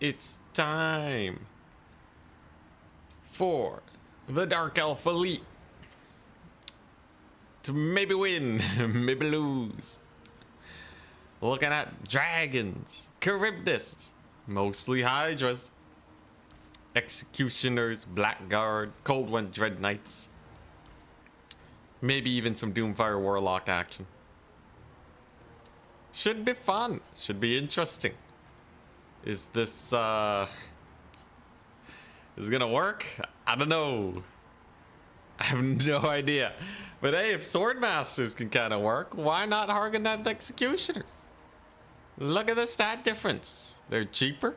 It's time for the Dark Elf Elite to maybe win, maybe lose. Looking at dragons, Charybdis, mostly Hydras, Executioners, Blackguard, Cold One Dread Knights, maybe even some Doomfire Warlock action. Should be fun, should be interesting. Is this gonna work? I don't know. I have no idea. But hey, if Swordmasters can kind of work, why not Hargonat Executioners? Look at the stat difference. They're cheaper.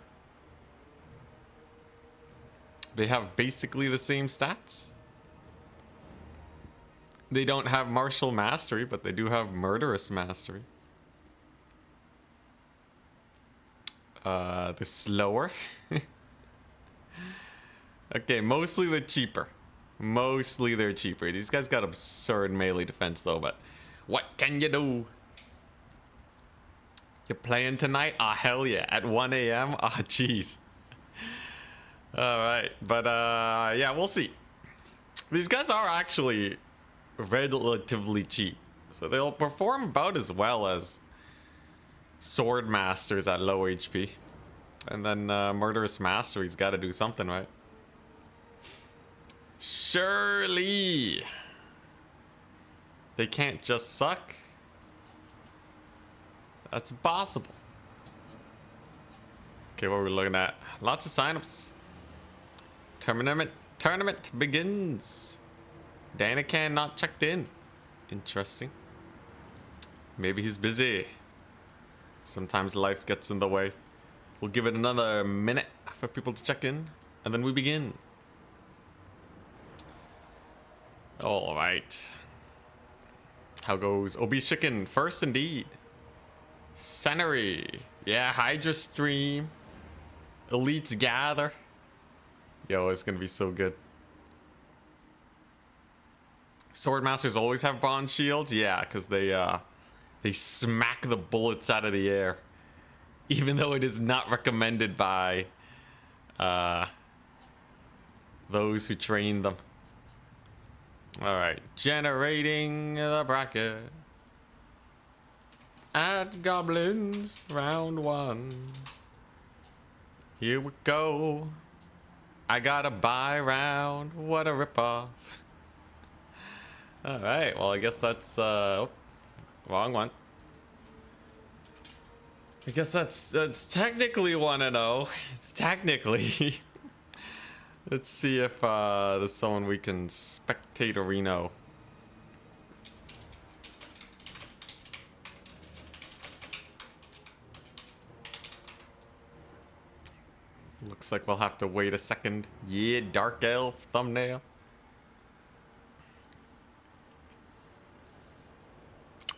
They have basically the same stats. They don't have Martial Mastery, but they do have Murderous Mastery. They're slower. Okay, mostly they're cheaper. Mostly they're cheaper. These guys got absurd melee defense though, but what can you do? You're playing tonight? Ah, hell yeah. At 1 a.m.? Ah, jeez. Alright, but yeah, we'll see. These guys are actually relatively cheap. So they'll perform about as well as Sword Masters at low HP. And then Murderous Mastery's got to do something, right? Surely they can't just suck. That's impossible. Okay, what are we looking at? Lots of signups. Tournament begins. Danacan not checked in. Interesting. Maybe he's busy. Sometimes life gets in the way. We'll give it another minute for people to check in, and then we begin. All right. How goes Obese Chicken? First indeed. Senary. Yeah, Hydra Stream. Elites Gather. Yo, it's gonna be so good. Swordmasters always have bronze shields? Yeah, because they smack the bullets out of the air. Even though it is not recommended by those who train them. Alright, generating the bracket. Add goblins, round one. Here we go. I got a buy round. What a ripoff. Alright, well I guess that's oh, wrong one. I guess that's technically 1-0. It's technically. Let's see if there's someone we can spectatorino. Looks like we'll have to wait a second. Yeah, Dark Elf thumbnail.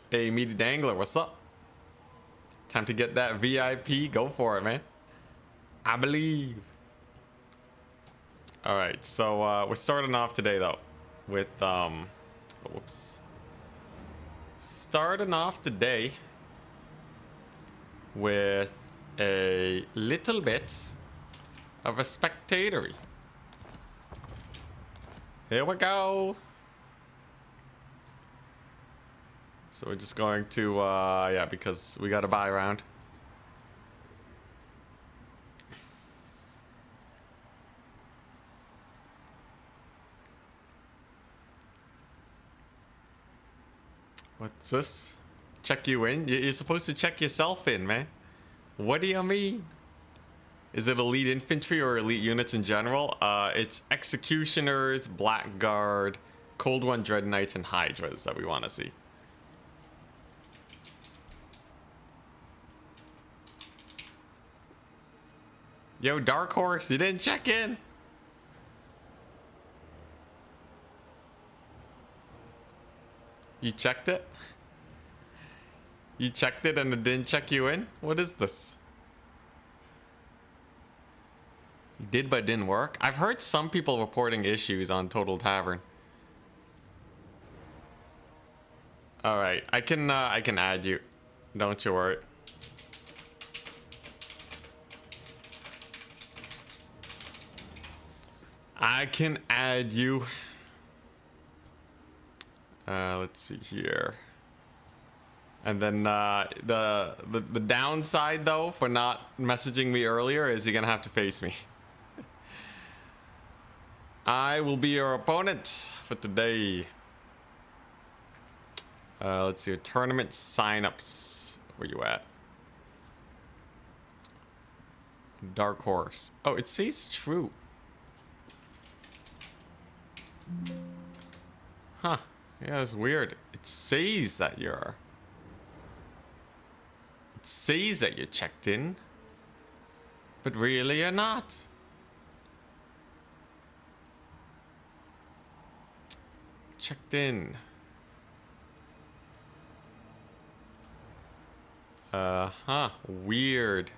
Hey, Meaty Dangler, what's up? Time to get that VIP. Go for it, man. I believe. All right, so we're starting off today though with whoops. Starting off today with a little bit of a spectatory. Here we go. So we're just going to yeah, because we got to buy around. What's this? Check you in? You're supposed to check yourself in, man. What do you mean? Is it elite infantry or elite units in general? It's executioners, blackguard, cold one dread knights, and hydras that we want to see. Yo, Dark Horse, you didn't check in. You checked it? You checked it and it didn't check you in? What is this? You did but it didn't work? I've heard some people reporting issues on Total Tavern. Alright, I can add you. Don't you worry. I can add you. Let's see here. And then the downside though for not messaging me earlier is you're gonna have to face me. I will be your opponent for today. Let's see, tournament signups. Where you at? Dark Horse. Oh, it says true. Huh. Yeah, that's weird. It says that you're... It says that you're checked in. But really you're not. Checked in. Huh. Weird.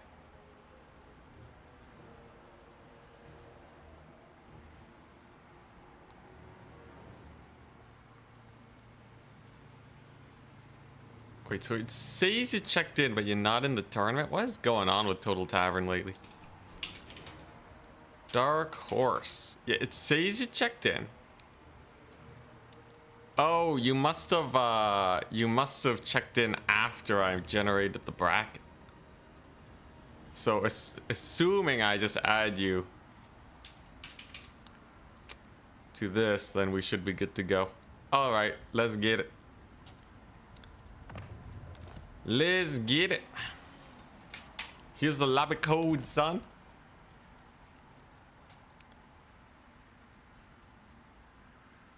Wait, so it says you checked in, but you're not in the tournament? What is going on with Total Tavern lately? Dark Horse. Yeah, it says you checked in. Oh, you must have checked in after I generated the bracket. So assuming I just add you to this, then we should be good to go. All right, let's get it. Let's get it. Here's the lobby code, son.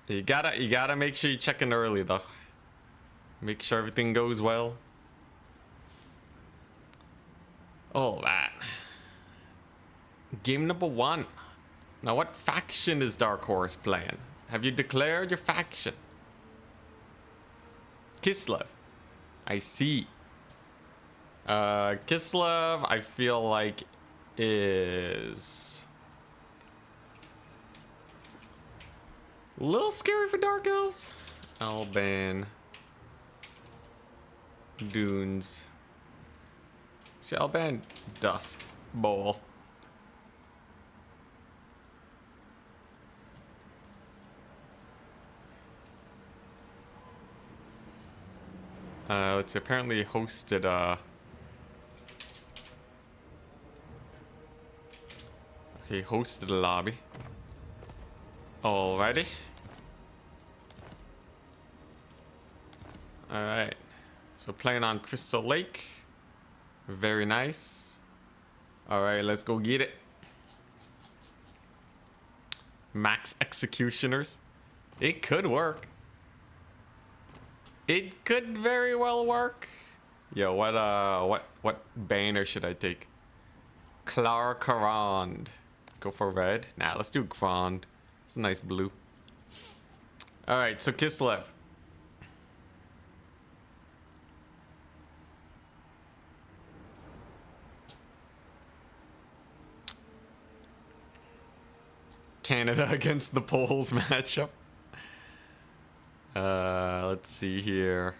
You gotta make sure you check in early though. Make sure everything goes well. All that. Game number 1. Now, what faction is Dark Horse playing? Have you declared your faction? Kislev. I see. Kislev, I feel like is a little scary for Dark Elves. Alban. Dunes. See, Alban Dust Bowl. Let's see, apparently hosted okay, hosted a lobby. Alrighty. Alright. So playing on Crystal Lake. Very nice. Alright, let's go get it. Max Executioners. It could work. It could very well work. Yo, what banner should I take? Clarkarond. Go for red. Nah, let's do Grand. It's a nice blue. Alright, so Kislev. Canada against the Poles matchup. Let's see here.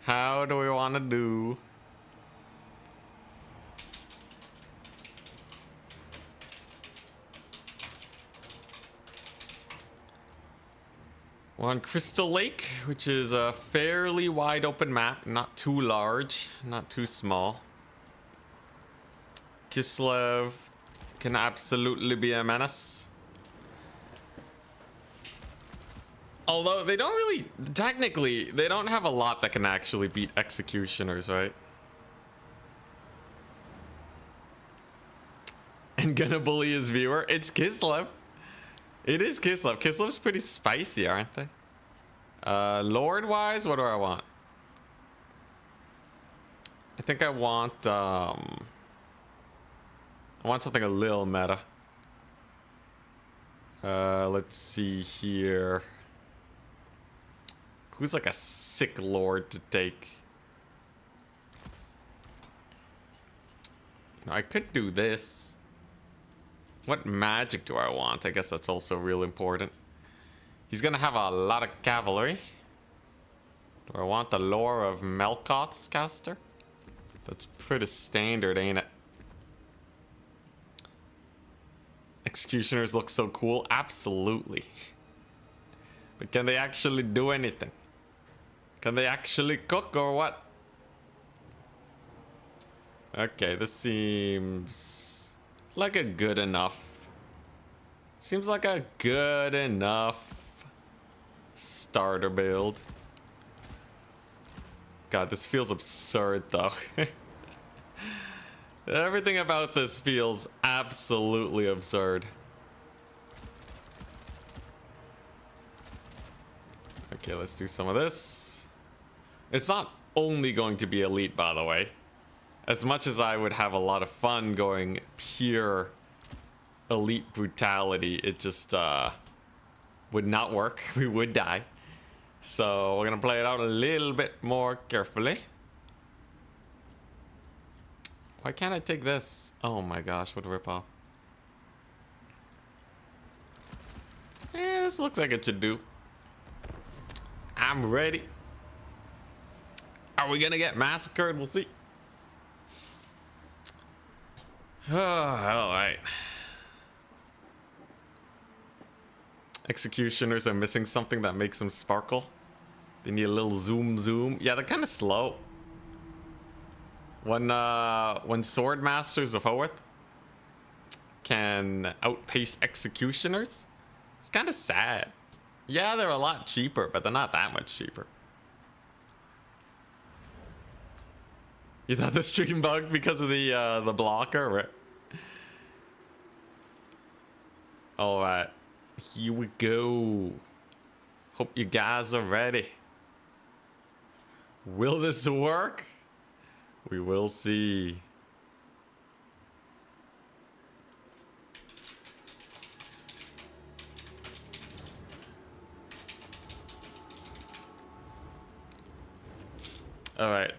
How do we want to do? We're on Crystal Lake, which is a fairly wide open map, not too large, not too small. Kislev can absolutely be a menace. Although they don't really, technically, they don't have a lot that can actually beat Executioners, right? And gonna bully his viewer. It's Kislev. It is Kislev. Kislev's pretty spicy, aren't they? Lord-wise, what do I want? I think I want something a little meta. Let's see here. Who's like a sick lord to take? You know, I could do this. What magic do I want? I guess that's also real important. He's gonna have a lot of cavalry. Do I want the lore of Melkoth's caster? That's pretty standard, ain't it? Executioners look so cool. Absolutely. But can they actually do anything? Can they actually cook or what? Okay, this seems like a good enough. Seems like a good enough starter build. God, this feels absurd though. Everything about this feels absolutely absurd. Okay, let's do some of this. It's not only going to be elite, by the way. As much as I would have a lot of fun going pure elite brutality, it just would not work. We would die. So we're gonna play it out a little bit more carefully. Why can't I take this? Oh my gosh, what a ripoff. This looks like it should do. I'm ready. Are we gonna get massacred? We'll see. Oh, all right. Executioners are missing something that makes them sparkle. They need a little zoom. Yeah, they're kind of slow. When sword masters of Hoeth can outpace executioners, it's kind of sad. Yeah, they're a lot cheaper, but they're not that much cheaper. You thought the stream bugged because of the blocker, right? All right, here we go. Hope you guys are ready. Will this work? We will see. All right,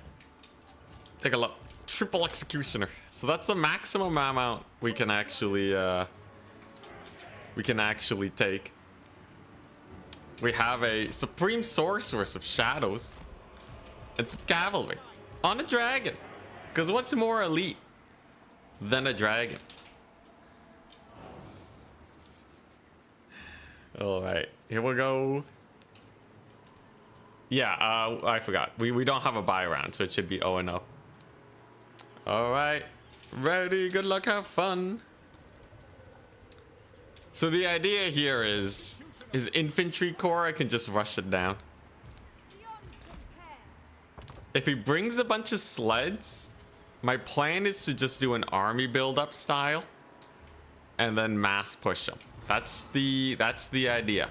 take a look. Triple executioner. So that's the maximum amount we can actually take. We have a supreme sorceress of shadows and some cavalry on a dragon. Because what's more elite than a dragon? All right, here we go. Yeah, I forgot. We don't have a buy round, so it should be 0-0. All right, ready, good luck, have fun. So the idea here is infantry corps, I can just rush it down. If he brings a bunch of sleds, my plan is to just do an army build-up style and then mass push them. That's the idea.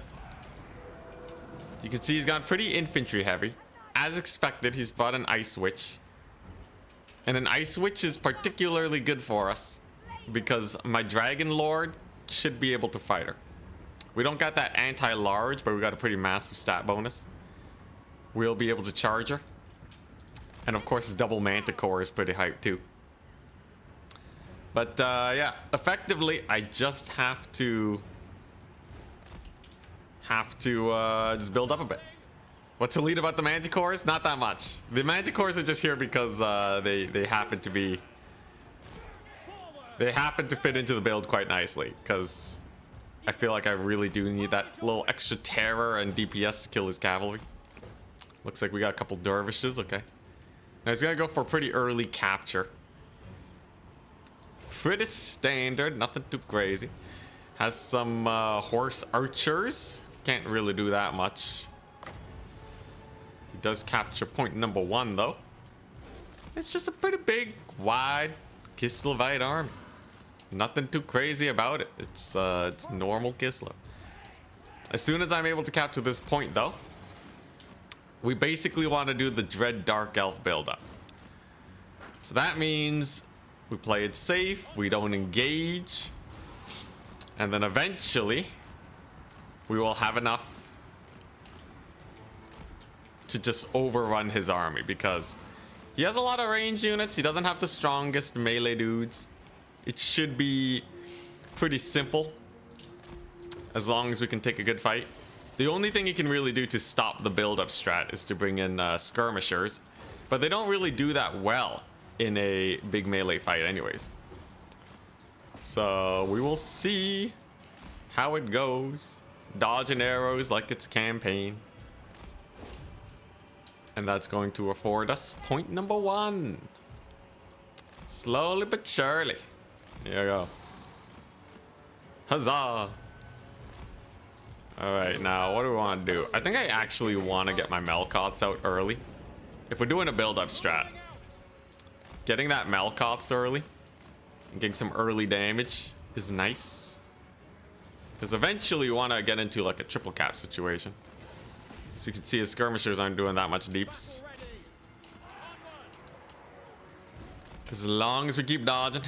You can see he's gone pretty infantry heavy. As expected, he's brought an Ice Witch. And an Ice Witch is particularly good for us because my Dragon Lord should be able to fight her. We don't got that anti-large, but we got a pretty massive stat bonus. We'll be able to charge her. And of course, double Manticore is pretty hype too. But yeah, effectively, I just have to just build up a bit. What's elite about the Manticores? Not that much. The Manticores are just here because they happen to be... They happen to fit into the build quite nicely, because I feel like I really do need that little extra terror and DPS to kill his cavalry. Looks like we got a couple dervishes, okay. Now he's gonna go for a pretty early capture. Pretty standard, nothing too crazy. Has some horse archers. Can't really do that much. He does capture point number 1 though. It's just a pretty big, wide Kislevite army. Nothing too crazy about it. It's normal Kislev. As soon as I'm able to capture this point though, we basically want to do the Dread Dark Elf buildup. So that means we play it safe, we don't engage, and then eventually we will have enough to just overrun his army because he has a lot of range units. He doesn't have the strongest melee dudes. It should be pretty simple as long as we can take a good fight. The only thing you can really do to stop the build-up strat is to bring in skirmishers, but they don't really do that well in a big melee fight anyways. So we will see how it goes. Dodging arrows like it's campaign. And that's going to afford us point number 1. Slowly but surely. Here we go. Huzzah! Alright, now what do we want to do? I think I actually want to get my Melkots out early. If we're doing a build-up strat, getting that Melkots early and getting some early damage is nice. Because eventually you want to get into like a triple cap situation. So you can see his skirmishers aren't doing that much deeps. As long as we keep dodging.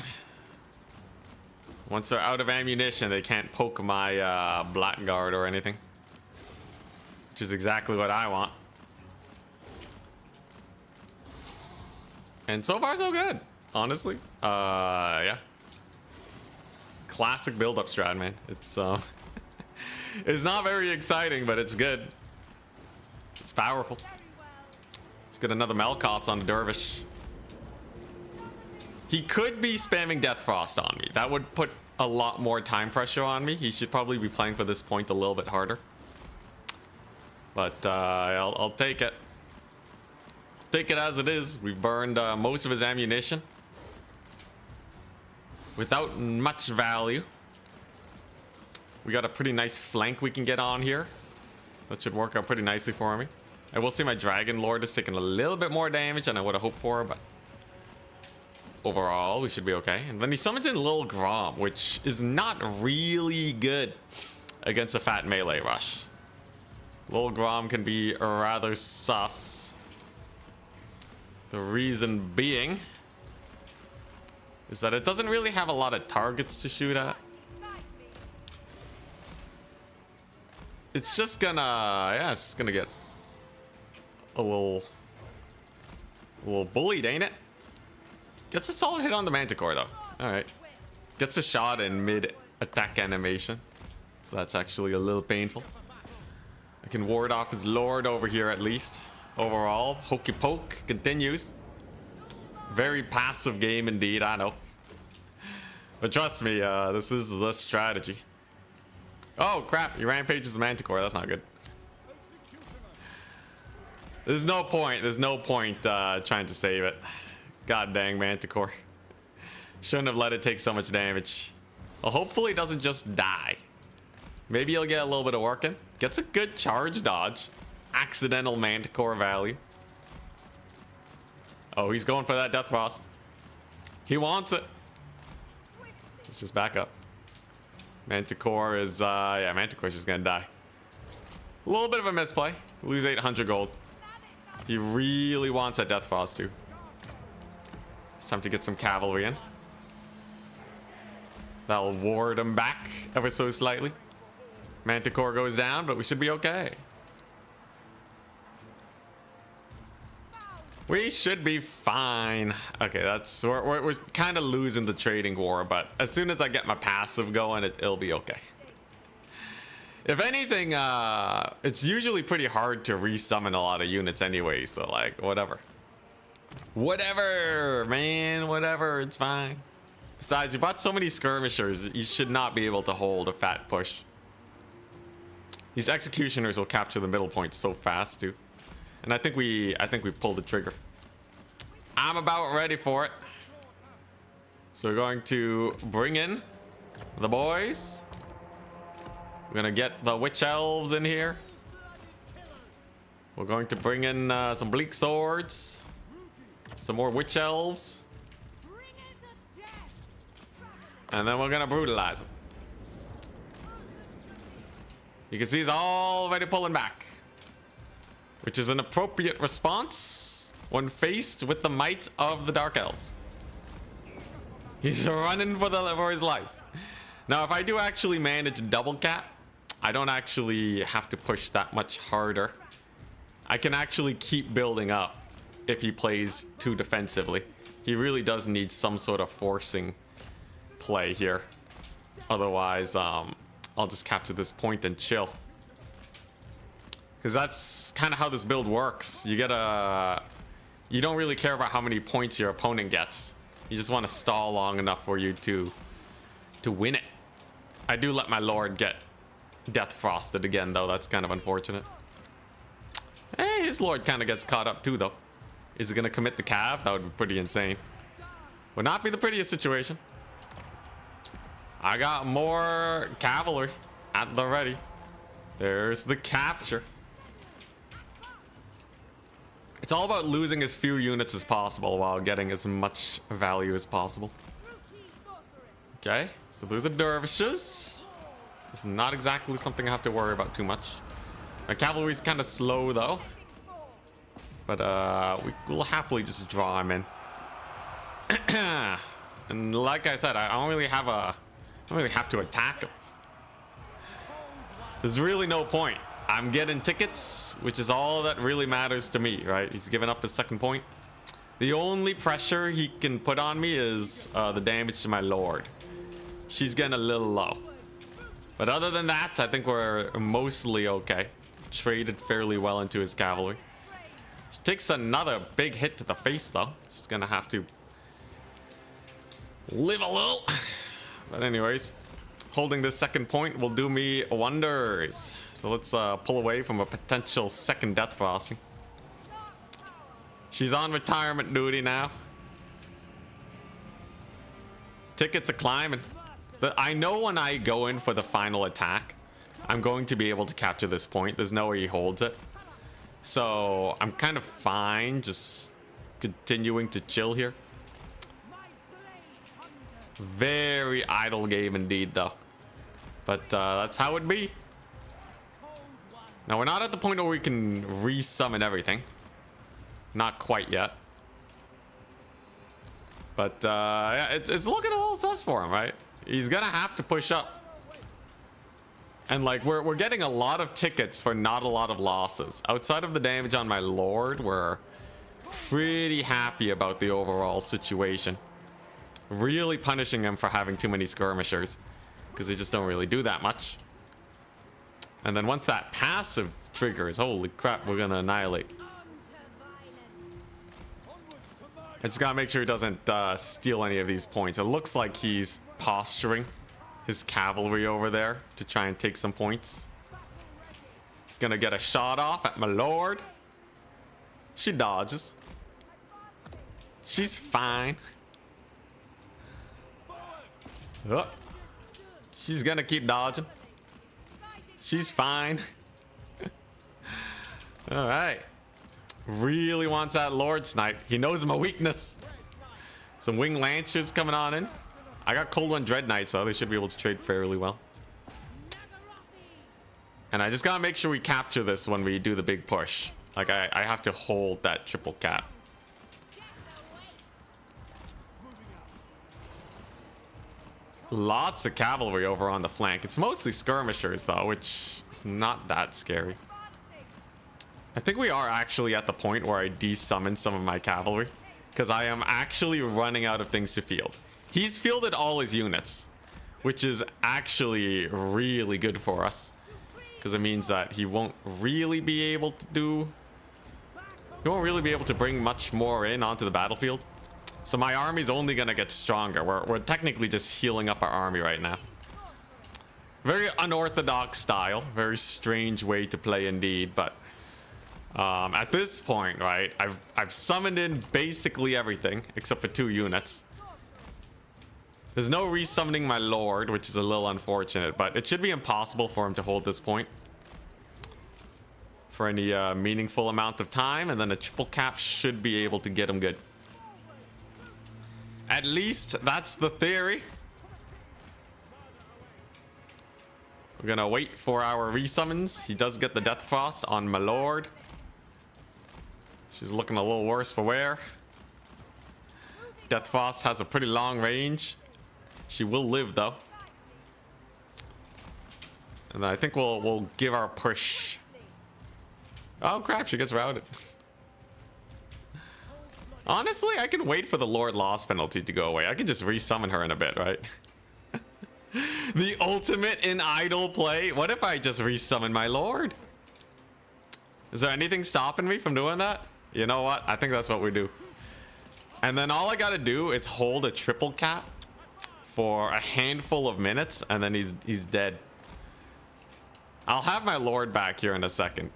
Once they're out of ammunition, they can't poke my Blackguard or anything. Which is exactly what I want. And so far so good, honestly. Yeah. Classic build-up strat, man. It's it's not very exciting, but it's good. It's powerful. Let's get another Melkots on the Dervish. He could be spamming Death Frost on me. That would put a lot more time pressure on me. He should probably be playing for this point a little bit harder. But I'll take it. Take it as it is. We've burned most of his ammunition without much value. We got a pretty nice flank we can get on here. That should work out pretty nicely for me. I will see my Dragon Lord is taking a little bit more damage than I would have hoped for, but overall we should be okay. And then he summons in Lil Grom, which is not really good against a fat melee rush. Lil Grom can be rather sus. The reason being is that it doesn't really have a lot of targets to shoot at. It's just gonna, yeah, it's just gonna get a little bullied, ain't it? Gets a solid hit on the Manticore though. All right, gets a shot in mid attack animation, so that's actually a little painful. I can ward off his Lord over here at least. Overall, hokey poke continues. Very passive game indeed, I know. But trust me, this is the strategy. Oh crap, he rampages the Manticore. That's not good. There's no point trying to save it. God dang Manticore. Shouldn't have let it take so much damage. Well, hopefully it doesn't just die. Maybe he'll get a little bit of work in. Gets a good charge dodge. Accidental Manticore value. Oh, he's going for that Death Frost. He wants it. Let's just back up. Manticore is, yeah, Manticore's just gonna die. A little bit of a misplay. Lose 800 gold. He really wants that Death Frost too. It's time to get some cavalry in. That'll ward him back ever so slightly. Manticore goes down, but we should be okay. We should be fine. Okay, that's we're kind of losing the trading war, but as soon as I get my passive going, it'll be okay. If anything, it's usually pretty hard to resummon a lot of units anyway, so like whatever. Whatever, man, whatever, it's fine. Besides, you bought so many skirmishers, you should not be able to hold a fat push. These executioners will capture the middle point so fast, dude. And I think we pulled the trigger. I'm about ready for it. So we're going to bring in the boys. We're gonna get the witch elves in here. We're going to bring in some bleak swords, some more witch elves, and then we're gonna brutalize them. You can see he's already pulling back, which is an appropriate response when faced with the might of the Dark Elves. He's running for his life. Now, if I do actually manage double cap, I don't actually have to push that much harder. I can actually keep building up if he plays too defensively. He really does need some sort of forcing play here. Otherwise, I'll just capture this point and chill. Because that's kind of how this build works. You don't really care about how many points your opponent gets. You just want to stall long enough for you to to win it. I do let my lord get death frosted again, though. That's kind of unfortunate. Hey, his lord kind of gets caught up too, though. Is he gonna commit the cav? That would be pretty insane. Would not be the prettiest situation. I got more cavalry at the ready. There's the capture. It's all about losing as few units as possible while getting as much value as possible. Okay, so those are dervishes. It's not exactly something I have to worry about too much. My cavalry's kind of slow though, but we will happily just draw him in. And like I said, I don't really have to attack him. There's really no point. I'm getting tickets, which is all that really matters to me, right? He's giving up his second point. The only pressure he can put on me is the damage to my lord. She's getting a little low. But other than that, I think we're mostly okay. Traded fairly well into his cavalry. She takes another big hit to the face, though. She's gonna have to live a little. But anyways, holding this second point will do me wonders. So let's pull away from a potential second death frosting. She's on retirement duty now. Tickets are climbing. But I know when I go in for the final attack, I'm going to be able to capture this point. There's no way he holds it. So I'm kind of fine just continuing to chill here. Very idle game indeed, though. But that's how it be. Now, we're not at the point where we can resummon everything. Not quite yet. But yeah, it's looking a little sus for him, right? He's gonna have to push up. And like, we're getting a lot of tickets for not a lot of losses. Outside of the damage on my lord, we're pretty happy about the overall situation. Really punishing him for having too many skirmishers, because they just don't really do that much. And then once that passive triggers, holy crap, we're gonna annihilate. I just gotta make sure he doesn't steal any of these points. It looks like he's posturing his cavalry over there to try and take some points. He's gonna get a shot off at my lord. She dodges. She's fine. Oh. She's gonna keep dodging. She's fine. All right. Really wants that lord snipe. He knows my weakness. Some wing lancers coming on in. I got cold one dread knights, so they should be able to trade fairly well. And I just gotta make sure we capture this when we do the big push. Like I have to hold that triple cap. Lots of cavalry over on the flank. It's mostly skirmishers though, which is not that scary. I think we are actually at the point where I desummon some of my cavalry, because I am actually running out of things to field. He's fielded all his units, which is actually really good for us, because it means that he won't really be able to bring much more in onto the battlefield. So my army's only gonna get stronger. We're technically just healing up our army right now. Very unorthodox style, very strange way to play indeed, but at this point, right, I've summoned in basically everything except for 2 units. There's no resummoning my lord, which is a little unfortunate, but it should be impossible for him to hold this point for any meaningful amount of time, and then a triple cap should be able to get him good. At least that's the theory. We're gonna wait for our resummons. He does get the death frost on my lord. She's looking a little worse for wear. Death frost has a pretty long range. She will live though. And I think we'll give our push. Oh crap, she gets routed. Honestly, I can wait for the Lord loss penalty to go away. I can just resummon her in a bit, right? The ultimate in idle play. What if I just resummon my Lord? Is there anything stopping me from doing that? You know what? I think that's what we do. And then all I gotta do is hold a triple cap for a handful of minutes, and then he's dead. I'll have my lord back here in a second.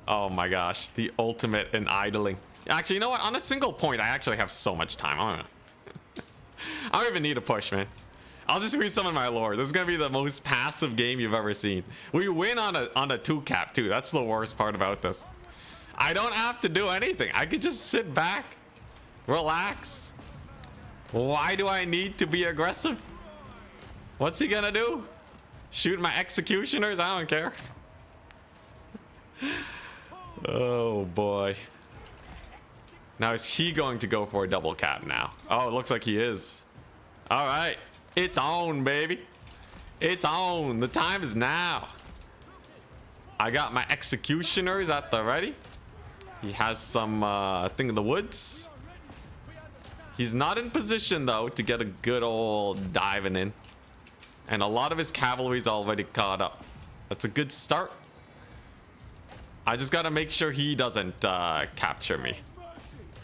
Oh my gosh, the ultimate in idling. Actually, you know what? On a single point, I actually have so much time. I don't even need a push, man. I'll just resummon my lord. This is gonna be the most passive game you've ever seen. We win on a 2-cap too. That's the worst part about this. I don't have to do anything. I could just sit back, relax. Why do I need to be aggressive? What's he gonna do? Shoot my executioners? I don't care. Oh boy. Now is he going to go for a double cap now? Oh, it looks like he is. All right, it's on, baby. It's on. The time is now. I got my executioners at the ready. He has some thing in the woods. He's not in position though to get a good old diving in. And a lot of his cavalry's already caught up. That's a good start. I just gotta make sure he doesn't capture me.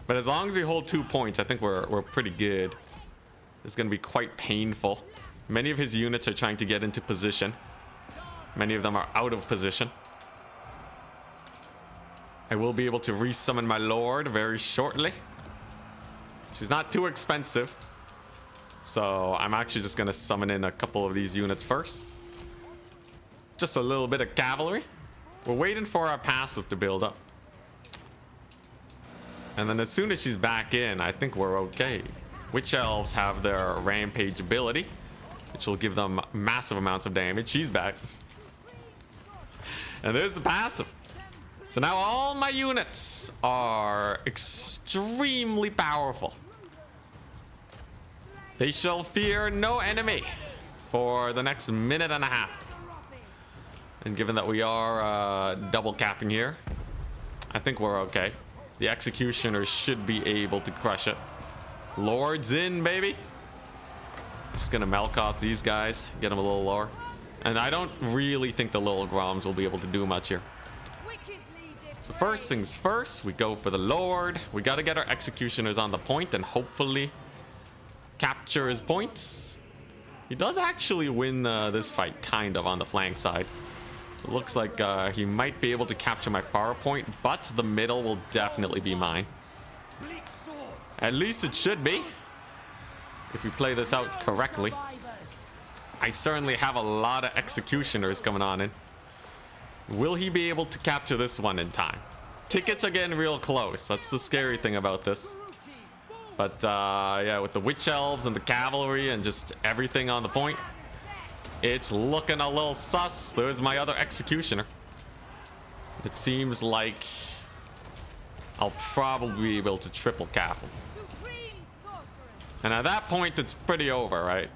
But as long as we hold 2 points, I think we're pretty good. It's gonna be quite painful. Many of his units are trying to get into position. Many of them are out of position. I will be able to resummon my lord very shortly. She's not too expensive. So I'm actually just gonna summon in a couple of these units first. Just a little bit of cavalry. We're waiting for our passive to build up. And then as soon as she's back in, I think we're okay. Witch elves have their rampage ability, which will give them massive amounts of damage. She's back. And there's the passive. So now all my units are extremely powerful. They shall fear no enemy for the next minute and a half. And given that we are double capping here, I think we're okay. The executioners should be able to crush it. Lords in, baby. Just gonna Melkoth these guys, get them a little lower. And I don't really think the little Groms will be able to do much here. So first things first, we go for the Lord. We gotta get our executioners on the point and hopefully capture his points. He does actually win this fight, kind of, on the flank side. It looks like he might be able to capture my far point, but the middle will definitely be mine. At least it should be, if we play this out correctly. I certainly have a lot of executioners coming on in. Will he be able to capture this one in time? Tickets are getting real close. That's the scary thing about this. But yeah, with the witch elves and the cavalry and just everything on the point, it's looking a little sus. There's my other executioner. It seems like I'll probably be able to triple cap him. And at that point, it's pretty over, right?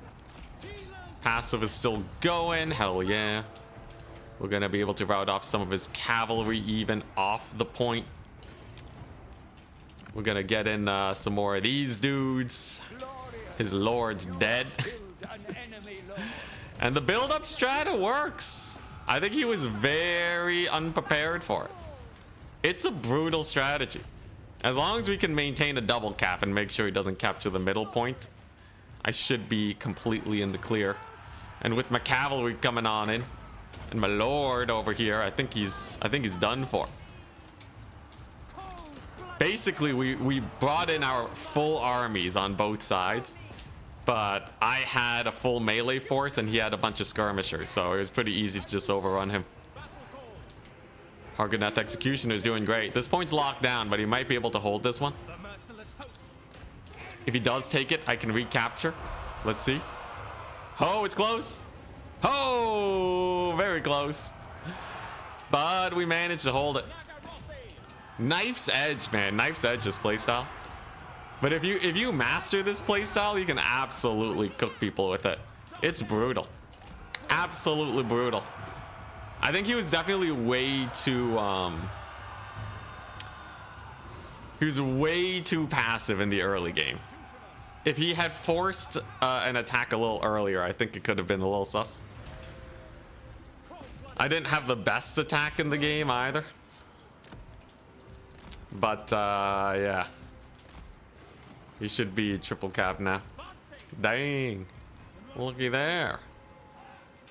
Passive is still going. Hell yeah. We're going to be able to rout off some of his cavalry even off the point. We're going to get in some more of these dudes. His lord's dead. And the build-up strata works. I think he was very unprepared for it. It's a brutal strategy. As long as we can maintain a double cap and make sure he doesn't capture the middle point, I should be completely in the clear. And with my cavalry coming on in, and my lord over here, I think he's done for. Basically, we brought in our full armies on both sides, but I had a full melee force and he had a bunch of skirmishers, so it was pretty easy to just overrun him. Hargoneth Executioner is doing great. This point's locked down, but he might be able to hold this one. If he does take it, I can recapture. Let's see. Oh, it's close. Oh, very close. But we managed to hold it. Knife's Edge, man. Knife's Edge is playstyle. But if you master this playstyle, you can absolutely cook people with it. It's brutal. Absolutely brutal. I think he was definitely way too he was way too passive in the early game. If he had forced an attack a little earlier, I think it could have been a little sus. I didn't have the best attack in the game either. But yeah. He should be triple cap now. Dang. Looky there.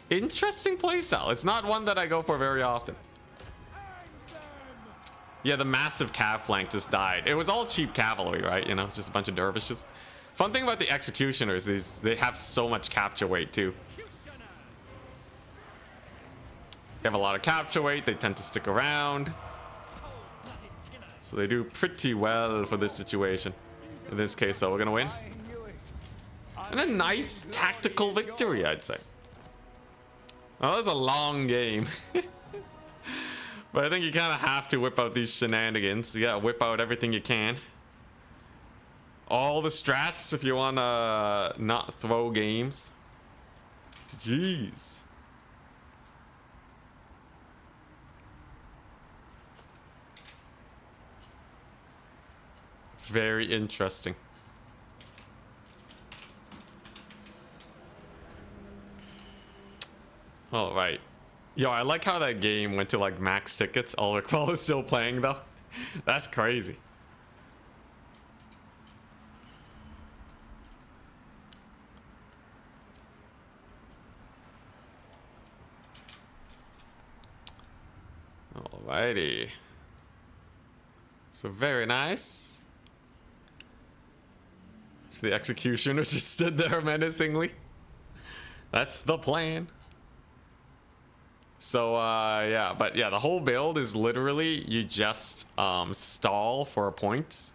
Interesting playstyle. It's not one that I go for very often. Yeah, the massive cav flank just died. It was all cheap cavalry, right? You know, just a bunch of dervishes. Fun thing about the executioners is they have so much capture weight too. They have a lot of capture weight. They tend to stick around. So they do pretty well for this situation. In this case, though, we're gonna win. And a nice tactical victory, I'd say. Well, that was a long game. But I think you kind of have to whip out these shenanigans. You gotta whip out everything you can. All the strats if you want to not throw games. Jeez. Very interesting. All right. Yo, I like how that game went to like max tickets. Ogre Kingdoms is still playing though. That's crazy. Alrighty. So very nice. So the executioner just stood there menacingly. That's the plan. So yeah, but yeah, the whole build is literally you just stall for a point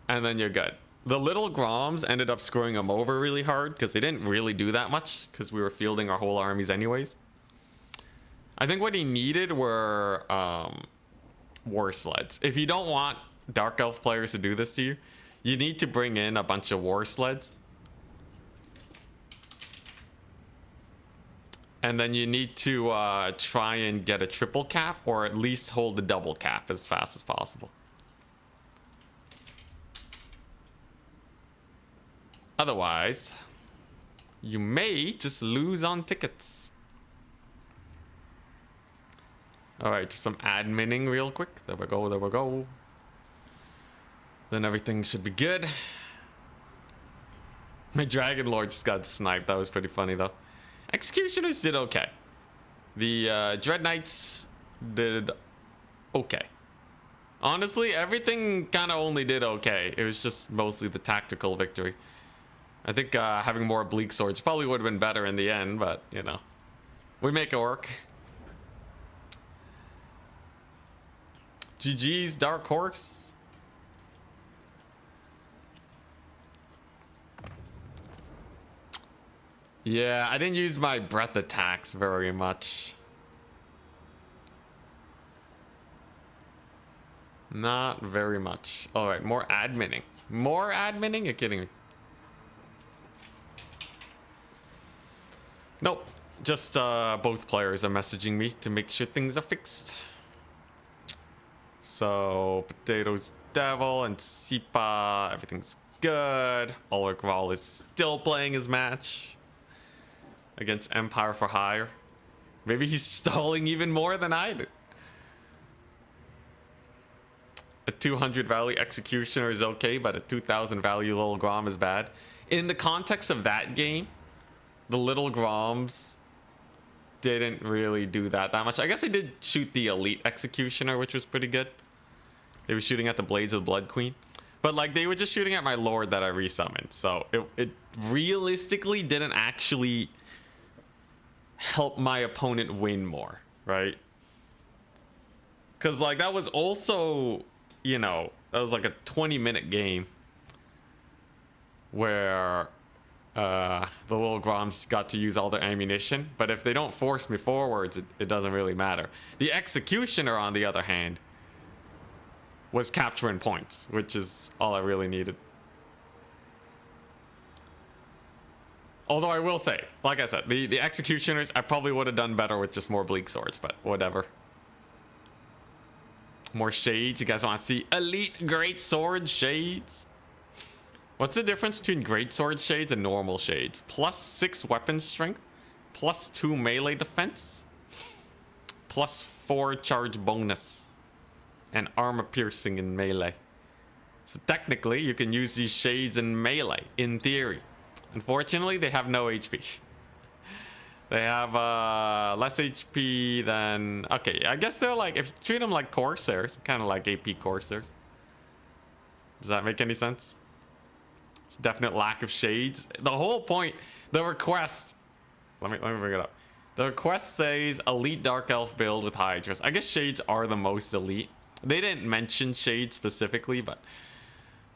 and then you're good. The little Groms ended up screwing them over really hard because they didn't really do that much because we were fielding our whole armies anyways. I think what he needed were war sleds. If you don't want Dark Elf players to do this to you, you need to bring in a bunch of war sleds. And then you need to try and get a triple cap or at least hold the double cap as fast as possible. Otherwise, you may just lose on tickets. All right, just some adminning real quick. There we go, there we go. Then everything should be good. My Dragon Lord just got sniped. That was pretty funny though. Executioners did okay. The Dread Knights did okay. Honestly, everything kind of only did okay. It was just mostly the tactical victory. I think having more Bleak Swords probably would have been better in the end, but you know, we make it work. GG's Dark Horse. Yeah, I didn't use my breath attacks very much. Not very much. All right, more adminning. More adminning? You're kidding me. Nope. Just both players are messaging me to make sure things are fixed. So, Potatoes Devil and Sipa, everything's good. Ogre Kingdoms is still playing his match against Empire for Hire. Maybe he's stalling even more than I did. A 200 value Executioner is okay, but a 2000 value Little Grom is bad. In the context of that game, the Little Groms didn't really do that much. I guess I did shoot the Elite Executioner, which was pretty good. They were shooting at the Blades of the Blood Queen. But like they were just shooting at my Lord that I resummoned. So it realistically didn't actually help my opponent win more, right? Because like that was also, you know, that was like a 20-minute game where the Little Groms got to use all their ammunition. But if they don't force me forwards, it doesn't really matter. The Executioner, on the other hand, was capturing points, which is all I really needed. Although I will say, like I said, the Executioners, I probably would have done better with just more Bleak Swords, but whatever. More Shades. You guys want to see Elite Great Sword Shades? What's the difference between Great Sword Shades and normal Shades? +6 weapon strength, +2 melee defense, +4 charge bonus, and armor piercing in melee. So technically, you can use these Shades in melee, in theory. Unfortunately, they have no HP. They have less HP than... Okay, I guess they're like... If you treat them like Corsairs, kind of like AP Corsairs. Does that make any sense? It's a definite lack of shades. The whole point... The request... Let me bring it up. The request says elite Dark Elf build with Hydras. I guess shades are the most elite. They didn't mention shades specifically, but...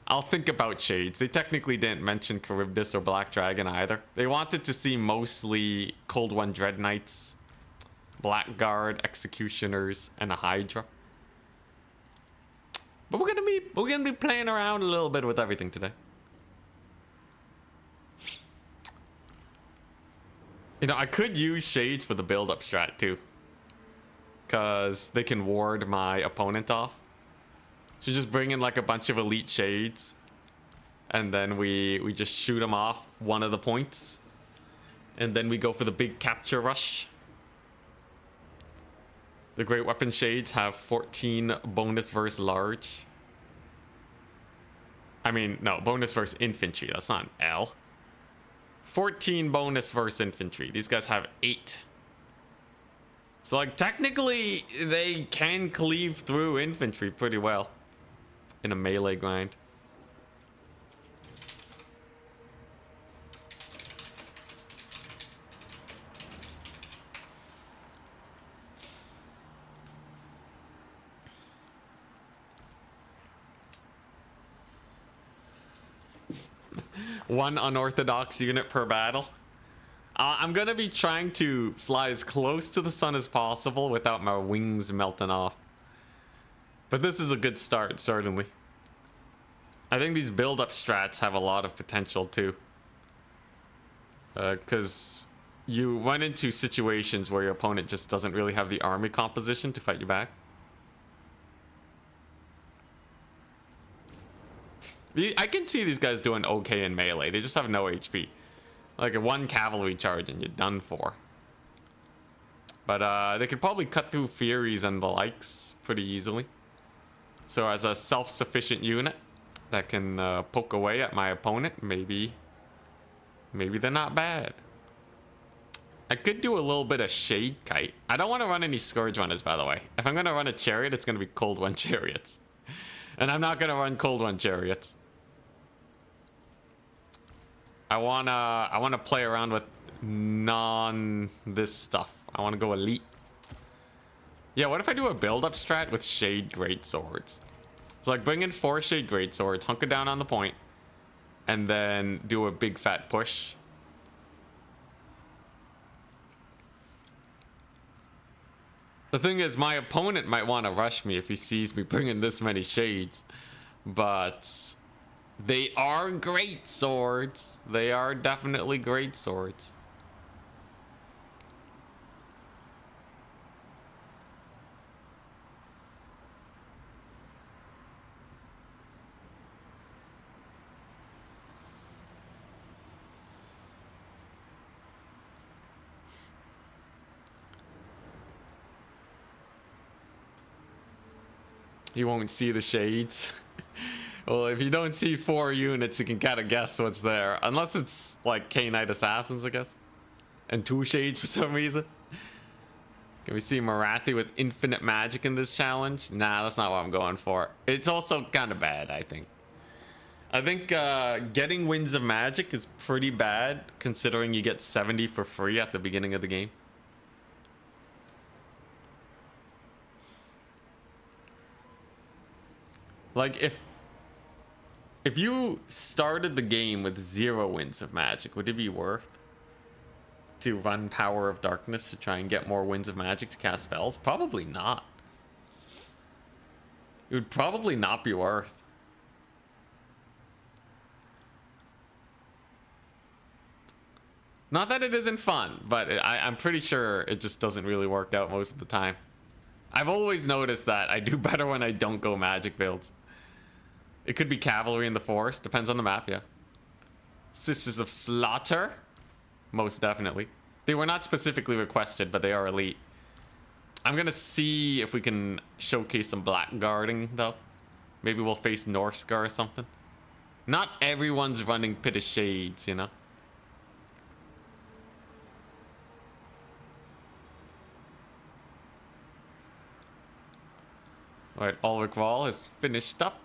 I'll think about shades. They technically didn't mention Charybdis or Black Dragon either. They wanted to see mostly Cold One Dread Knights, Blackguard, Executioners, and a Hydra. But we're gonna be playing around a little bit with everything today. You know, I could use shades for the build-up strat too, cause they can ward my opponent off. So just bring in like a bunch of elite shades, and then we just shoot them off one of the points, and then we go for the big capture rush. The Great Weapon Shades have 14 bonus versus large. I mean, no, bonus versus infantry. That's not an L. 14 bonus versus infantry. These guys have 8. So like technically they can cleave through infantry pretty well in a melee grind. One unorthodox unit per battle. I'm gonna be trying to fly as close to the sun as possible without my wings melting off. But this is a good start, certainly. I think these build-up strats have a lot of potential too. Because you run into situations where your opponent just doesn't really have the army composition to fight you back. I can see these guys doing okay in melee. They just have no HP. Like a one cavalry charge and you're done for. But they could probably cut through Furies and the likes pretty easily. So as a self-sufficient unit that can poke away at my opponent, maybe they're not bad. I could do a little bit of Shade Kite. I don't want to run any Scourge Runners, by the way. If I'm going to run a Chariot, it's going to be Cold One Chariots. And I'm not going to run Cold One Chariots. I wanna play around with this stuff. I wanna go elite. Yeah, what if I do a build-up strat with Shade Greatswords? So like bring in 4 Shade Greatswords, hunker down on the point, and then do a big fat push. The thing is, my opponent might want to rush me if he sees me bringing this many shades, but they are great swords. They are definitely great swords. You won't see the shades. Well, if you don't see 4 units, you can kind of guess what's there. Unless it's like K-Knight Assassins, I guess. And 2 shades for some reason. Can we see Marathi with infinite magic in this challenge? Nah, that's not what I'm going for. It's also kind of bad, I think. I think getting Winds of Magic is pretty bad, considering you get 70 for free at the beginning of the game. Like, if you started the game with 0 Winds of Magic, would it be worth to run Power of Darkness to try and get more Winds of Magic to cast spells? Probably not. It would probably not be worth. Not that it isn't fun, but I'm pretty sure it just doesn't really work out most of the time. I've always noticed that I do better when I don't go magic builds. It could be Cavalry in the Forest. Depends on the map, yeah. Sisters of Slaughter. Most definitely. They were not specifically requested, but they are elite. I'm going to see if we can showcase some blackguarding, though. Maybe we'll face Norscar or something. Not everyone's running Pit of Shades, you know. Alright, Ulrich Wall is finished up.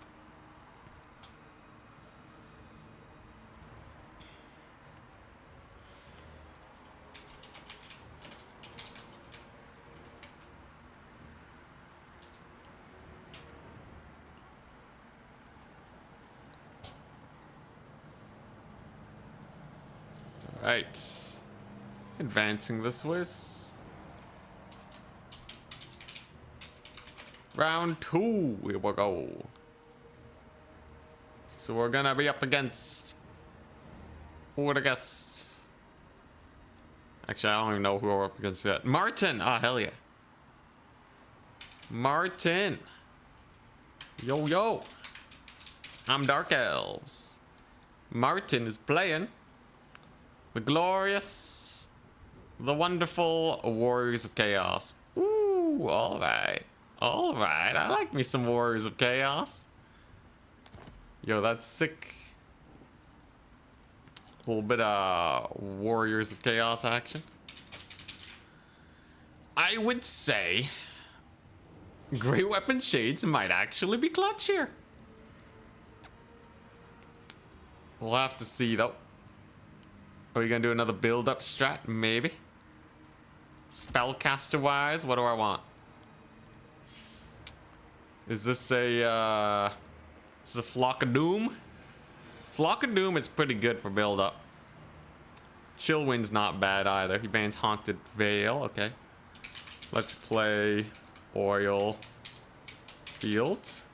Right. Advancing the Swiss. Round 2. Here we go. So we're gonna be up against Ogres. Actually, I don't even know who we're up against yet. Martin! Ah, hell yeah. Martin. Yo, yo. I'm Dark Elves. Martin is playing the glorious, the wonderful Warriors of Chaos. Ooh, alright. Alright, I like me some Warriors of Chaos. Yo, that's sick. A little bit of Warriors of Chaos action. I would say Great Weapon Shades might actually be clutch here. We'll have to see though. Are we gonna do another build-up strat? Maybe. Spellcaster-wise, what do I want? Is this a Flock of Doom? Flock of Doom is pretty good for build-up. Chillwind's not bad either. He bans Haunted Vale. Okay. Let's play Oil Fields.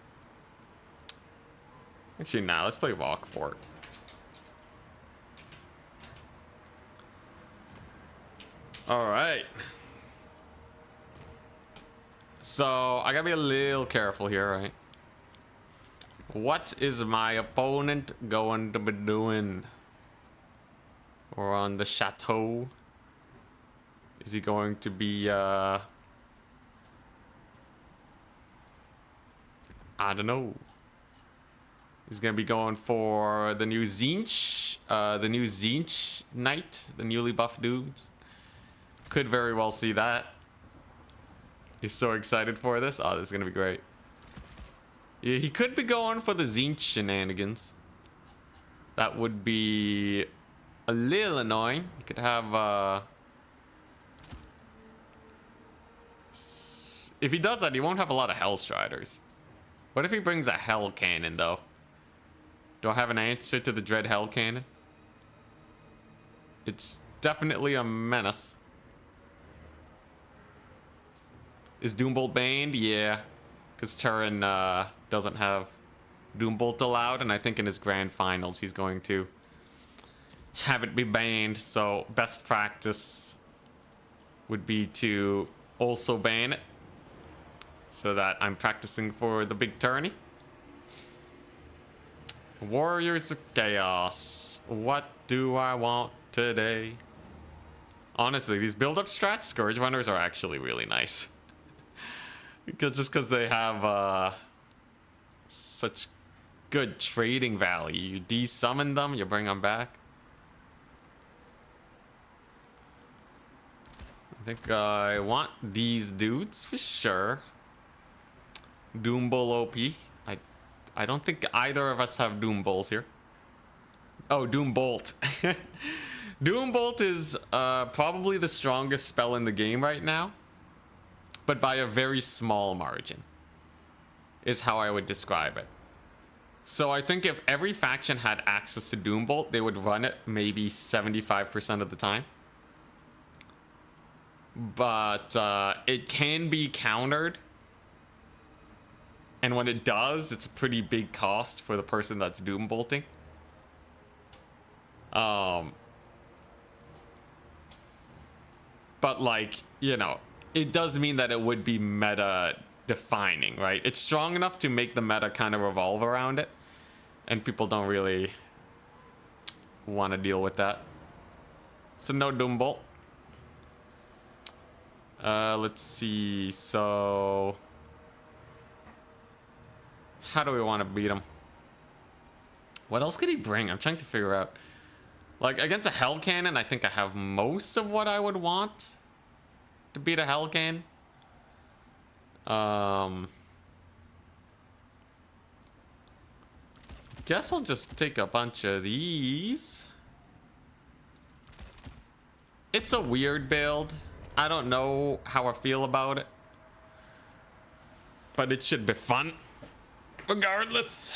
Actually, nah, let's play Rockfort. Alright. So, I gotta be a little careful here, right? What is my opponent going to be doing? Or on the chateau? Is he going to be, I don't know. He's gonna be going for the new Zinch, Knight, the newly buffed dudes. Could very well see that. He's so excited for this. Oh, this is gonna be great. Yeah, he could be going for the Zinch shenanigans. That would be a little annoying. You could have, if he does that, he won't have a lot of Hellstriders. What if he brings a Hell Cannon, though? Do I have an answer to the Dread Hell Cannon? It's definitely a menace. Is Doombolt banned? Yeah. Because Turin doesn't have Doombolt allowed, and I think in his grand finals he's going to have it be banned. So best practice would be to also ban it, so that I'm practicing for the big tourney. Warriors of Chaos. What do I want today? Honestly, these build-up strats, Scourge Runners, are actually really nice. Just because they have such good trading value. You de-summon them, you bring them back. I think I want these dudes for sure. Doombull OP. I don't think either of us have Doombulls here. Oh, Doombolt. Doombolt is probably the strongest spell in the game right now, but by a very small margin, is how I would describe it. So I think if every faction had access to Doombolt, they would run it maybe 75% of the time. But it can be countered. And when it does, it's a pretty big cost for the person that's Doombolting. But like, you know, it does mean that it would be meta defining, right? It's strong enough to make the meta kind of revolve around it, and people don't really want to deal with that. So no Doombolt. Let's see. So how do we want to beat him? What else could he bring? I'm trying to figure out. Like, against a Hell Cannon, I think I have most of what I would want to beat a Hell Cannon. guess I'll just take a bunch of these. It's a weird build. I don't know how I feel about it, but it should be fun regardless.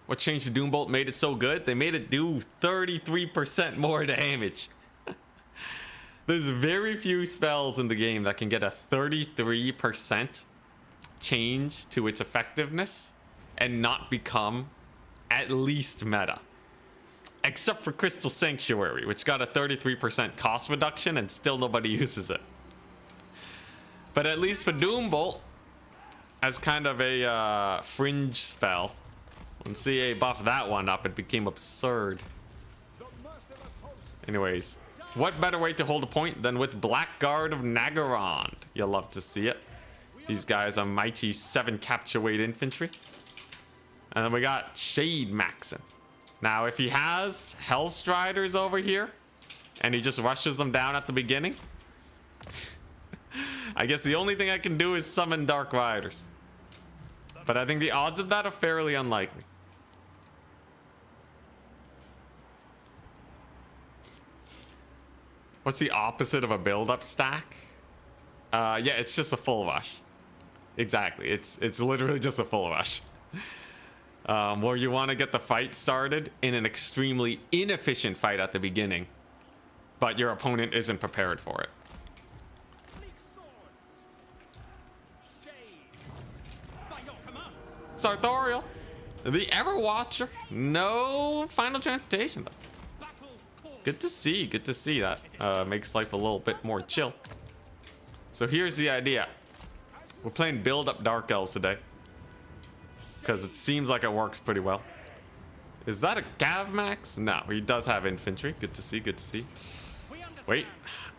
What changed the Doombolt made it so good? They made it do 33% more damage. There's very few spells in the game that can get a 33% change to its effectiveness and not become at least meta. Except for Crystal Sanctuary, which got a 33% cost reduction and still nobody uses it. But at least for Doombolt, as kind of a fringe spell, when CA buffed that one up, it became absurd. Anyways, what better way to hold a point than with Blackguard of Nagaron? You'll love to see it. These guys are mighty 7 capture weight infantry. And then we got Shade Maxon. Now, if he has Hellstriders over here, and he just rushes them down at the beginning, I guess the only thing I can do is summon Dark Riders. But I think the odds of that are fairly unlikely. What's the opposite of a build-up stack? Yeah, it's just a full rush. Exactly, it's literally just a full rush. Where you want to get the fight started in an extremely inefficient fight at the beginning, but your opponent isn't prepared for it. Sartorial, the Everwatcher. No final transportation though. Good to see that. Makes life a little bit more chill. So here's the idea. We're playing build-up Dark Elves today, because it seems like it works pretty well. Is that a Cav Max? No, he does have infantry. Good to see, good to see. Wait,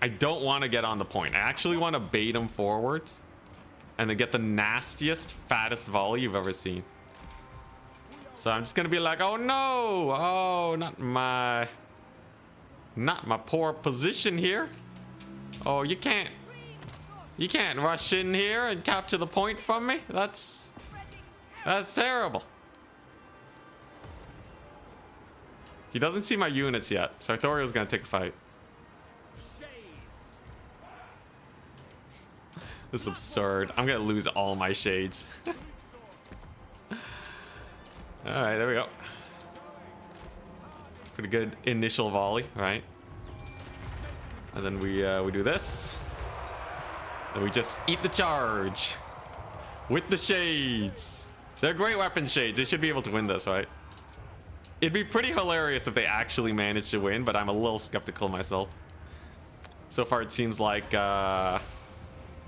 I don't want to get on the point. I actually want to bait him forwards and then get the nastiest, fattest volley you've ever seen. So I'm just going to be like, oh no, oh, not my poor position here. Oh, you can't rush in here and capture the point from me. That's terrible. He doesn't see my units yet. Sartorial's gonna take a fight. This is absurd. I'm gonna lose all my shades. Alright, there we go. Pretty good initial volley, right? And then we do this. And we just eat the charge with the shades. They're great weapon shades. They should be able to win this, right? It'd be pretty hilarious if they actually managed to win, but I'm a little skeptical myself. So far, it seems like they're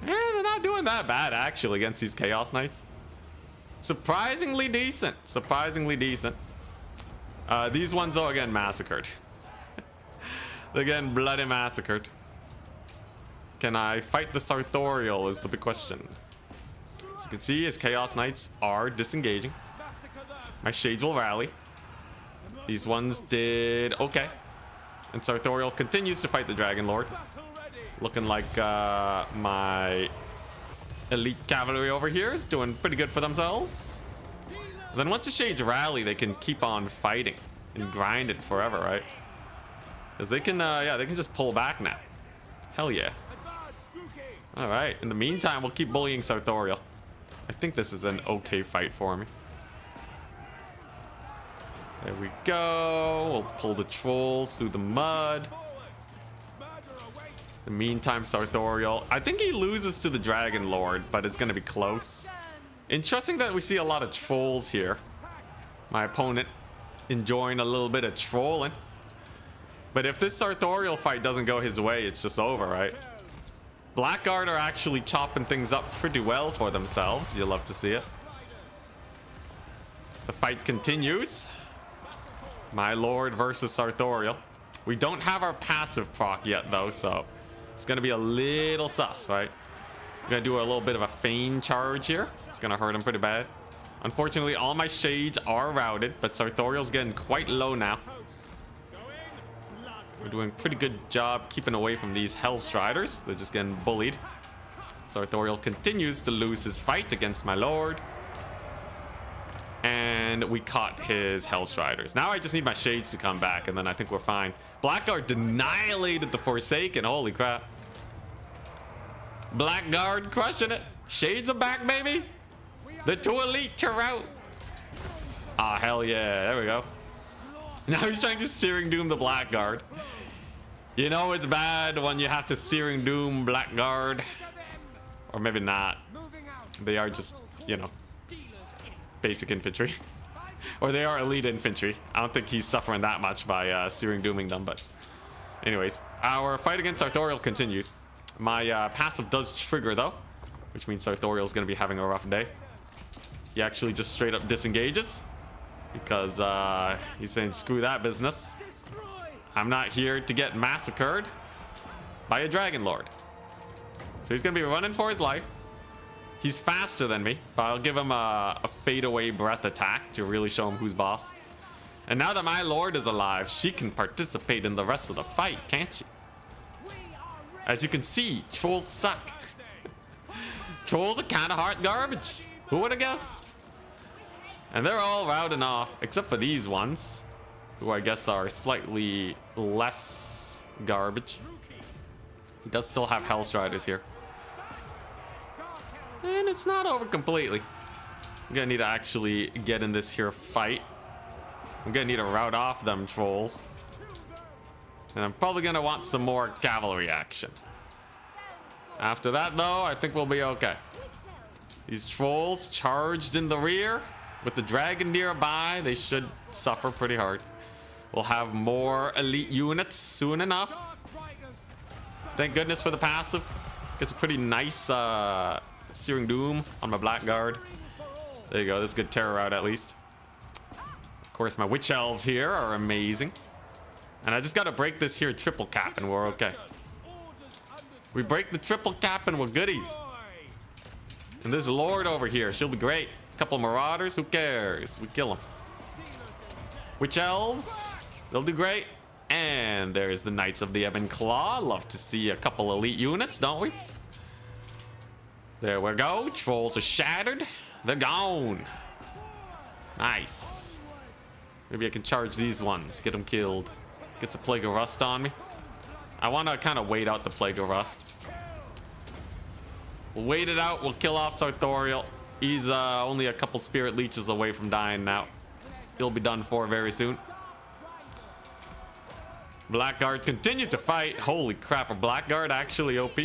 not doing that bad actually against these Chaos Knights. Surprisingly decent. Surprisingly decent. These ones, though, again, massacred. They're getting bloody massacred. Can I fight the Sartorial is the big question. As you can see, his Chaos Knights are disengaging. My Shades will rally. These ones did okay. And Sartorial continues to fight the Dragon Lord. Looking like my elite cavalry over here is doing pretty good for themselves. And then once the Shades rally, they can keep on fighting and grind it forever, right? Because they can, yeah, they can just pull back now. Hell yeah. All right. In the meantime, we'll keep bullying Sartorial. I think this is an okay fight for me. There we go. We'll pull the trolls through the mud. In the meantime, Sartorial, I think he loses to the Dragon Lord, but it's going to be close. Interesting that we see a lot of trolls here. My opponent enjoying a little bit of trolling. But if this Sartorial fight doesn't go his way, it's just over, right? Blackguard are actually chopping things up pretty well for themselves. You'll love to see it. The fight continues. My Lord versus Sartorial. We don't have our passive proc yet, though, so it's going to be a little sus, right? We're going to do a little bit of a feign charge here. It's going to hurt him pretty bad. Unfortunately, all my Shades are routed, but Sartorial's getting quite low now. We're doing a pretty good job keeping away from these Hellstriders. They're just getting bullied. Sartorial continues to lose his fight against my Lord. And we caught his Hellstriders. Now I just need my Shades to come back, and then I think we're fine. Blackguard annihilated the Forsaken. Holy crap. Blackguard crushing it. Shades are back, baby. The 2 elite are out. Ah, hell yeah. There we go. Now he's trying to Searing Doom the Blackguard. You know it's bad when you have to Searing Doom Blackguard. Or maybe not. They are just, you know, basic infantry. Or they are elite infantry. I don't think he's suffering that much by Searing Dooming them, but anyways, our fight against Sartorial continues. My passive does trigger though, which means Sartorial's gonna be having a rough day. He actually just straight up disengages because he's saying screw that business. I'm not here to get massacred by a Dragon Lord. So he's gonna be running for his life. He's faster than me, but I'll give him a fadeaway breath attack to really show him who's boss. And now that my lord is alive, she can participate in the rest of the fight, can't she? As you can see, trolls suck. Trolls are kind of hard garbage. Who would have guessed? And they're all routing off, except for these ones, who I guess are slightly less garbage. He does still have Hellstriders here. And it's not over completely. I'm gonna need to actually get in this here fight. I'm gonna need to rout off them trolls. And I'm probably gonna want some more cavalry action. After that though, I think we'll be okay. These trolls charged in the rear with the dragon nearby, they should suffer pretty hard. We'll have more elite units soon enough. Thank goodness for the passive. Gets a pretty nice Searing Doom on my Blackguard. There you go. This is good terror out at least. Of course, my Witch Elves here are amazing. And I just got to break this here triple cap and we're okay. We break the triple cap and we're goodies. And this Lord over here, she'll be great. A couple Marauders, who cares? We kill them. Witch Elves, they'll do great. And there's the Knights of the Ebon Claw. Love to see a couple elite units, don't we? There we go. Trolls are shattered. They're gone. Nice. Maybe I can charge these ones. Get them killed. Gets a Plague of Rust on me. I want to kind of wait out the Plague of Rust. We'll wait it out. We'll kill off Sartorial. He's only a couple Spirit Leeches away from dying now. He'll be done for very soon. Blackguard continued to fight. Holy crap. Are Blackguard actually OP?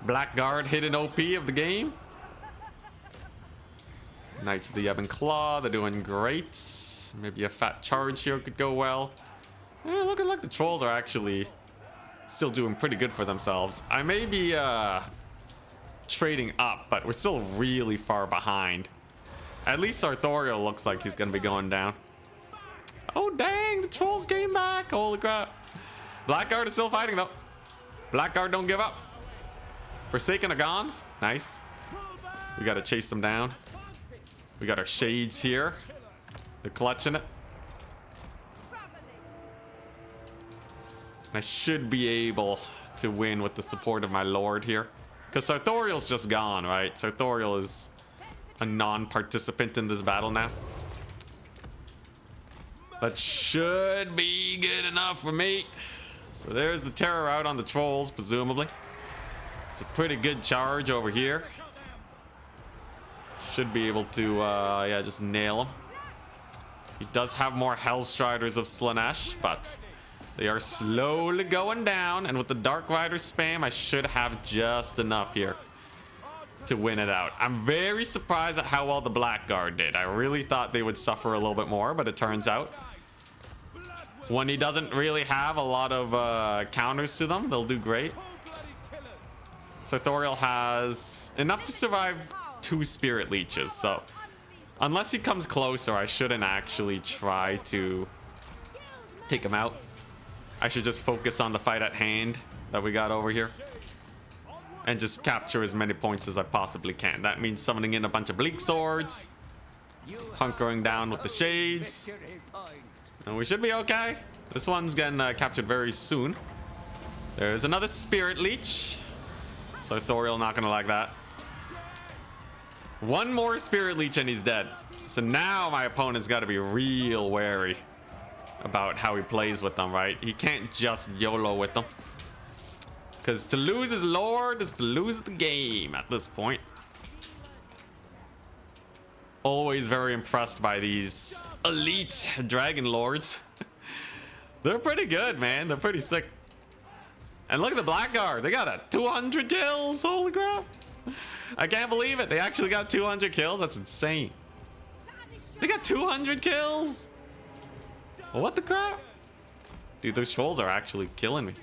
Blackguard hidden OP of the game. Knights of the Ebon Claw, they're doing great. Maybe a fat charge here could go well. Yeah, looking like the trolls are actually still doing pretty good for themselves. I may be trading up, but we're still really far behind. At least Sartorial looks like he's gonna be going down. Oh dang, the trolls came back. Holy crap. Blackguard is still fighting though. Blackguard don't give up. Forsaken are gone. Nice. We gotta chase them down. We got our Shades here. They're clutching it. I should be able to win with the support of my lord here. Because Sartorial's just gone, right? Sartorial is a non-participant in this battle now. That should be good enough for me. So there's the terror out on the trolls, presumably. It's a pretty good charge over here. Should be able to, yeah, just nail him. He does have more Hellstriders of Slanesh, but they are slowly going down. And with the Dark Rider spam, I should have just enough here to win it out. I'm very surprised at how well the Blackguard did. I really thought they would suffer a little bit more, but it turns out when he doesn't really have a lot of counters to them, they'll do great. Sartorial has enough to survive 2 Spirit Leeches, so unless he comes closer, I shouldn't actually try to take him out. I should just focus on the fight at hand that we got over here and just capture as many points as I possibly can. That means summoning in a bunch of Bleak Swords, hunkering down with the Shades, and we should be okay. This one's getting captured very soon. There's another Spirit Leech. Sartorial not gonna like that. One more Spirit Leech and he's dead. So now my opponent's got to be real wary about how he plays with them, right? He can't just YOLO with them. Because to lose his lord is to lose the game at this point. Always very impressed by these elite dragon lords. They're pretty good, man. They're pretty sick. And look at the Blackguard. They got a 200 kills. Holy crap. I can't believe it. They actually got 200 kills. That's insane. They got 200 kills. What the crap? Dude, those trolls are actually killing me.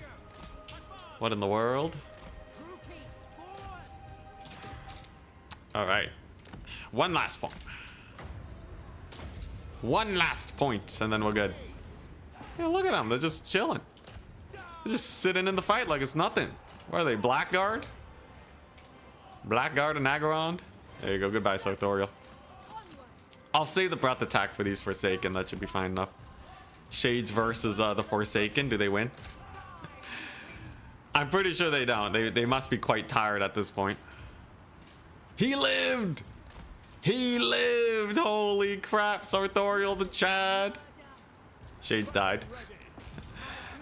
What in the world? All right. One last point. One last point, and then we're good. Yeah, look at them. They're just chilling. They're just sitting in the fight like it's nothing. Where are they? Blackguard? Blackguard and Agarond? There you go. Goodbye, Sartorial. I'll save the breath attack for these Forsaken. That should be fine enough. Shades versus the Forsaken. Do they win? I'm pretty sure they don't. They must be quite tired at this point. He lived! He lived! Holy crap, Sartorial the Chad. Shades died.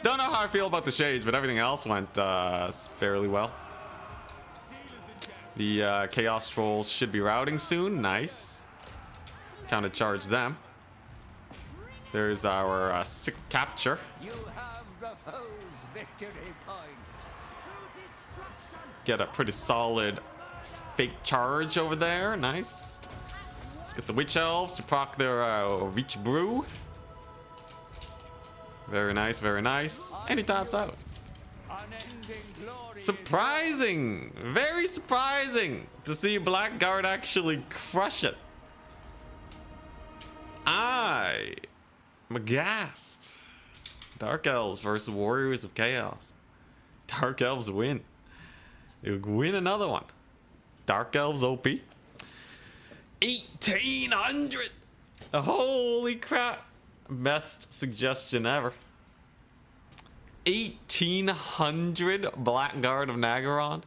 Don't know how I feel about the Shades, but everything else went fairly well. The Chaos Trolls should be routing soon. Nice. Counter charge them. There's our sick capture. You have the foe's victory point. Get a pretty solid fake charge over there. Nice. Let's get the Witch Elves to proc their Reach Brew. Very nice, very nice. And he taps out. Surprising! Very surprising to see Blackguard actually crush it. I'm aghast. Dark Elves versus Warriors of Chaos. Dark Elves win. They win another one. Dark Elves OP. 1800! Holy crap. Best suggestion ever. 1800 Blackguard of Nagaron.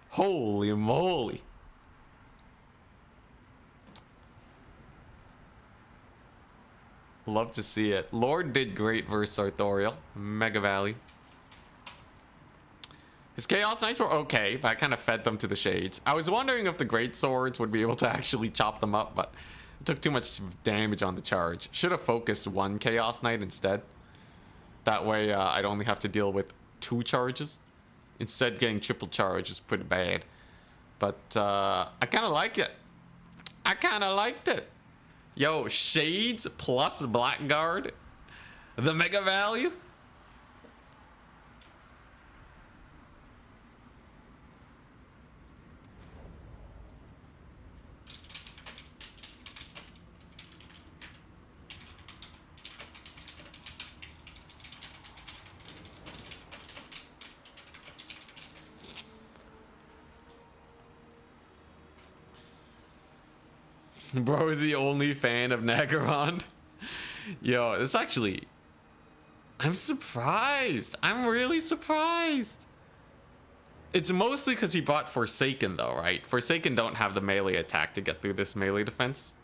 Holy moly. Love to see it. Lord did great versus Sartorial. Mega Valley. His Chaos Knights were okay, but I kind of fed them to the Shades. I was wondering if the Great Swords would be able to actually chop them up, but it took too much damage on the charge. Should have focused one Chaos Knight instead. That way I'd only have to deal with 2 charges. Instead, getting triple charge is pretty bad. But I kind of like it. I kind of liked it. Yo, Shades plus Blackguard. The mega value. Bro is the only fan of Nagaron. Yo, this actually... I'm surprised. I'm really surprised. It's mostly because he brought Forsaken though, right? Forsaken don't have the melee attack to get through this melee defense.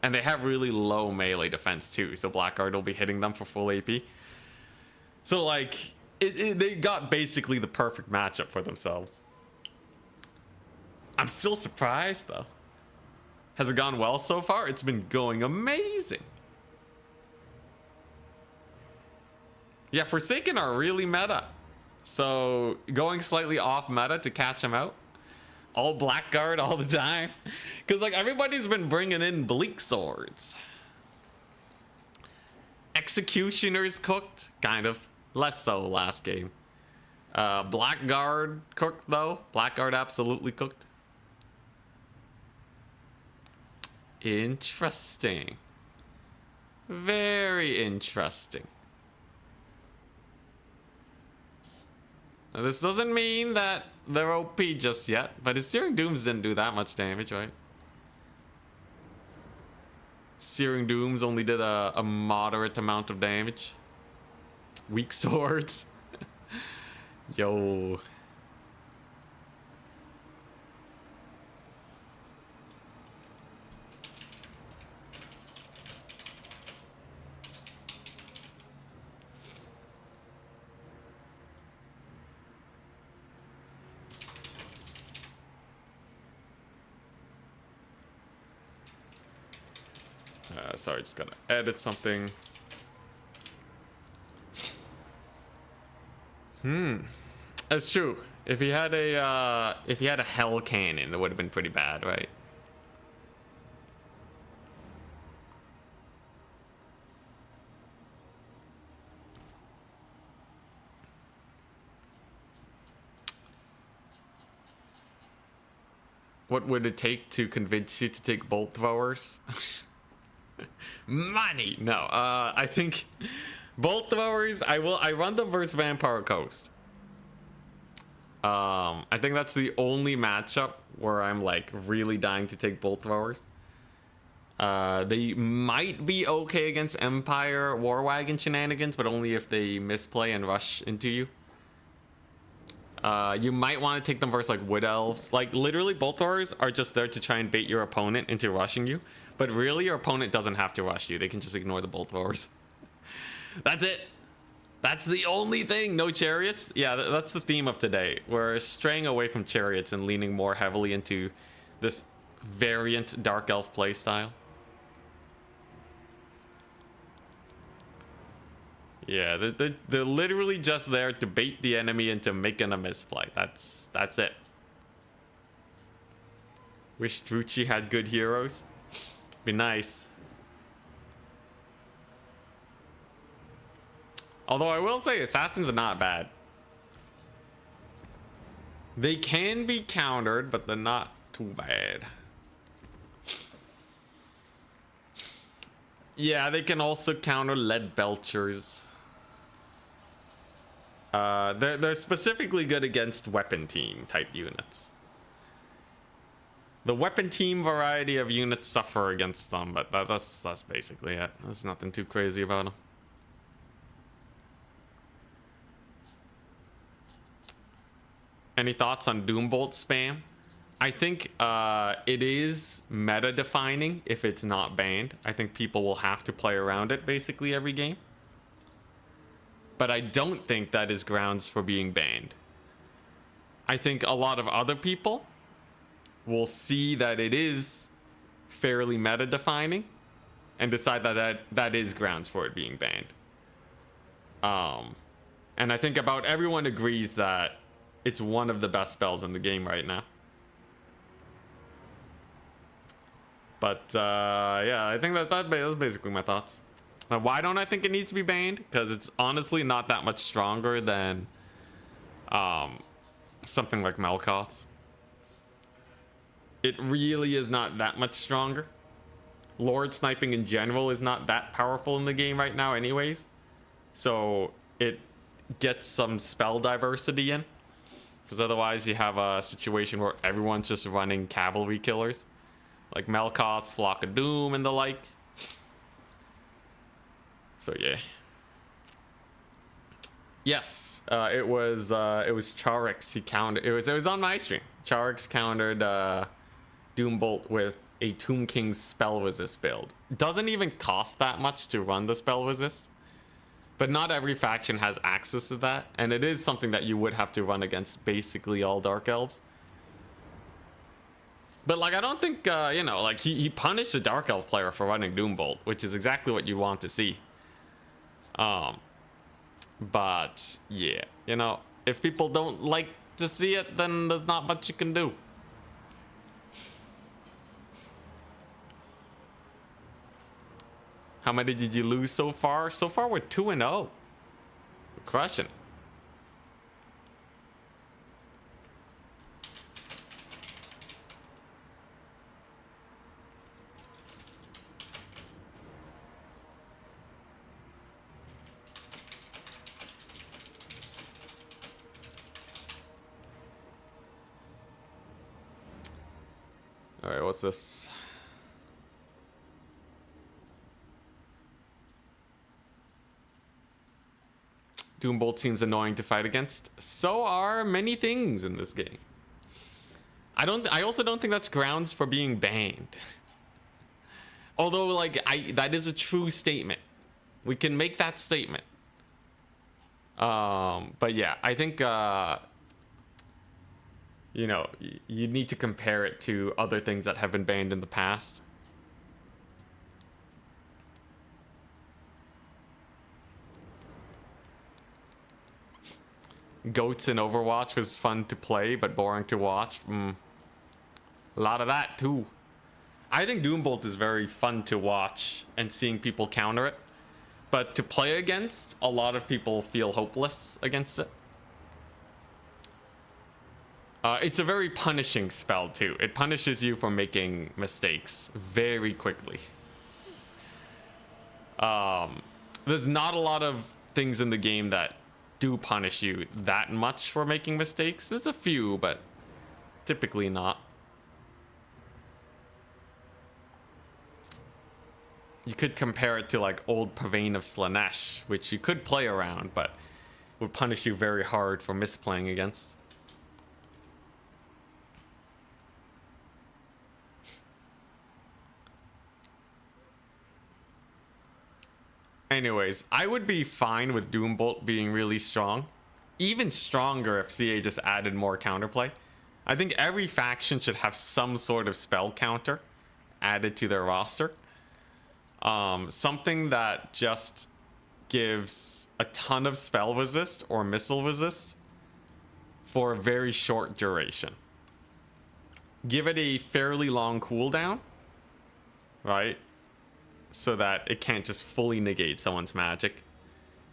And they have really low melee defense too, so Blackguard will be hitting them for full AP. So like, they got basically the perfect matchup for themselves. I'm still surprised though. Has it gone well so far? It's been going amazing. Yeah, Forsaken are really meta. So going slightly off meta to catch them out. All Blackguard all the time. Because like everybody's been bringing in Bleak Swords. Executioners cooked, kind of. Less so last game. Blackguard cooked though. Blackguard absolutely cooked. Interesting. Very interesting. Now, this doesn't mean that they're OP just yet, but his Searing Dooms didn't do that much damage, right? Searing Dooms only did a moderate amount of damage. Weak swords. Yo. Sorry, just gotta edit something. That's true. If he had a hell cannon, it would have been pretty bad, right? What would it take to convince you to take bolt throwers? Money. No. I think bolt throwers. I run them versus Vampire Coast. I think that's the only matchup where I'm like really dying to take bolt throwers. They might be okay against Empire War Wagon shenanigans, but only if they misplay and rush into you. You might want to take them versus like Wood Elves. Like literally bolt throwers are just there to try and bait your opponent into rushing you. But really your opponent doesn't have to rush you. They can just ignore the bolt throwers. That's it. That's the only thing. No chariots. Yeah, that's the theme of today. We're straying away from chariots and leaning more heavily into this variant Dark Elf playstyle. Yeah, they're literally just there to bait the enemy into making a misplay. That's it. Wish Drucci had good heroes. Be nice. Although I will say assassins are not bad. They can be countered, but they're not too bad. Yeah, they can also counter lead belchers. They're specifically good against weapon team type units. The weapon team variety of units suffer against them, but that's basically it. There's nothing too crazy about them. Any thoughts on Doombolt spam? I think it is meta defining if it's not banned. I think people will have to play around it basically every game. But I don't think that is grounds for being banned. I think a lot of other people will see that it is fairly meta defining and decide that is grounds for it being banned. And I think about everyone agrees that it's one of the best spells in the game right now. But yeah, I think that's basically my thoughts. Now, why don't I think it needs to be banned? Because it's honestly not that much stronger than something like Melkoth's. It really is not that much stronger. Lord sniping in general is not that powerful in the game right now anyways. So it gets some spell diversity in. Because otherwise you have a situation where everyone's just running cavalry killers. Like Melkoth's, Flock of Doom, and the like. So yeah. Yes, it was Charix. He countered. It was on my stream. Charix countered Doombolt with a Tomb King's spell resist build. Doesn't even cost that much to run the spell resist, but not every faction has access to that, and it is something that you would have to run against basically all Dark Elves. But like, I don't think you know, like he punished a Dark Elf player for running Doombolt, which is exactly what you want to see. But yeah, you know, if people don't like to see it, then there's not much you can do. How many did you lose so far? So far we're 2-0. We're crushing. All right, what's this? Doombolt seems annoying to fight against. So are many things in this game. I also don't think that's grounds for being banned. Although, like, that is a true statement. We can make that statement. But yeah, I think you know, you need to compare it to other things that have been banned in the past. Goats in Overwatch was fun to play, but boring to watch. A lot of that too. I think Doombolt is very fun to watch and seeing people counter it. But to play against, a lot of people feel hopeless against it. It's a very punishing spell too. It punishes you for making mistakes very quickly. There's not a lot of things in the game that do punish you that much for making mistakes. There's a few, but typically not. You could compare it to like old Pavane of Slaanesh, which you could play around, but would punish you very hard for misplaying against. Anyways, I would be fine with Doombolt being really strong. Even stronger if CA just added more counterplay. I think every faction should have some sort of spell counter added to their roster. Something that just gives a ton of spell resist or missile resist for a very short duration. Give it a fairly long cooldown, right? So that it can't just fully negate someone's magic.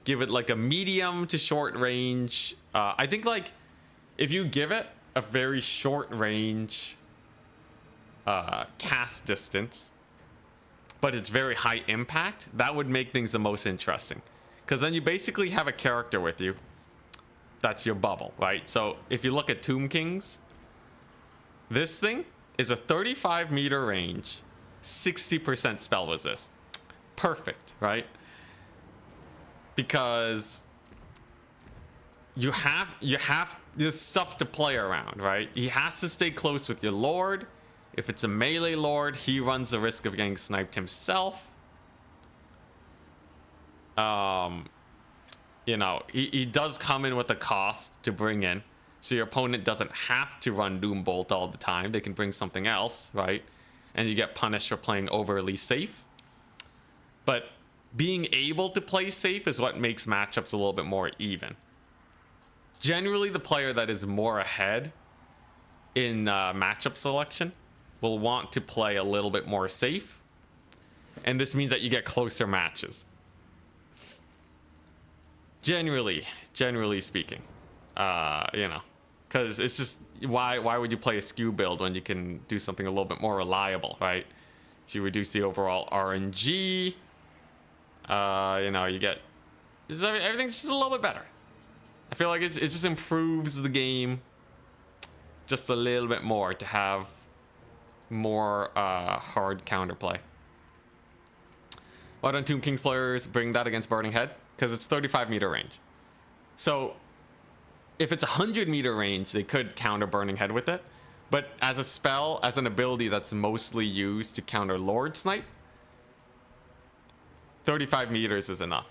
Give it like a medium to short range. I think like if you give it a very short range cast distance, but it's very high impact, that would make things the most interesting. Because then you basically have a character with you. That's your bubble, right? So if you look at Tomb Kings, this thing is a 35-meter range, 60% spell resist. Perfect, right? Because you have this stuff to play around, right? He has to stay close with your lord. If it's a melee lord, he runs the risk of getting sniped himself. You know, he does come in with a cost to bring in. So your opponent doesn't have to run Doombolt all the time. They can bring something else, right? And you get punished for playing overly safe. But being able to play safe is what makes matchups a little bit more even. Generally, the player that is more ahead in matchup selection will want to play a little bit more safe. And this means that you get closer matches. Generally speaking. You know, because it's just, why would you play a skew build when you can do something a little bit more reliable, right? So you reduce the overall RNG. You know, you get, everything's just a little bit better. I feel like it just improves the game just a little bit more to have more hard counterplay. Why don't Tomb Kings players bring that against Burning Head? Because it's 35-meter range. So if it's 100-meter range, they could counter Burning Head with it. But as a spell, as an ability that's mostly used to counter Lord Snipe, 35 meters is enough.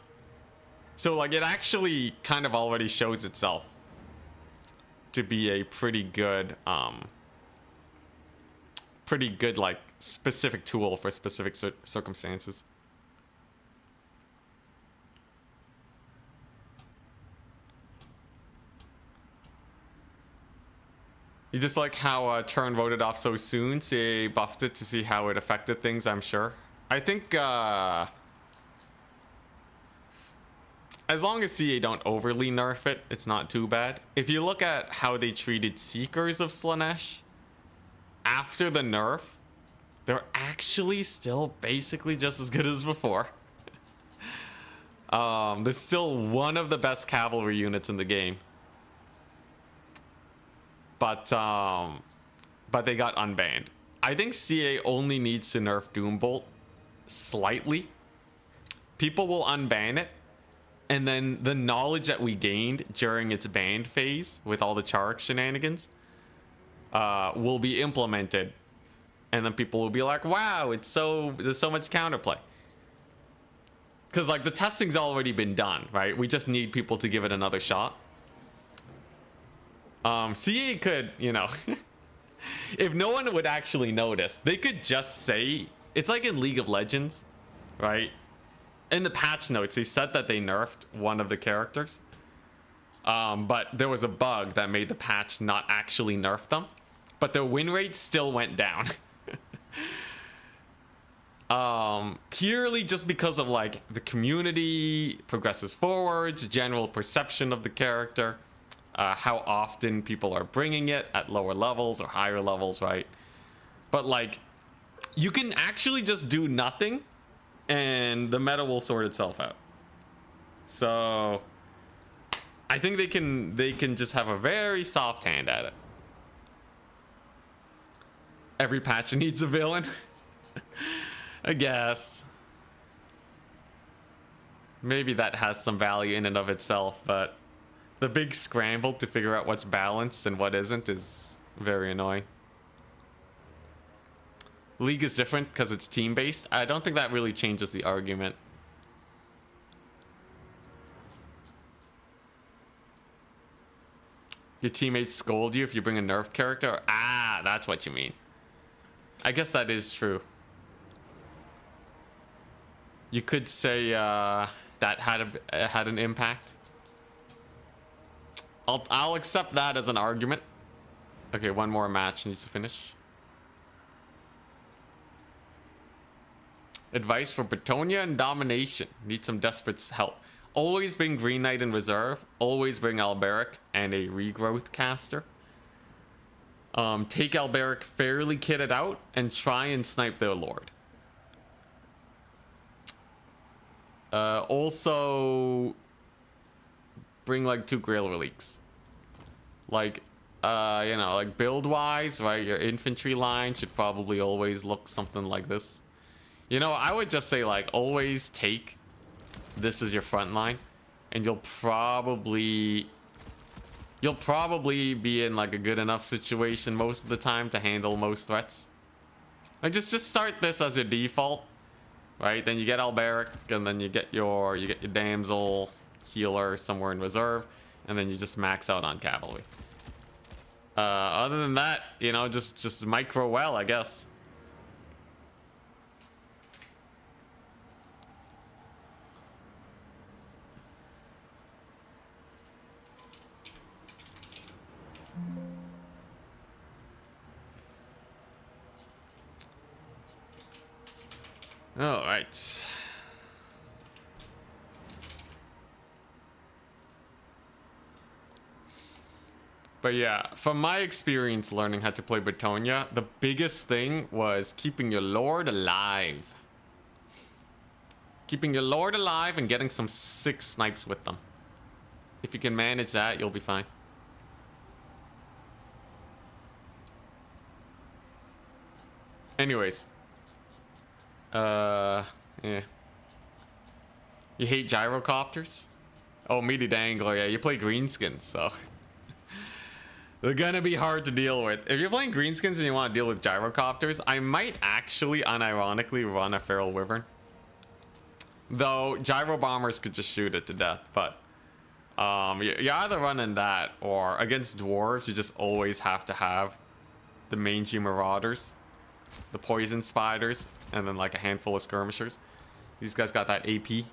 So like it actually kind of already shows itself to be a pretty good like specific tool for specific circumstances. You just like how Turn voted off so soon. CA buffed it to see how it affected things, I'm sure. I think as long as CA don't overly nerf it, it's not too bad. If you look at how they treated Seekers of Slaanesh, after the nerf, they're actually still basically just as good as before. They're still one of the best cavalry units in the game. But they got unbanned. I think CA only needs to nerf Doombolt slightly. People will unban it, and then the knowledge that we gained during its banned phase with all the Charx shenanigans will be implemented, and then people will be like, wow, there's so much counterplay. Because like the testing's already been done, right? We just need people to give it another shot. CA could, you know, if no one would actually notice, they could just say, it's like in League of Legends, right? In the patch notes, they said that they nerfed one of the characters. But there was a bug that made the patch not actually nerf them, but their win rate still went down. Purely just because of like the community progresses forwards, general perception of the character, how often people are bringing it at lower levels or higher levels, right? But like, you can actually just do nothing and the meta will sort itself out. So I think they can just have a very soft hand at it. Every patch needs a villain. I guess maybe that has some value in and of itself, but the big scramble to figure out what's balanced and what isn't is very annoying. League is different because it's team-based. I don't think that really changes the argument. Your teammates scold you if you bring a nerfed character? Ah, that's what you mean. I guess that is true. You could say that had an impact. I'll accept that as an argument. Okay, one more match needs to finish. Advice for Bretonia and Domination. Need some desperate help. Always bring Green Knight in reserve. Always bring Alberic and a regrowth caster. Take Alberic fairly kitted out and try and snipe their lord. Also bring like 2 Grail Reliques. Like, you know, like build wise, right? Your infantry line should probably always look something like this. You know, I would just say like always take this as your front line, and you'll probably be in like a good enough situation most of the time to handle most threats. Like just start this as your default, right? Then you get Alberic, and then you get your damsel healer somewhere in reserve, and then you just max out on cavalry. Other than that, you know, just micro well, I guess. All right. But yeah, from my experience learning how to play Bretonia, the biggest thing was keeping your lord alive. Keeping your lord alive and getting some sick snipes with them. If you can manage that, you'll be fine. Anyways. Yeah. You hate gyrocopters? Oh, meaty dangler, yeah, you play greenskins, so they're gonna be hard to deal with. If you're playing greenskins and you want to deal with gyrocopters, I might actually unironically run a feral wyvern. Though gyro bombers could just shoot it to death, but you're either running that or against dwarves you just always have to have the mangy marauders, the poison spiders, and then like a handful of skirmishers. These guys got that AP.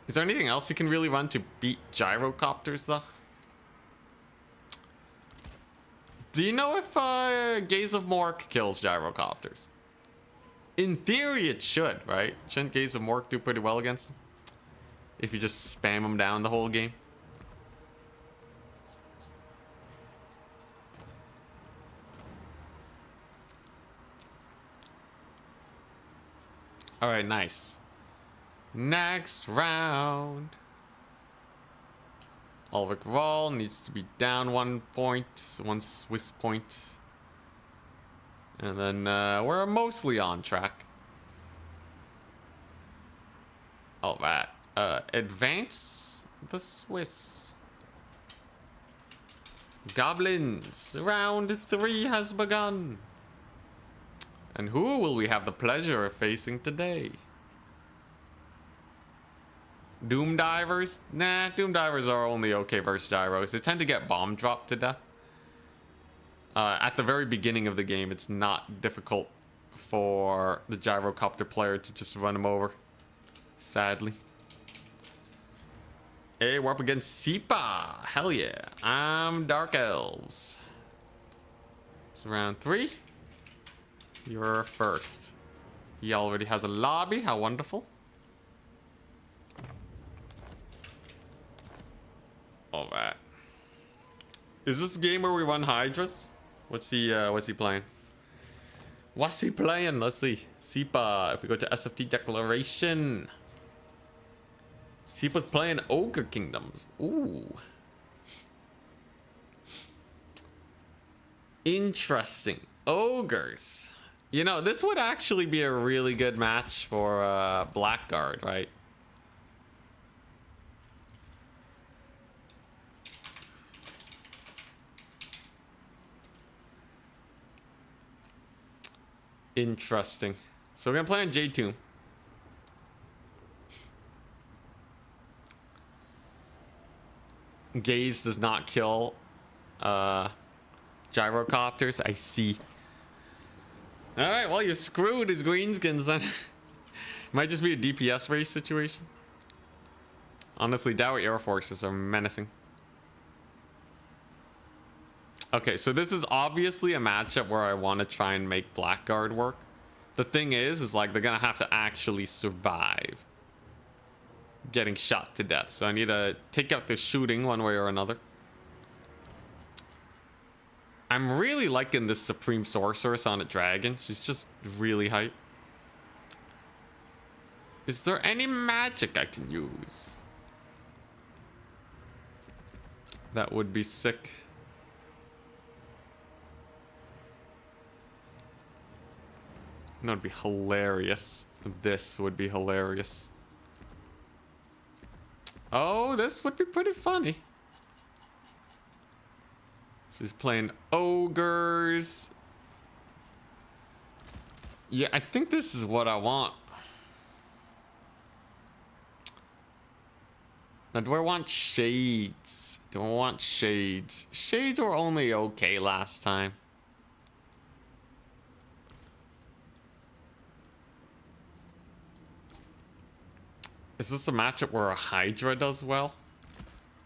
Is there anything else you can really run to beat gyrocopters though? Do you know if Gaze of Mork kills gyrocopters? In theory it should, right? Shouldn't Gaze of Mork do pretty well against them? If you just spam them down the whole game. Alright, nice. Next round. Ulrich Rahl needs to be down 1 point, 1 Swiss point. And then we're mostly on track. Alright. Advance the Swiss. Goblins, round 3 has begun. And who will we have the pleasure of facing today? Doom Divers? Nah, Doom Divers are only okay versus gyros. They tend to get bomb dropped to death. At the very beginning of the game, it's not difficult for the gyrocopter player to just run them over. Sadly. Hey, we're up against Seepa. Hell yeah. I'm Dark Elves. It's round 3. You're first. He already has a lobby. How wonderful. All right. Is this a game where we run Hydras? What's he playing? What's he playing? Let's see. Seepa. If we go to SFT declaration. Seepa's playing Ogre Kingdoms. Ooh. Interesting. Ogres. You know, this would actually be a really good match for Blackguard, right? Interesting. So we're gonna play on J2. Gaze does not kill gyrocopters. I see. All right, well, you're screwed as greenskins then. Might just be a DPS race situation. Honestly, Dower Air Forces are menacing. Okay, so this is obviously a matchup where I want to try and make Blackguard work. The thing is like they're gonna have to actually survive getting shot to death. So I need to take out the shooting one way or another. I'm really liking this Supreme Sorceress on a dragon. She's just really hype. Is there any magic I can use? That would be sick. That would be hilarious. This would be hilarious. Oh, this would be pretty funny. She's playing ogres. Yeah, I think this is what I want. Now, do I want shades? Do I want shades? Shades were only okay last time. Is this a matchup where a Hydra does well?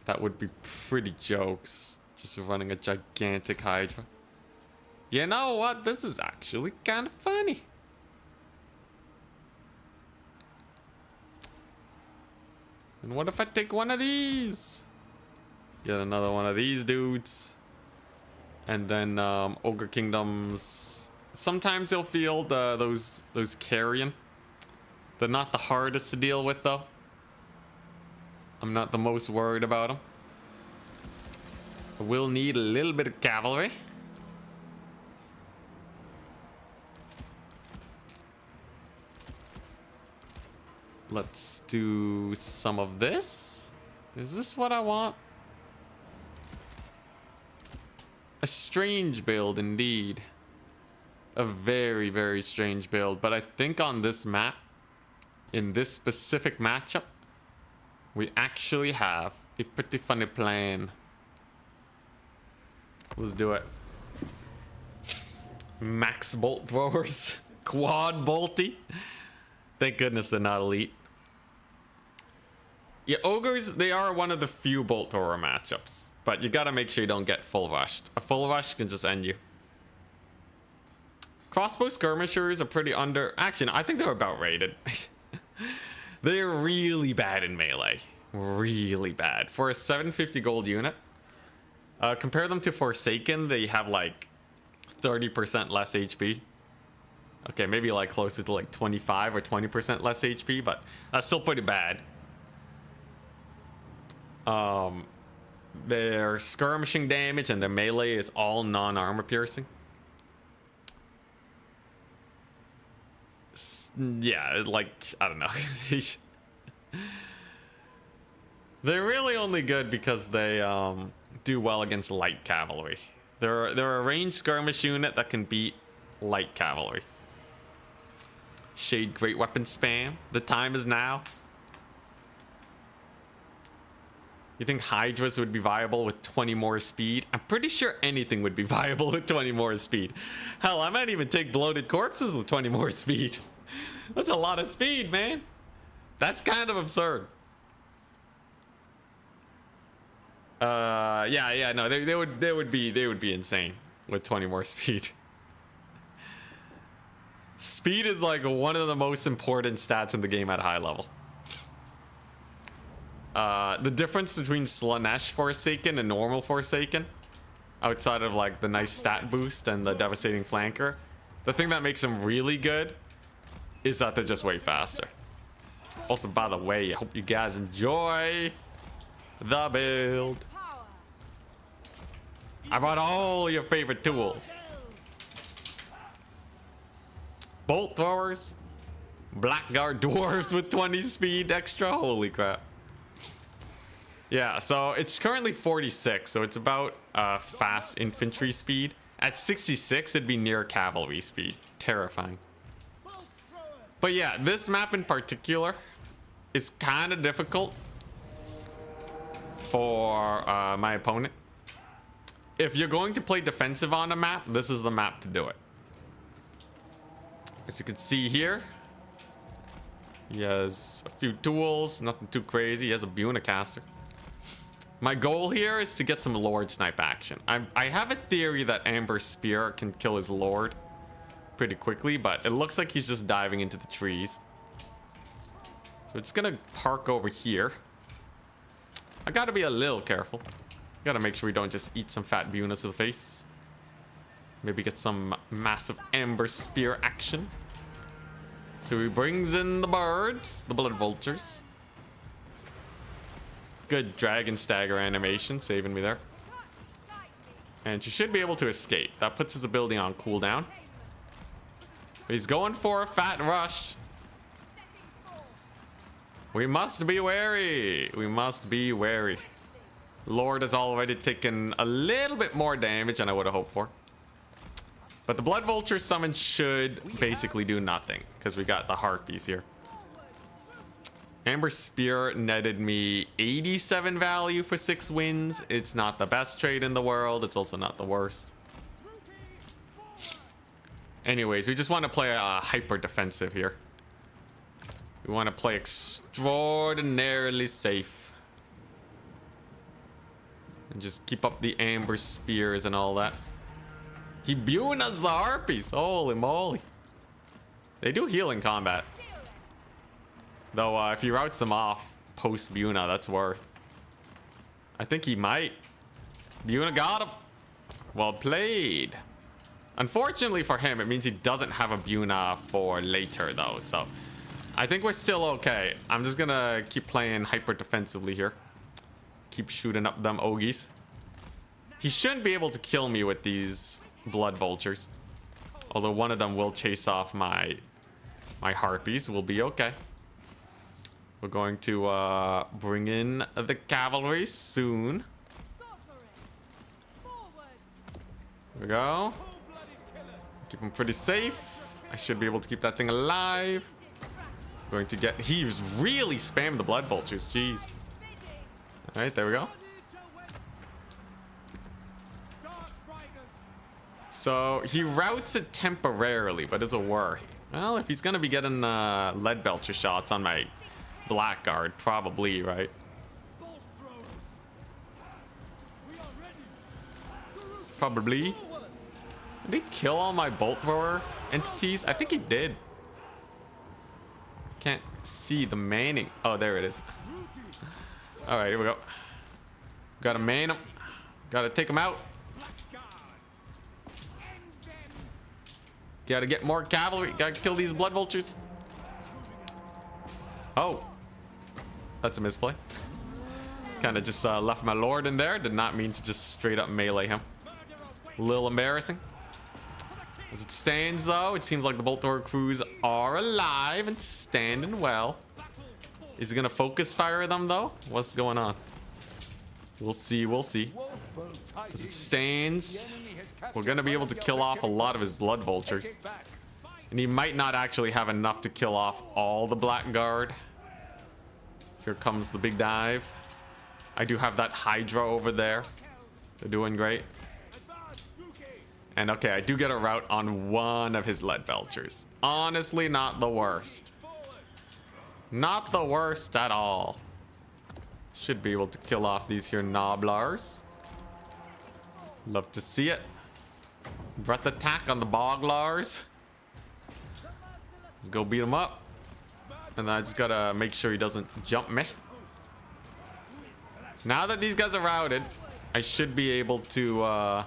That would be pretty jokes. Just running a gigantic Hydra. You know what? This is actually kind of funny. And what if I take one of these? Get another one of these dudes. And then Ogre Kingdoms. Sometimes they'll field those carrion. They're not the hardest to deal with though. I'm not the most worried about them. I will need a little bit of cavalry. Let's do some of this. Is this what I want? A strange build indeed. A very, very strange build. But I think on this map, in this specific matchup, we actually have a pretty funny plan. Let's do it. Max bolt throwers. Quad bolty. Thank goodness they're not elite. Yeah, ogres, they are one of the few bolt thrower matchups. But you gotta make sure you don't get full rushed. A full rush can just end you. Crossbow skirmishers are pretty under... Actually, no, I think they're about rated. They're really bad in melee. Really bad. For a 750 gold unit, compare them to Forsaken, they have like 30% less HP. Okay, maybe like closer to like 25 or 20% less HP, but that's still pretty bad. Their skirmishing damage and their melee is all non-armor piercing. Yeah, like, I don't know. They're really only good because they do well against light cavalry. They're a ranged skirmish unit that can beat light cavalry. Shade great weapon spam. The time is now. You think Hydras would be viable with 20 more speed? I'm pretty sure anything would be viable with 20 more speed. Hell, I might even take bloated corpses with 20 more speed. That's a lot of speed, man. That's kind of absurd. Yeah, no, they would be insane with 20 more speed. Speed is like one of the most important stats in the game at high level. The difference between Slanesh Forsaken and normal Forsaken, outside of like the nice stat boost and the devastating flanker, the thing that makes them really good is that they're just way faster. Also, by the way, I hope you guys enjoy the build. I brought all your favorite tools. Bolt throwers, blackguard dwarves with 20 speed extra. Holy crap. Yeah, so it's currently 46, so it's about fast infantry speed. At 66, it'd be near cavalry speed. Terrifying. But yeah, this map in particular is kind of difficult for my opponent. If you're going to play defensive on a map, this is the map to do it. As you can see here, he has a few tools, nothing too crazy. He has a Bunicaster. My goal here is to get some Lord Snipe action. I have a theory that Amber Spear can kill his Lord pretty quickly, but it looks like he's just diving into the trees. So it's gonna park over here. I gotta be a little careful. Gotta make sure we don't just eat some fat Bunas to the face. Maybe get some massive Amber Spear action. So he brings in the birds, the blood vultures. Good dragon stagger animation, saving me there. And she should be able to escape. That puts his ability on cooldown. But he's going for a fat rush. We must be wary. We must be wary. Lord has already taken a little bit more damage than I would have hoped for. But the Blood Vulture summon should basically do nothing, because we got the Harpies here. Amber Spear netted me 87 value for 6 wins. It's not the best trade in the world. It's also not the worst. Anyways, we just want to play hyper defensive here. We want to play extraordinarily safe. And just keep up the Amber Spears and all that. He Bunas the Harpies. Holy moly. They do heal in combat. Though if he routes them off post Buna, that's worth. I think he might. Buna got him. Well played. Unfortunately for him, it means he doesn't have a Buna for later though. So I think we're still okay. I'm just gonna keep playing hyper defensively here. Keep shooting up them Ogies. He shouldn't be able to kill me with these blood vultures. Although one of them will chase off my Harpies. We'll be okay. We're going to bring in the cavalry soon. There we go. Keep him pretty safe. I should be able to keep that thing alive. Going to get... He's really spammed the blood vultures. Jeez. All right, there we go. So he routes it temporarily, but is it worth? Well, if he's going to be getting lead belcher shots on my blackguard, probably, right? Probably. Did he kill all my bolt thrower entities? I think he did. Can't see the manning. Oh, there it is. All right, here we go. Gotta man him. Gotta take him out. Gotta get more cavalry. Gotta kill these blood vultures. Oh. That's a misplay. Kind of just left my lord in there. Did not mean to just straight up melee him. A little embarrassing. As it stands, though, it seems like the bolt thrower crews are alive and standing well. Is he gonna focus fire them, though? What's going on? We'll see, we'll see. As it stands, we're gonna be able to kill off a lot of his blood vultures. And he might not actually have enough to kill off all the blackguard. Here comes the big dive. I do have that Hydra over there. They're doing great. And okay, I do get a route on one of his lead belchers. Honestly, not the worst. Not the worst at all. Should be able to kill off these here Noblars. Love to see it. Breath attack on the Boglars. Let's go beat him up. And then I just gotta make sure he doesn't jump me. Now that these guys are routed, I should be able to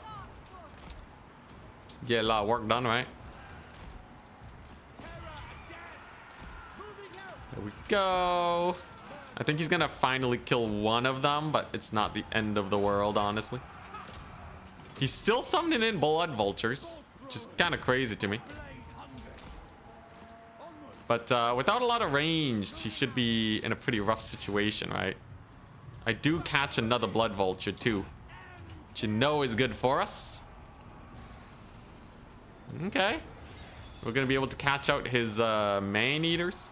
get a lot of work done, right? There we go. I think he's gonna finally kill one of them, but it's not the end of the world, honestly. He's still summoning in blood vultures, which is kind of crazy to me. But without a lot of range, he should be in a pretty rough situation, right? I do catch another blood vulture too, which you know is good for us. Okay. We're gonna be able to catch out his man-eaters.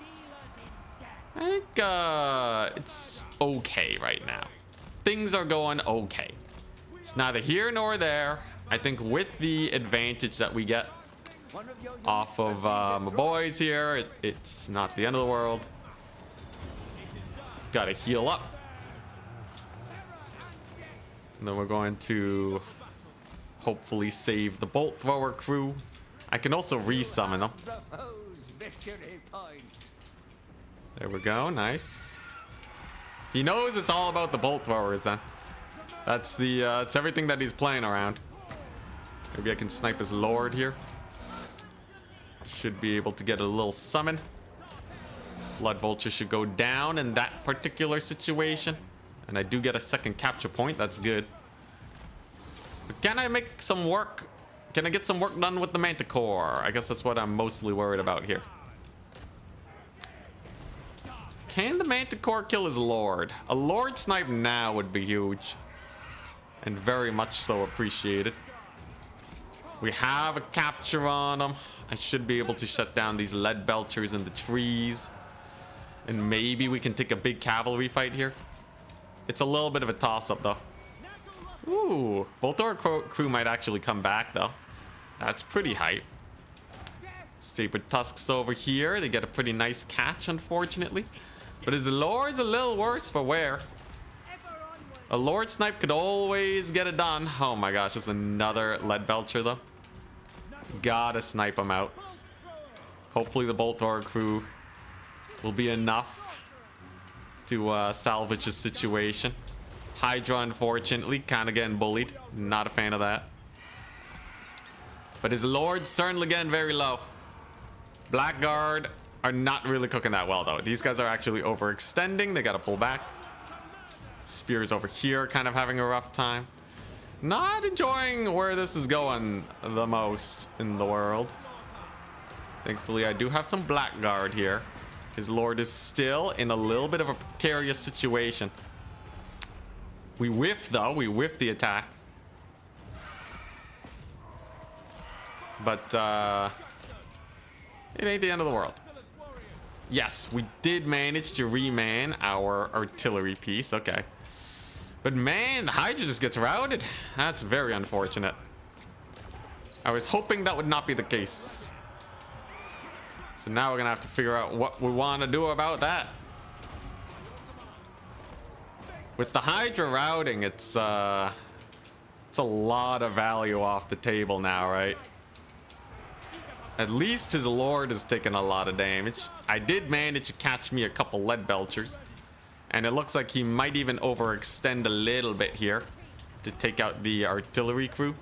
I think it's okay right now. Things are going okay. It's neither here nor there. I think with the advantage that we get off of my boys here, it's not the end of the world. Gotta heal up. And then we're going to hopefully save the bolt thrower crew. I can also resummon them. There we go, nice. He knows it's all about the bolt throwers then. That's the it's everything that he's playing around. Maybe I can snipe his lord here. Should be able to get a little summon. Blood vulture should go down in that particular situation. And I do get a second capture point, that's good. But can I make some work? Can I get some work done with the manticore? I guess that's what I'm mostly worried about here. Can the manticore kill his lord? A lord snipe now would be huge. And very much so appreciated. We have a capture on him. I should be able to shut down these lead belchers in the trees. And maybe we can take a big cavalry fight here. It's a little bit of a toss-up though. Ooh, Voltor crew might actually come back though. That's pretty hype. Saber tusks over here. They get a pretty nice catch, unfortunately. But his lord's a little worse for wear. A lord snipe could always get it done. Oh my gosh, there's another lead belcher though. Gotta snipe him out. Hopefully the Boltor crew will be enough to salvage the situation. Hydra, unfortunately, kind of getting bullied. Not a fan of that. But his lord's certainly getting very low. Blackguard are not really cooking that well though. These guys are actually overextending. They gotta pull back. Spears over here kind of having a rough time. Not enjoying where this is going the most in the world. Thankfully I do have some Blackguard here. His lord is still in a little bit of a precarious situation. We whiff though. We whiff the attack. But it ain't the end of the world. Yes, we did manage to reman our artillery piece. Okay. But man, the Hydra just gets routed. That's very unfortunate. I was hoping that would not be the case. So now we're gonna have to figure out what we want to do about that. With the Hydra routing, it's a lot of value off the table now, right? At least his lord is taking a lot of damage. I did manage to catch me a couple lead belchers. And it looks like he might even overextend a little bit here to take out the artillery crew,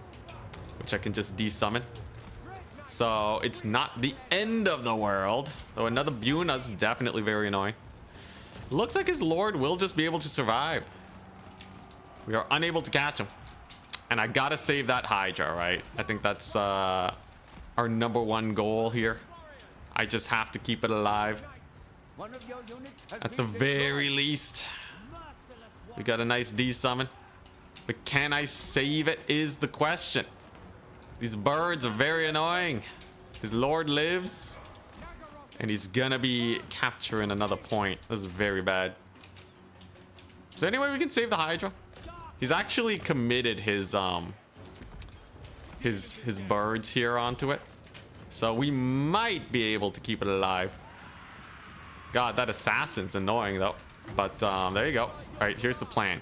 which I can just desummon. So it's not the end of the world, though another Buna's definitely very annoying. Looks like his lord will just be able to survive. We are unable to catch him. And I gotta save that Hydra, right? I think that's our #1 goal here. I just have to keep it alive. At the very least. We got a nice desummon. But can I save it is the question. These birds are very annoying. His lord lives. And he's gonna be capturing another point. This is very bad. Is there any way we can save the Hydra? He's actually committed his birds here onto it. So we might be able to keep it alive. God, that assassin's annoying though. But there you go. All right, here's the plan.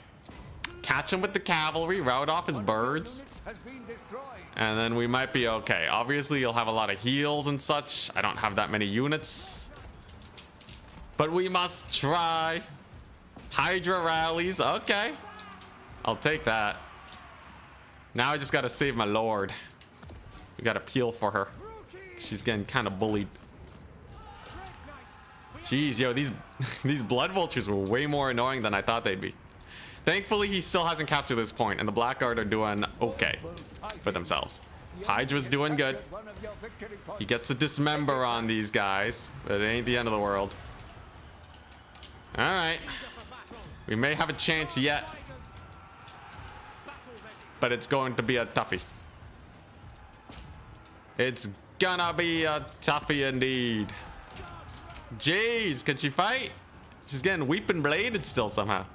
Catch him with the cavalry, rout off his birds, and then we might be okay. Obviously, you'll have a lot of heals and such. I don't have that many units, but we must try. Hydra rallies. Okay, I'll take that. Now I just gotta save my lord. We gotta peel for her. She's getting kind of bullied. Jeez, yo, these these blood vultures were way more annoying than I thought they'd be. Thankfully, he still hasn't captured this point, and the Blackguard are doing okay for themselves. Hydra's doing good. He gets a dismember on these guys, but it ain't the end of the world. All right. We may have a chance yet, but it's going to be a toughie. It's gonna be a toughie indeed. Jeez, can she fight? She's getting weeping bladed still somehow.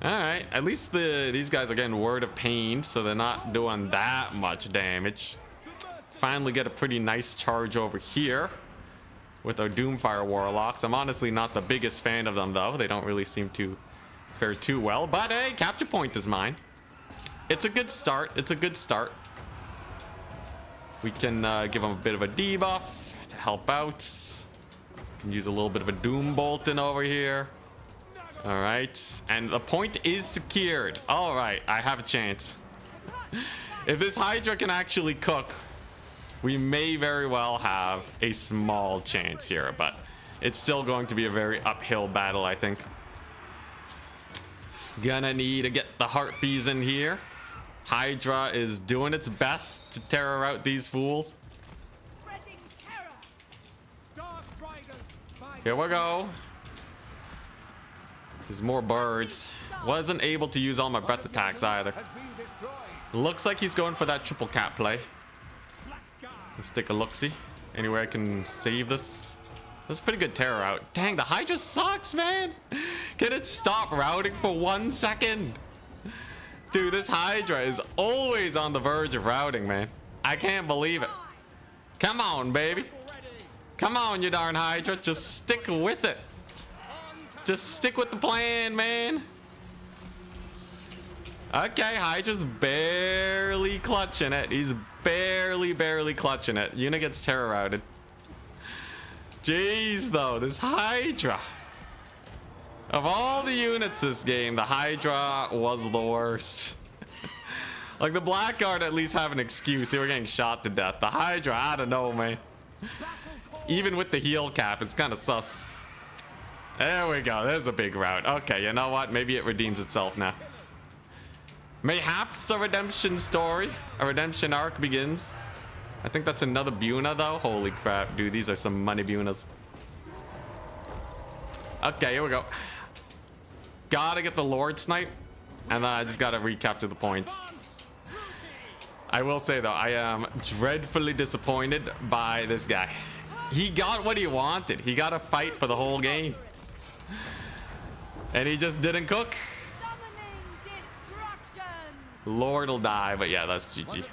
All right, at least these guys are getting word of pain, so they're not doing that much damage. Finally get a pretty nice charge over here with our Doomfire Warlocks. I'm honestly not the biggest fan of them though. They don't really seem to fare too well, but hey, capture point is mine. It's a good start. It's a good start. We can give them a bit of a debuff to help out. Can use a little bit of a Doom Bolton over here. All right, and the point is secured. All right, I have a chance. If this Hydra can actually cook, we may very well have a small chance here, but it's still going to be a very uphill battle, I think. Gonna need to get the Harpies in here. Hydra is doing its best to terror out these fools. Here we go. There's more birds. Wasn't able to use all my breath attacks either. Looks like he's going for that triple cap play. Let's take a look-see. Anywhere I can save this. That's a pretty good terror out. Dang, the Hydra sucks, man. Can it stop routing for 1 second? Dude, this Hydra is always on the verge of routing, man. I can't believe it. Come on, baby. Come on, you darn Hydra. Just stick with it. Just stick with the plan, man. Okay, Hydra's barely clutching it. He's barely clutching it. Unit gets terror routed. Jeez, though, this Hydra. Of all the units this game, the Hydra was the worst. Like, the Blackguard at least have an excuse. They were getting shot to death. The Hydra, I don't know, man. Even with the heal cap, it's kind of sus. There we go. There's a big route. Okay, you know what? Maybe it redeems itself now. Mayhaps a redemption story. A redemption arc begins. I think that's another Buna, though. Holy crap, dude. These are some money Bunas. Okay, here we go. Gotta get the Lord Snipe. And then I just gotta recapture the points. I will say, though, I am dreadfully disappointed by this guy. He got what he wanted. He got a fight for the whole game. And he just didn't cook. Lord will die, but yeah, that's GG.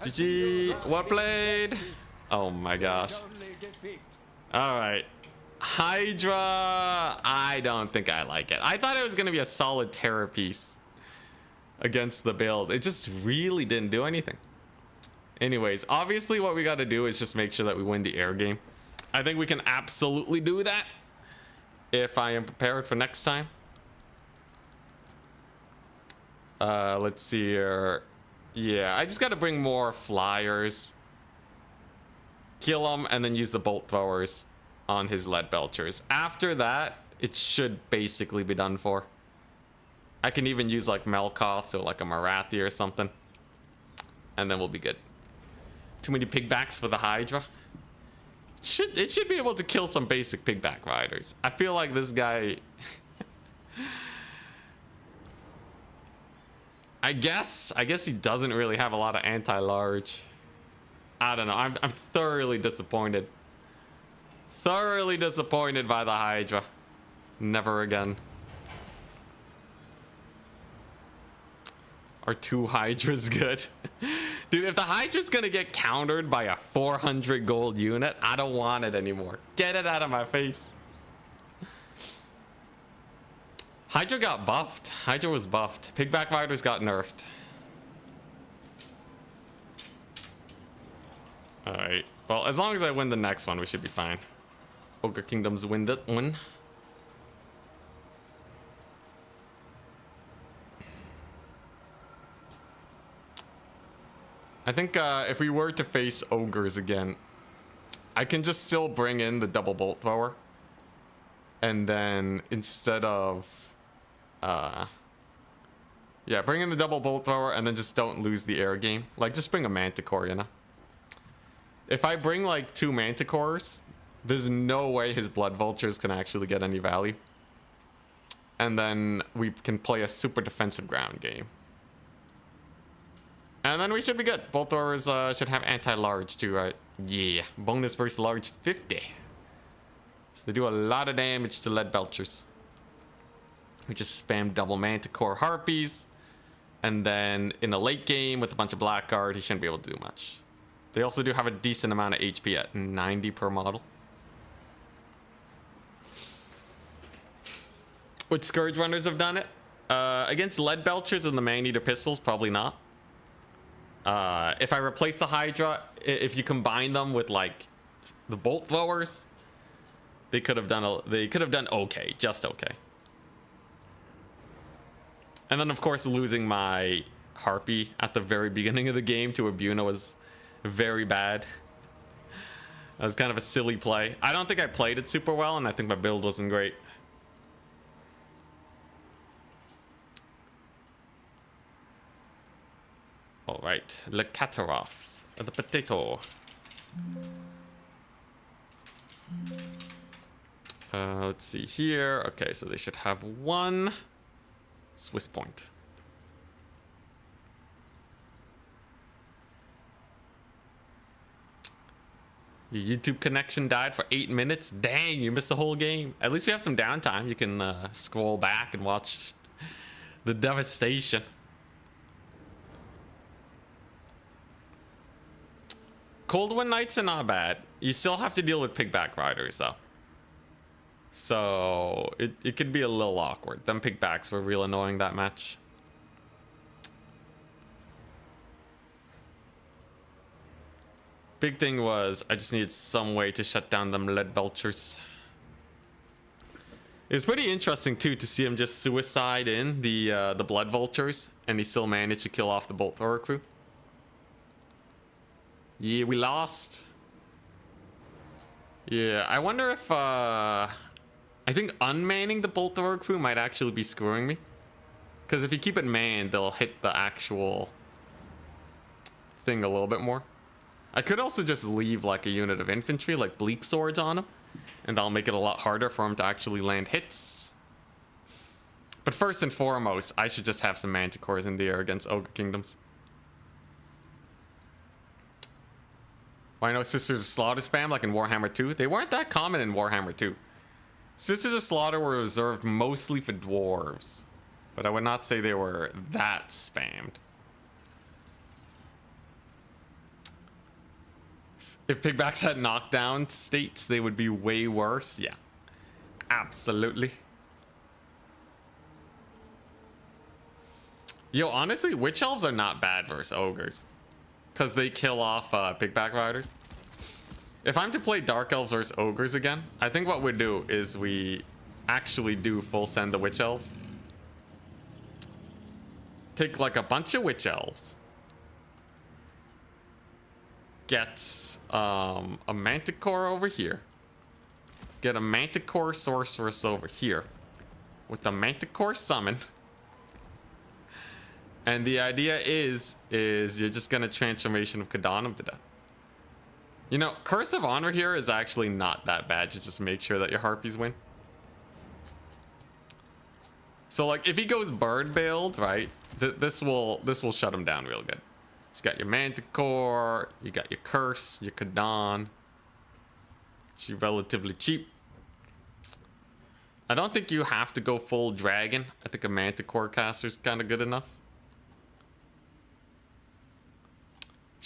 GG. Well played. Oh my gosh. All right. Hydra. I don't think I like it. I thought it was going to be a solid terror piece against the build. It just really didn't do anything. Anyways, obviously what we got to do is just make sure that we win the air game. I think we can absolutely do that if I am prepared for next time. Let's see here. Yeah, I just got to bring more flyers. Kill them and then use the bolt throwers on his lead belchers. After that, it should basically be done for. I can even use like Melkoth, so like a Marathi or something. And then we'll be good. Too many pigbacks for the Hydra. It should be able to kill some basic pigback riders. I feel like this guy... I guess he doesn't really have a lot of anti-large. I don't know. I'm thoroughly disappointed. Thoroughly disappointed by the Hydra. Never again. Are 2 Hydras good? Dude, if the Hydra's gonna get countered by a 400 gold unit, I don't want it anymore. Get it out of my face. Hydra got buffed. Hydra was buffed. Pigback Riders got nerfed. Alright. Well, as long as I win the next one, we should be fine. Ogre Kingdoms win that one. I think if we were to face Ogres again, I can just still bring in the double bolt thrower. And then instead of... yeah, bring in the double bolt thrower and then just don't lose the air game. Like, just bring a manticore, you know? If I bring like 2 manticores, there's no way his blood vultures can actually get any value. And then we can play a super defensive ground game. And then we should be good. Both throwers should have anti-large too, right? Yeah, bonus versus large 50. So they do a lot of damage to lead belchers. We just spam double manticore harpies. And then in a late game with a bunch of blackguard, he shouldn't be able to do much. They also do have a decent amount of HP at 90 per model. Would Scourge Runners have done it? Against lead belchers and the man-eater pistols, probably not. If I replace the Hydra, if you combine them with like the bolt throwers, they could have done okay, just okay. And then of course losing my harpy at the very beginning of the game to Abuna was very bad. That was kind of a silly play. I don't think I played it super well, and I think my build wasn't great. All right, Lekatarov, the potato. Let's see here. Okay, so they should have 1 Swiss point. Your YouTube connection died for 8 minutes. Dang, you missed the whole game. At least we have some downtime. You can scroll back and watch the devastation. Coldwind Knights are not bad. You still have to deal with pigback riders though. So it could be a little awkward. Them pigbacks were real annoying that match. Big thing was I just needed some way to shut down them lead belchers. It was pretty interesting too to see him just suicide in the blood vultures, and he still managed to kill off the bolt thrower crew. Yeah, we lost. Yeah, I wonder if I think unmanning the bolt thrower crew might actually be screwing me, because if you keep it manned, they'll hit the actual thing a little bit more. I could also just leave like a unit of infantry, like bleak swords on him, and that'll make it a lot harder for him to actually land hits. But first and foremost, I should just have some manticores in the air against Ogre Kingdoms. Why no Sisters of Slaughter spam like in Warhammer 2? They weren't that common in Warhammer 2. Sisters of Slaughter were reserved mostly for dwarves, but I would not say they were that spammed. If pigbacks had knockdown states, they would be way worse. Yeah, absolutely. Yo, honestly, witch elves are not bad versus ogres, because they kill off pigback riders. If I'm to play dark elves versus ogres again, I think what we do is we actually do full send the witch elves. Take like a bunch of witch elves. Get a manticore over here. Get a manticore sorceress over here with the manticore summon. And the idea is you're just gonna transformation of Kadonum to death. You know, Curse of Honor here is actually not that bad to just make sure that your harpies win. So like if he goes bird build, right? This will shut him down real good. So you got your manticore, you got your curse, your Kadon. She's relatively cheap. I don't think you have to go full dragon. I think a manticore caster is kind of good enough.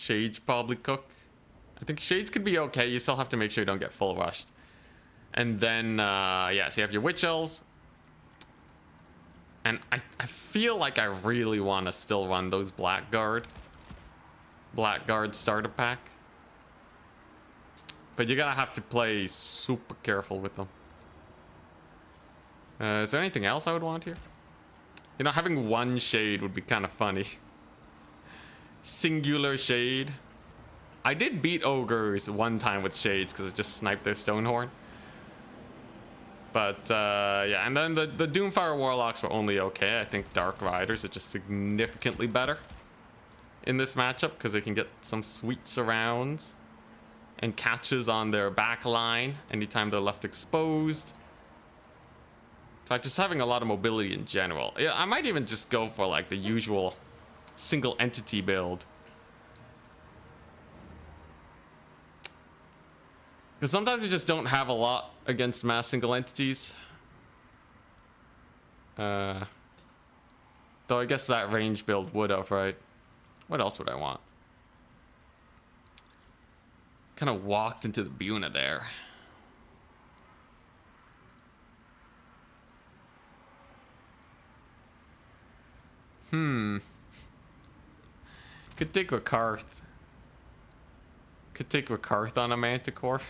Shades probably cook. I think Shades could be okay. You still have to make sure you don't get full rushed. And then, yeah, so you have your Witch Elves. And I feel like I really want to still run those Blackguard starter pack. But you're gonna have to play super careful with them. Is there anything else I would want here? You know, having one Shade would be kind of funny. Singular Shade. I did beat Ogres one time with Shades because I just sniped their Stonehorn. But, yeah, and then the Doomfire Warlocks were only okay. I think Dark Riders are just significantly better in this matchup because they can get some sweet surrounds and catches on their back line anytime they're left exposed. In fact, just having a lot of mobility in general. Yeah, I might even just go for like the usual single entity build. Because sometimes you just don't have a lot against mass single entities. Though I guess that range build would have, right? What else would I want? Kind of walked into the Buna there. Could take Rakarth. Could take Rakarth on a Manticore.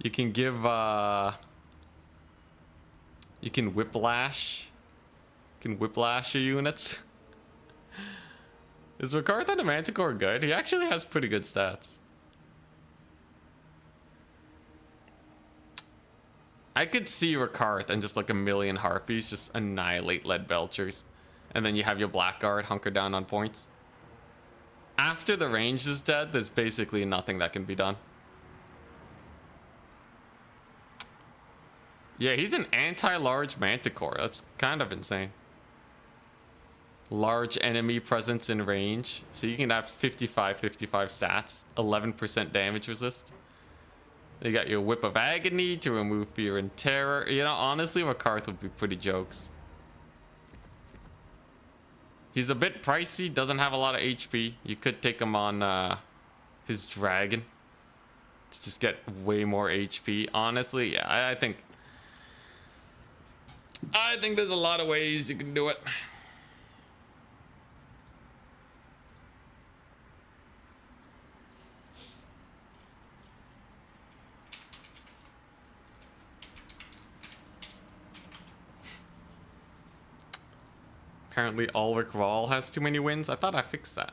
You can give, you can whiplash. You can whiplash your units. Is Rakarth on a Manticore good? He actually has pretty good stats. I could see Rakarth and just like a million Harpies just annihilate Lead Belchers. And then you have your Blackguard hunker down on points. After the range is dead, there's basically nothing that can be done. Yeah, he's an anti-large Manticore. That's kind of insane. Large enemy presence in range. So you can have 55 stats, 11% damage resist. You got your Whip of Agony to remove Fear and Terror. You know, honestly, Rakarth would be pretty jokes. He's a bit pricey, doesn't have a lot of HP. You could take him on his Dragon to just get way more HP. Honestly, yeah, I think there's a lot of ways you can do it. Apparently Ulrich Rahl has too many wins. I thought I fixed that.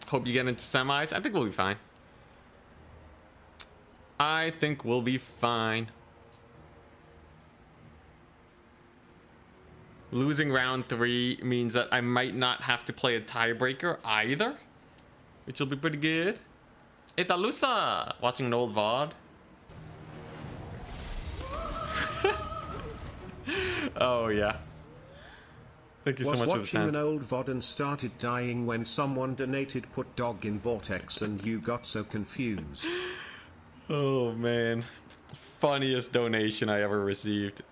Hope you get into semis. I think we'll be fine. I think we'll be fine. Losing round 3 means that I might not have to play a tiebreaker either, which will be pretty good. Hey Talusa, watching an old VOD. Oh yeah. Thank you so much for the time. Was watching an old VOD and started dying when someone donated put dog in Vortex and you got so confused. Oh man. Funniest donation I ever received.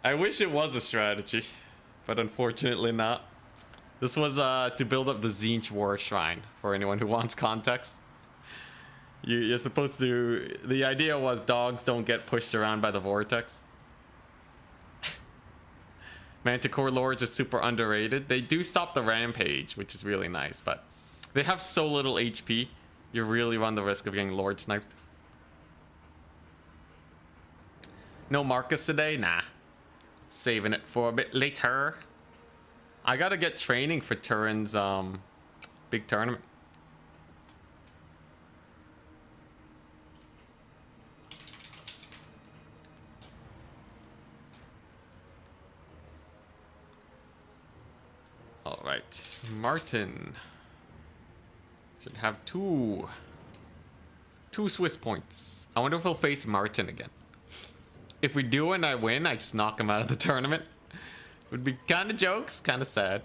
I wish it was a strategy, but unfortunately not. This was to build up the Tzeentch War Shrine, for anyone who wants context. You're supposed to... The idea was dogs don't get pushed around by the vortex. Manticore Lords are super underrated. They do stop the rampage, which is really nice, but they have so little HP, you really run the risk of getting Lord sniped. No Marcus today? Nah. Saving it for a bit later. I gotta get training for Turin's big tournament. All right, Martin should have two Swiss points. I wonder if he'll face Martin again. If we do and I win, I just knock him out of the tournament. Would be kind of jokes, kind of sad.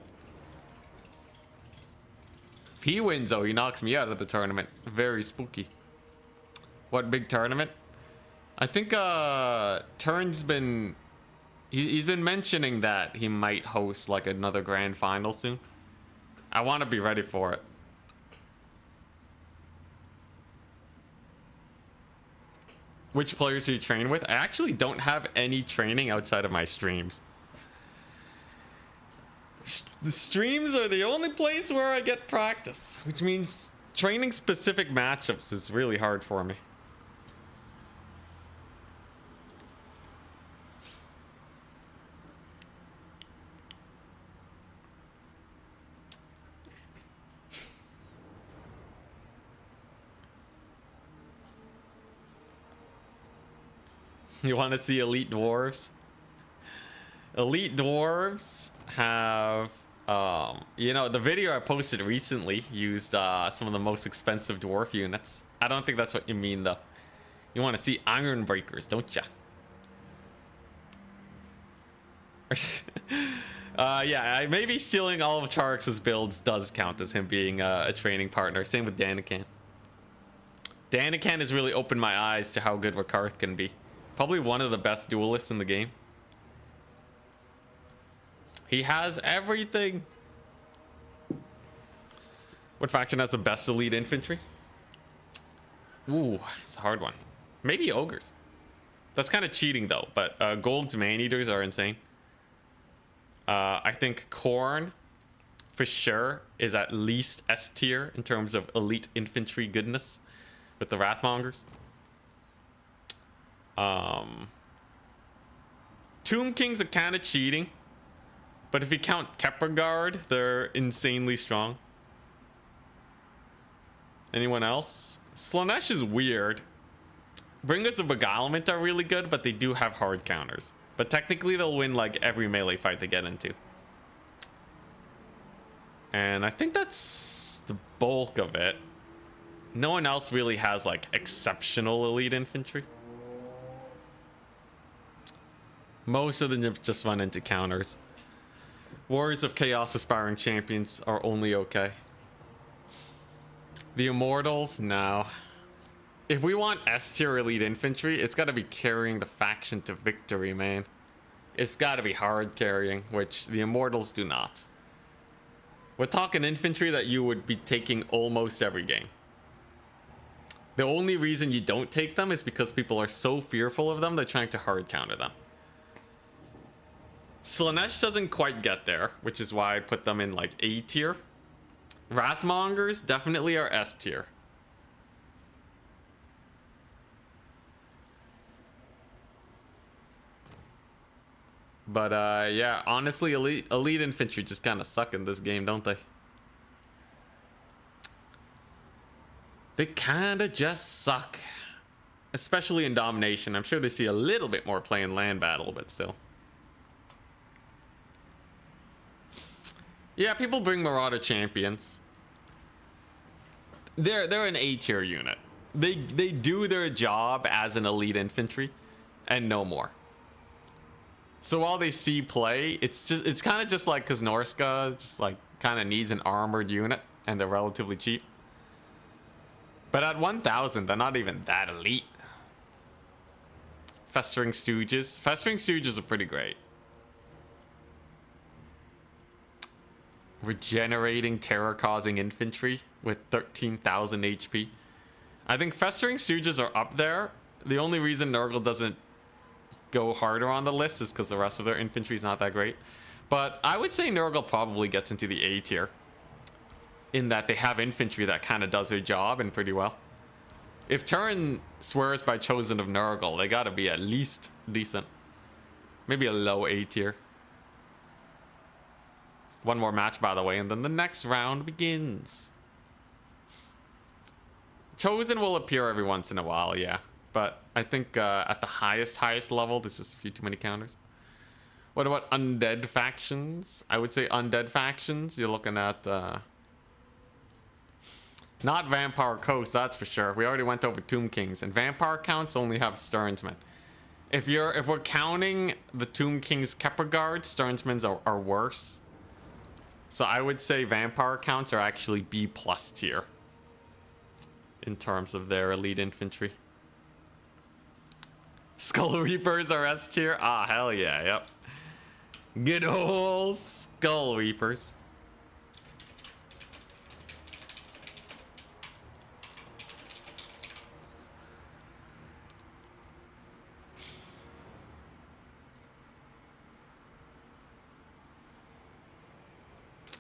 If he wins, though, he knocks me out of the tournament. Very spooky. What big tournament? I think Turn's been... He's been mentioning that he might host like another grand final soon. I want to be ready for it. Which players do you train with? I actually don't have any training outside of my streams. The streams are the only place where I get practice, which means training specific matchups is really hard for me. You want to see elite dwarves? Elite dwarves have, you know, the video I posted recently used some of the most expensive dwarf units. I don't think that's what you mean, though. You want to see iron breakers, don't ya? Yeah, maybe stealing all of Charx's builds does count as him being a training partner. Same with Danican. Danican has really opened my eyes to how good Rakarth can be. Probably one of the best duelists in the game. He has everything. What faction has the best elite infantry? Ooh, it's a hard one. Maybe Ogres. That's kind of cheating though, but Gold's man-eaters are insane. I think Khorne, for sure, is at least S tier in terms of elite infantry goodness with the Wrathmongers. Tomb Kings are kind of cheating, but if you count Kepler Guard, they're insanely strong. Anyone else? Slaanesh is weird. Bringers of Beguilement are really good, but they do have hard counters. But technically they'll win like every melee fight they get into. And I think that's the bulk of it. No one else really has like exceptional elite infantry. Most of them just run into counters. Warriors of Chaos aspiring champions are only okay. The Immortals, no. If we want S tier elite infantry, it's got to be carrying the faction to victory, man. It's got to be hard carrying, which the Immortals do not. We're talking infantry that you would be taking almost every game. The only reason you don't take them is because people are so fearful of them, they're trying to hard counter them. Slaanesh doesn't quite get there, which is why I put them in like A tier. Wrathmongers definitely are S tier. But yeah, honestly, elite infantry just kind of suck in this game, don't they? They kind of just suck. Especially in domination. I'm sure they see a little bit more play in land battle, but still. Yeah, people bring Marauder champions. They're an A tier unit. They do their job as an elite infantry and no more. So while they see play, it's kind of just like Kaznorska just like kind of needs an armored unit and they're relatively cheap. But at 1,000, they're not even that elite. Festering Stooges. Festering Stooges are pretty great. Regenerating terror-causing infantry with 13,000 HP. I think Festering Stooges are up there. The only reason Nurgle doesn't go harder on the list is because the rest of their infantry is not that great. But I would say Nurgle probably gets into the A tier, in that they have infantry that kind of does their job and pretty well. If Turin swears by Chosen of Nurgle, they gotta be at least decent. Maybe a low A tier. One more match, by the way, and then the next round begins. Chosen will appear every once in a while, yeah. But I think at the highest level, there's just a few too many counters. What about undead factions? I would say undead factions. You're looking at... not Vampire Coast, that's for sure. We already went over Tomb Kings. And Vampire counts only have Sternsmen. if we're counting the Tomb King's Kepler Guard, Stearnsman's are worse. So I would say vampire counts are actually B+ tier in terms of their elite infantry. Skull Reapers are S tier. Ah, hell yeah, yep. Good old Skull Reapers.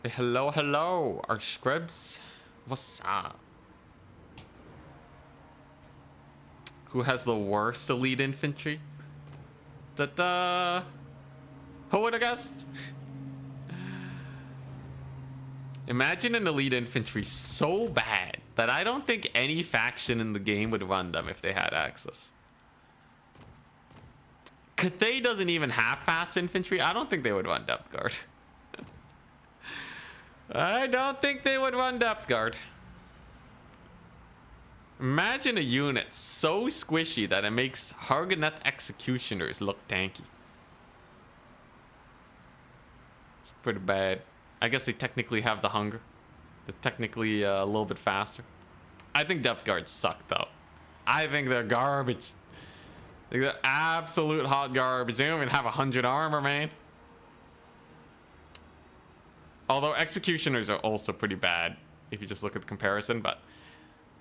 Hello, hello, our Scrubs. What's up? Who has the worst elite infantry? Da-da! Who would have guessed? Imagine an elite infantry so bad that I don't think any faction in the game would run them if they had access. Cathay doesn't even have fast infantry. I don't think they would run Depth Guard. I don't think they would run Depth Guard. Imagine a unit so squishy that it makes Hargonet Executioners look tanky. It's pretty bad. I guess they technically have the hunger. They're technically a little bit faster. I think Depth Guards suck though. I think they're garbage. They're absolute hot garbage. They don't even have 100 armor, man. Although Executioners are also pretty bad if you just look at the comparison, but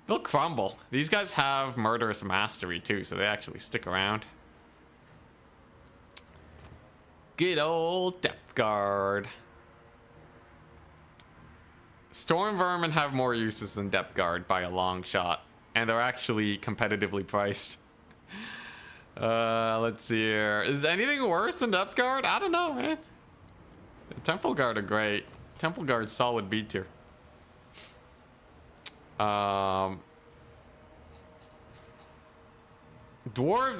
they'll crumble. These guys have Murderous Mastery too, so they actually stick around. Good old Depth Guard. Storm Vermin have more uses than Depth Guard by a long shot, and they're actually competitively priced. Let's see here. Is anything worse than Depth Guard? I don't know, man. The Temple Guard are great. Temple Guard's solid B tier. Dwarves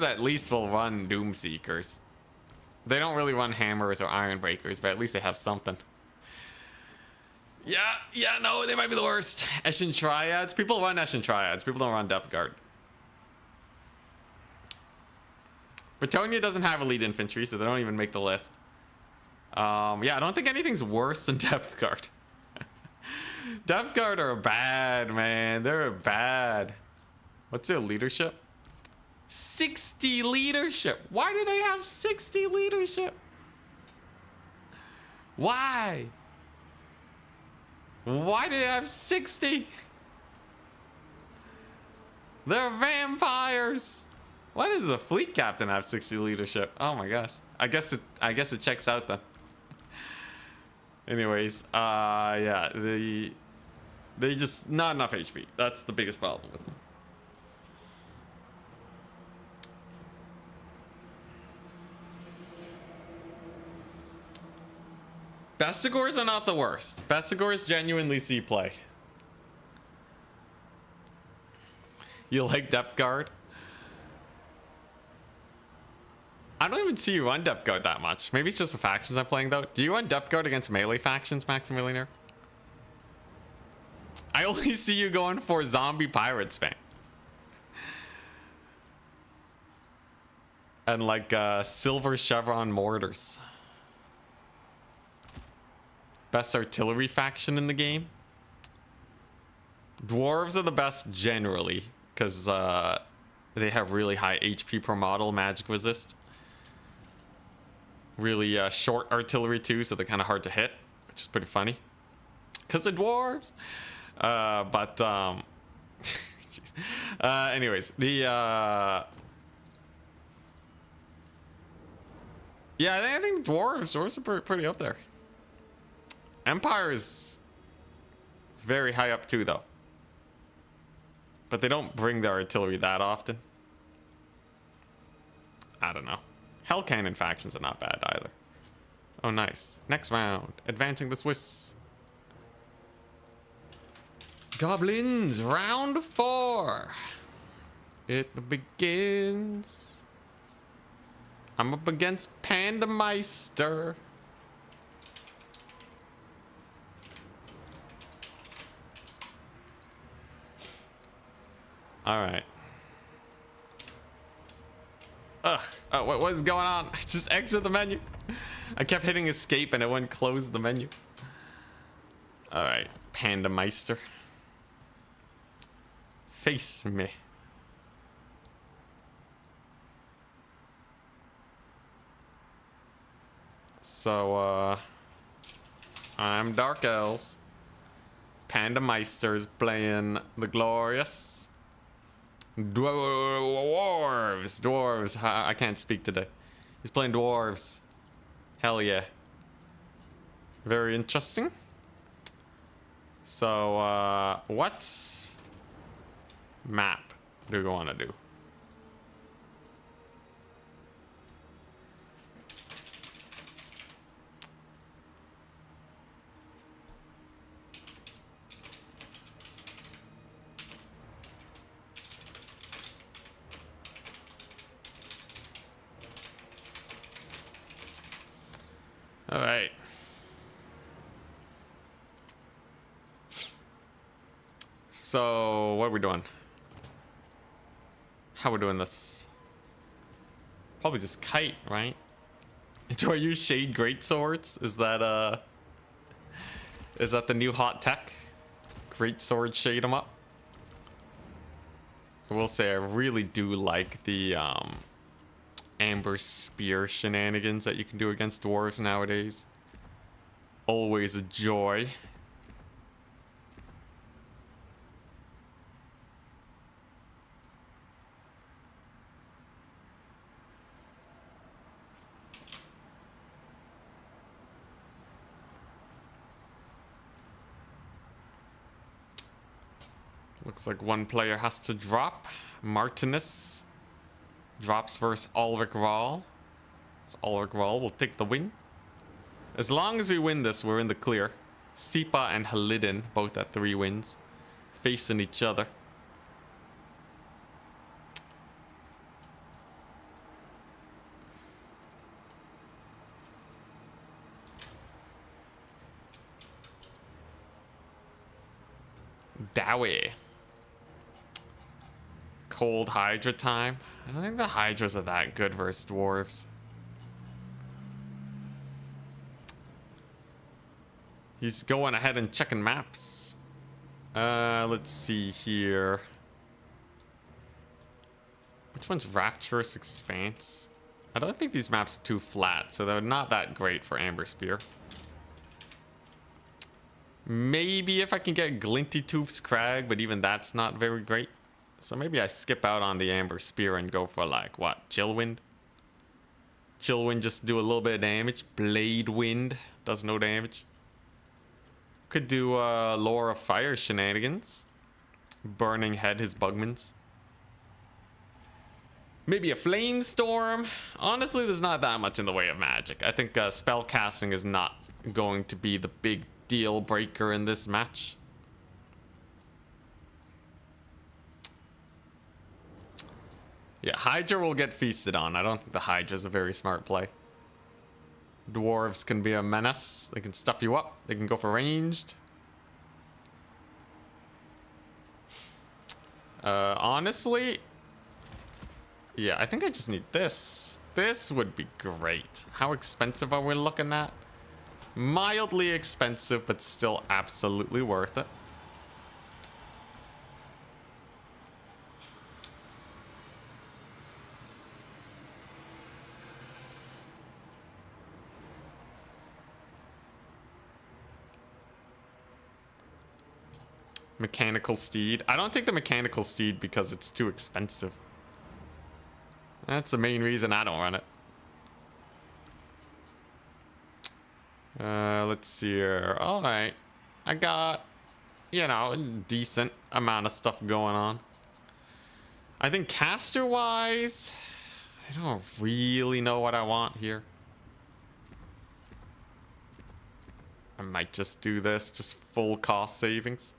at least will run Doomseekers. They don't really run Hammers or Ironbreakers, but at least they have something. Yeah, no, they might be the worst. Eshin Triads. People run Eshin Triads. People don't run Depth Guard. Bretonia doesn't have elite infantry, so they don't even make the list. Yeah, I don't think anything's worse than Depth Guard. Depth Guard are bad, man. They're bad. What's their leadership? 60 leadership. Why do they have 60 leadership? Why? Why do they have 60? They're vampires. Why does a fleet captain have 60 leadership? Oh my gosh. I guess it checks out then. Anyways, yeah, they just not enough HP. That's the biggest problem with them. Bestigors are not the worst. Bestigors genuinely see play. You like Depth Guard? I don't even see you run Depth Guard that much. Maybe it's just the factions I'm playing though. Do you run Depth Guard against melee factions, Maximilianer? I only see you going for zombie pirate spam. And like silver chevron mortars. Best artillery faction in the game. Dwarves are the best generally because they have really high HP per model, magic resist. Really short artillery too, so they're kind of hard to hit, which is pretty funny. Because of dwarves. Anyways, the yeah, I think dwarves are pretty up there. Empire is very high up too, though. But they don't bring their artillery that often. I don't know. Hell cannon factions are not bad either. Oh, nice. Next round. Advancing the Swiss. Goblins, round 4. It begins. I'm up against Pandameister. All right. Ugh. Oh, what is going on? Just exit the menu. I kept hitting escape and it wouldn't close the menu. Alright, Panda Meister. Face me. So, I'm Dark Elves. Panda Meister's playing the glorious Dwarves. I can't speak today. He's playing Dwarves. Hell yeah. Very interesting. So, what map do we want to do? All right. So, what are we doing? How are we doing this? Probably just kite, right? Do I use shade greatswords? Is that the new hot tech? Greatsword shade 'em up. I will say I really do like the amber spear shenanigans that you can do against dwarves nowadays. Always a joy. Looks like one player has to drop. Martinus drops versus Ulrich Rahl. So Ulrich Rahl will take the win. As long as we win this, we're in the clear. Sipa and Halidin, both at 3 wins, facing each other. Dowie. Cold Hydra time. I don't think the Hydras are that good versus dwarves. He's going ahead and checking maps. Let's see here. Which one's Rapturous Expanse? I don't think these maps are too flat, so they're not that great for Amber Spear. Maybe if I can get Glinty Tooth's Crag, but even that's not very great. So maybe I skip out on the Amber Spear and go for like, what, Chill Wind? Chill Wind just do a little bit of damage. Blade Wind does no damage. Could do Lore of Fire shenanigans. Burning Head his Bugmans. Maybe a Flame Storm. Honestly, there's not that much in the way of magic. I think spell casting is not going to be the big deal breaker in this match. Yeah, Hydra will get feasted on. I don't think the Hydra's a very smart play. Dwarves can be a menace. They can stuff you up. They can go for ranged. Honestly, yeah, I think I just need this. This would be great. How expensive are we looking at? Mildly expensive, but still absolutely worth it. Mechanical Steed. I don't take the Mechanical Steed because it's too expensive. That's the main reason I don't run it. Let's see here. Alright. I got, you know, a decent amount of stuff going on. I think caster-wise, I don't really know what I want here. I might just do this, just full cost savings.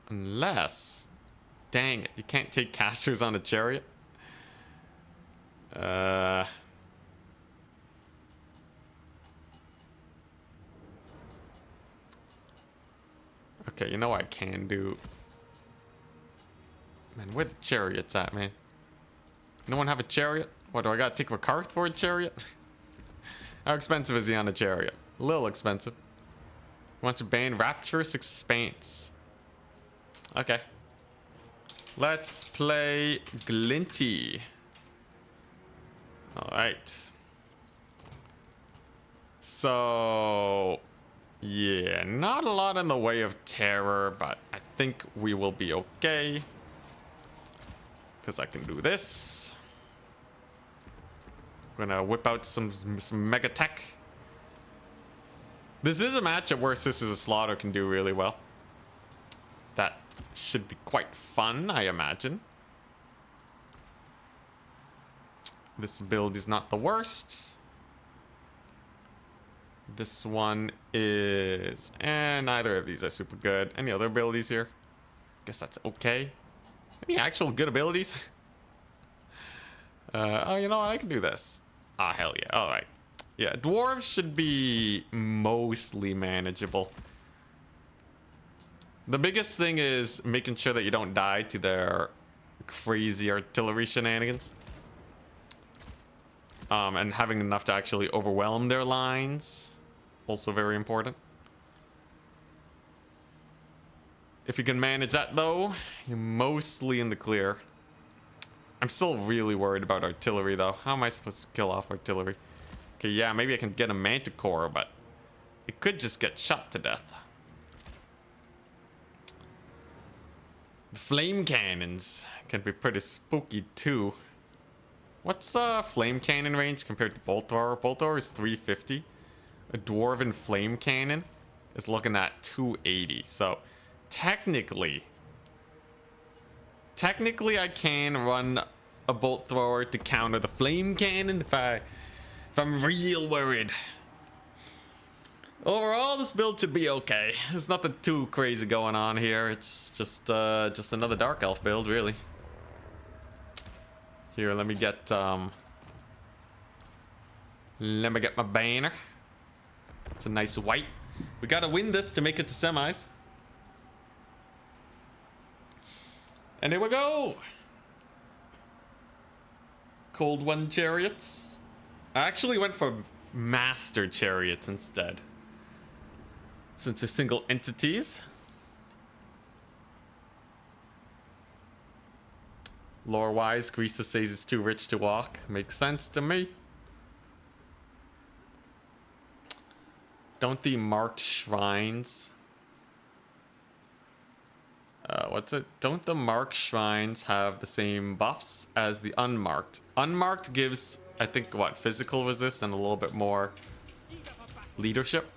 Unless, dang it, you can't take casters on a chariot. Okay, you know what I can do? Man, where the chariots at, man? No one have a chariot? What, do I gotta take a cart for a chariot? How expensive is he on a chariot? A little expensive. Want to ban Rapturous Expanse. Okay. Let's play Glinty. Alright. So... yeah, not a lot in the way of terror, but I think we will be okay. Because I can do this. Gonna whip out some mega tech. This is a matchup where Sisters of Slaughter can do really well. That should be quite fun, I imagine. This build is not the worst. This one is... and neither of these are super good. Any other abilities here? Guess that's okay. Any actual good abilities? Oh, you know what? I can do this. Ah, hell yeah. All right. Yeah, Dwarves should be mostly manageable. The biggest thing is making sure that you don't die to their crazy artillery shenanigans. And having enough to actually overwhelm their lines. Also very important. If you can manage that though, you're mostly in the clear. I'm still really worried about artillery though. How am I supposed to kill off artillery? Okay, yeah, maybe I can get a manticore, but it could just get shot to death. The flame cannons can be pretty spooky too. What's flame cannon range compared to bolt thrower? Bolt thrower is 350. A dwarven flame cannon is looking at 280. So technically I can run a bolt thrower to counter the flame cannon if I'm real worried. Overall, this build should be okay. There's nothing too crazy going on here. It's just another dark elf build, really. Here, let me get my banner. It's a nice white. We gotta win this to make it to semis. And here we go. Cold One chariots. I actually went for master chariots instead, since they're single entities. Lore-wise, Greaser says it's too rich to walk. Makes sense to me. Don't the marked shrines... what's it? Don't the marked shrines have the same buffs as the unmarked? Unmarked gives, I think, what? Physical resist and a little bit more leadership.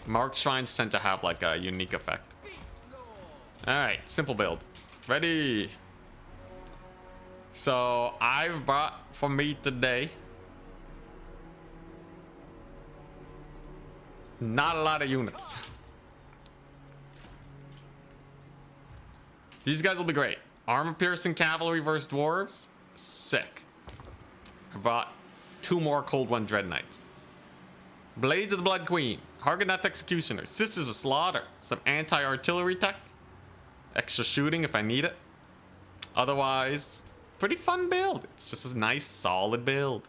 Marked shrines tend to have like a unique effect. Alright, simple build. Ready. So I've brought for me today not a lot of units. These guys will be great. Armor piercing cavalry versus dwarves. Sick. I brought 2 more Cold One Dread Knights. Blades of the Blood Queen. Hargonath Executioner. Sisters of Slaughter. Some anti-artillery tech. Extra shooting if I need it. Otherwise, pretty fun build. It's just a nice, solid build.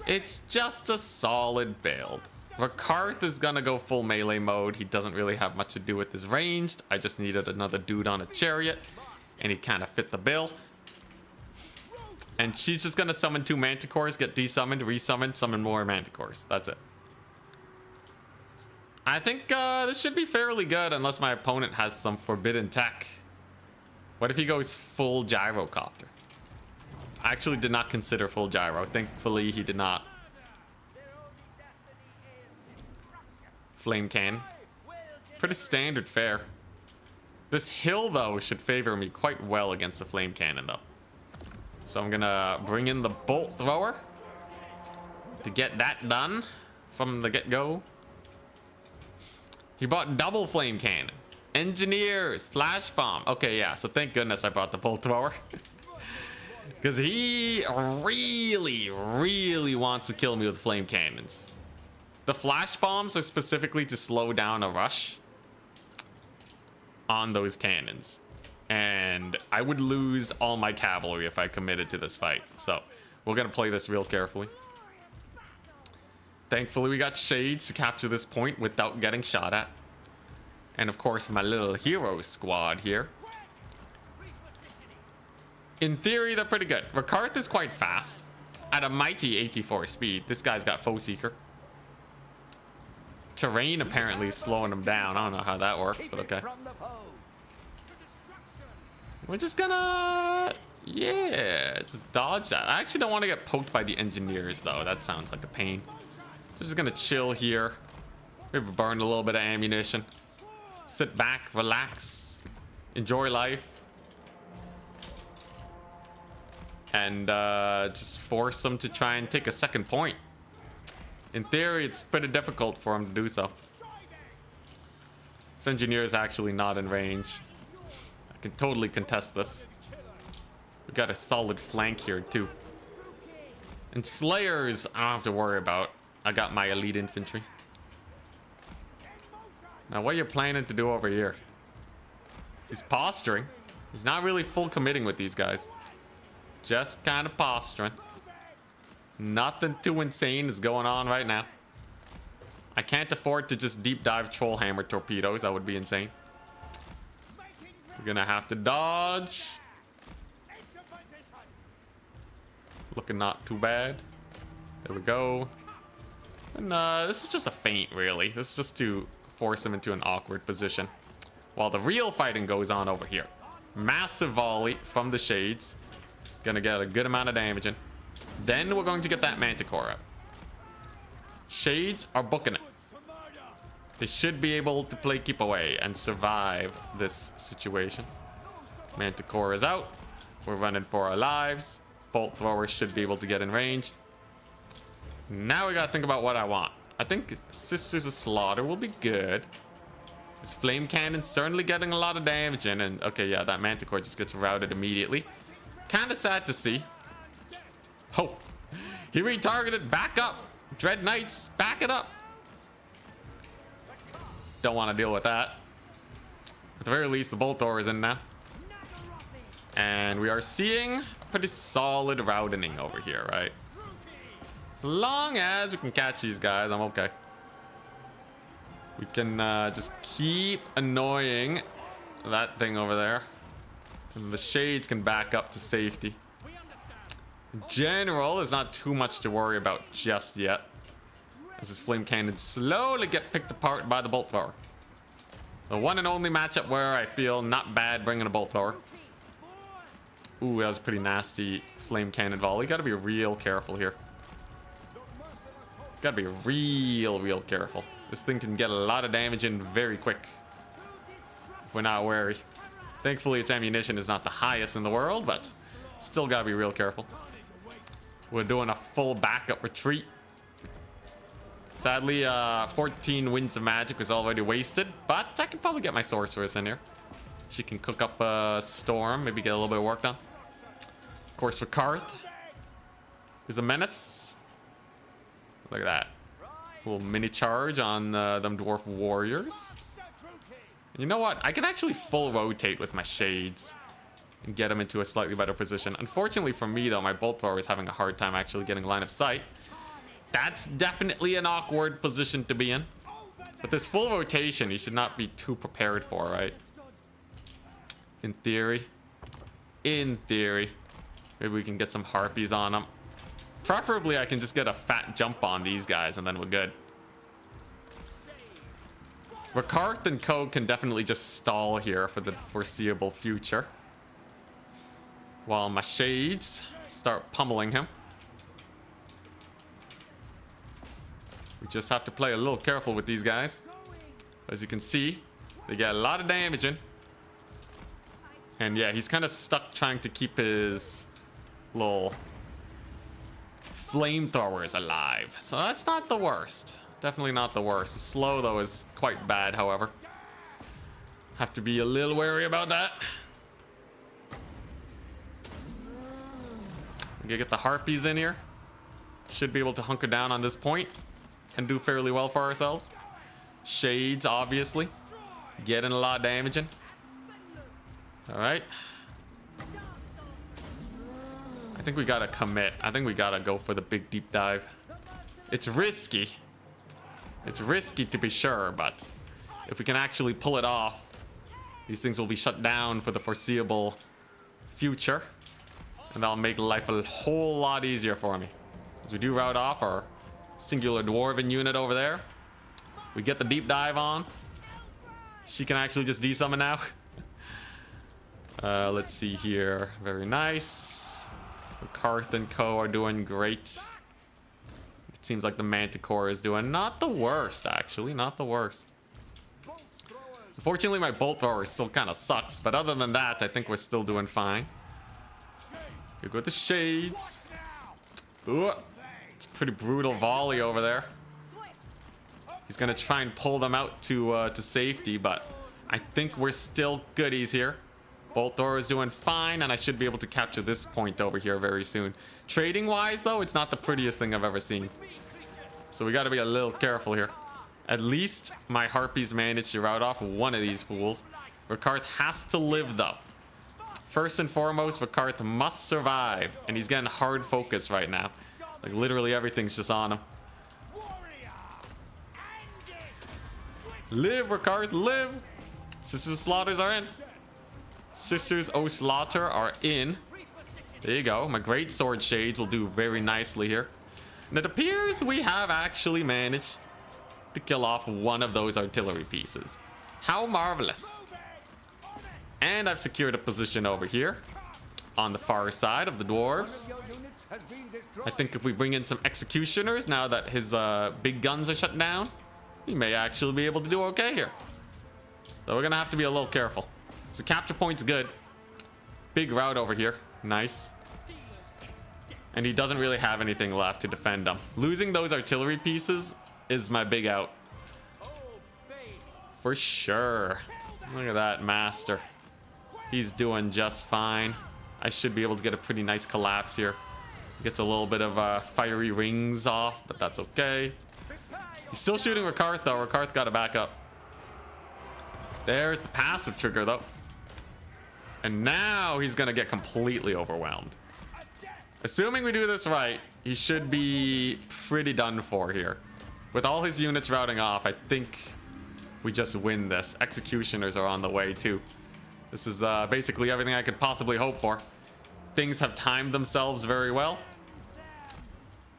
It's just a solid build. Rakarth is gonna go full melee mode. He doesn't really have much to do with his ranged. I just needed another dude on a chariot, and he kind of fit the bill. And she's just gonna summon 2 manticores, get desummoned, resummoned, summon more manticores. That's it. I think this should be fairly good unless my opponent has some forbidden tech. What if he goes full gyrocopter? I actually did not consider full gyro. Thankfully, he did not. Flame cannon. Pretty standard fare. This hill, though, should favor me quite well against the flame cannon, though. So I'm gonna bring in the bolt thrower to get that done from the get-go. He bought double flame cannon. Engineers, flash bomb. Okay, yeah, so thank goodness I brought the bolt thrower. Because he really wants to kill me with flame cannons. The flash bombs are specifically to slow down a rush on those cannons. And I would lose all my cavalry if I committed to this fight. So we're going to play this real carefully. Thankfully, we got shades to capture this point without getting shot at. And of course, my little hero squad here. In theory, they're pretty good. Rakarth is quite fast. At a mighty 84 speed. This guy's got Foe Seeker. Terrain apparently is slowing him down. I don't know how that works, but okay. We're just gonna... yeah, just dodge that. I actually don't want to get poked by the engineers, though. That sounds like a pain. So just gonna chill here. Maybe burn a little bit of ammunition. Sit back, relax, enjoy life. And just force them to try and take a second point. In theory, it's pretty difficult for him to do so. This engineer is actually not in range. I can totally contest this. We got a solid flank here too. And Slayers, I don't have to worry about. I got my elite infantry. Now, what are you planning to do over here? He's posturing. He's not really full committing with these guys. Just kind of posturing. Nothing too insane is going on right now. I can't afford to just deep dive troll hammer torpedoes. That would be insane. We're gonna have to dodge. Looking not too bad. There we go. And this is just a feint, really. This is just to force him into an awkward position while the real fighting goes on over here. Massive volley from the shades. Gonna get a good amount of damage in. Then we're going to get that Manticore up. Shades are booking it. They should be able to play keep away and survive this situation. Manticore is out. We're running for our lives. Bolt throwers should be able to get in range. Now we gotta think about what I want. I think Sisters of Slaughter will be good. This flame cannon's certainly getting a lot of damage in. And okay, yeah, that Manticore just gets routed immediately. Kind of sad to see. Oh, he retargeted. Back up. Dread Knights, back it up. Don't want to deal with that. At the very least, the Bolt Thrower is in now. And we are seeing a pretty solid routing over here, right? As long as we can catch these guys, I'm okay. We can just keep annoying that thing over there. And the shades can back up to safety. In general, there's not too much to worry about just yet. As this flame cannon slowly get picked apart by the bolt thrower. The one and only matchup where I feel not bad bringing a bolt thrower. Ooh, that was a pretty nasty flame cannon volley. Gotta be real careful here. Gotta be real careful. This thing can get a lot of damage in very quick if we're not wary. Thankfully, its ammunition is not the highest in the world, but still gotta be real careful. We're doing a full backup retreat. Sadly, 14 Winds of Magic was already wasted, but I can probably get my Sorceress in here. She can cook up a storm, maybe get a little bit of work done. Of course, for Karth is a menace. Look at that. Little mini charge on them Dwarf Warriors. And you know what? I can actually full rotate with my Shades and get them into a slightly better position. Unfortunately for me, though, my Bolt Thrower is having a hard time actually getting line of sight. That's definitely an awkward position to be in. But this full rotation, you should not be too prepared for, right? In theory. In theory. Maybe we can get some Harpies on them. Preferably, I can just get a fat jump on these guys, and then we're good. Rakarth and Co can definitely just stall here for the foreseeable future. While my Shades start pummeling him. We just have to play a little careful with these guys. As you can see, they get a lot of damage in. And yeah, he's kind of stuck trying to keep his little flamethrowers alive. So that's not the worst. Definitely not the worst. The slow, though, is quite bad, however. Have to be a little wary about that. We can get the Harpies in here. Should be able to hunker down on this point and do fairly well for ourselves. Shades, obviously. Getting a lot of damage in. All right. I think we gotta commit. I think we gotta go for the big deep dive. It's risky. It's risky to be sure, but if we can actually pull it off, these things will be shut down for the foreseeable future. And that'll make life a whole lot easier for me. As we do route off our singular dwarven unit over there. We get the deep dive on. She can actually just desummon now. Let's see here. Very nice. Karth and co are doing great. It seems like the Manticore is doing not the worst, actually. Not the worst. Unfortunately, my bolt thrower still kind of sucks. But other than that, I think we're still doing fine. Here go the shades. Ooh, it's a pretty brutal volley over there. He's gonna try and pull them out to safety, but I think we're still goodies here. Bolt thrower is doing fine, and I should be able to capture this point over here very soon. Trading wise, though, it's not the prettiest thing I've ever seen. So we got to be a little careful here. At least my harpies managed to rout off one of these fools. Rikarth has to live, though. First and foremost, Rikarth must survive, and he's getting hard focus right now. Like literally everything's just on him. Live, Rikarth, live! Sisters Slaughters are in. Sisters O Slaughter are in. There you go. My great sword shades will do very nicely here. And it appears we have actually managed to kill off one of those artillery pieces. How marvelous. And I've secured a position over here on the far side of the dwarves. I think if we bring in some executioners now that his big guns are shut down, we may actually be able to do okay here. Though we're gonna have to be a little careful. So capture point's good. Big route over here. Nice. And he doesn't really have anything left to defend him. Losing those artillery pieces is my big out. For sure. Look at that master. He's doing just fine. I should be able to get a pretty nice collapse here. Gets a little bit of fiery rings off, but that's okay. He's still shooting Rikarth, though. Rikarth got to back up. There's the passive trigger, though. And now he's going to get completely overwhelmed. Assuming we do this right, he should be pretty done for here. With all his units routing off, I think we just win this. Executioners are on the way, too. This is basically everything I could possibly hope for. Things have timed themselves very well.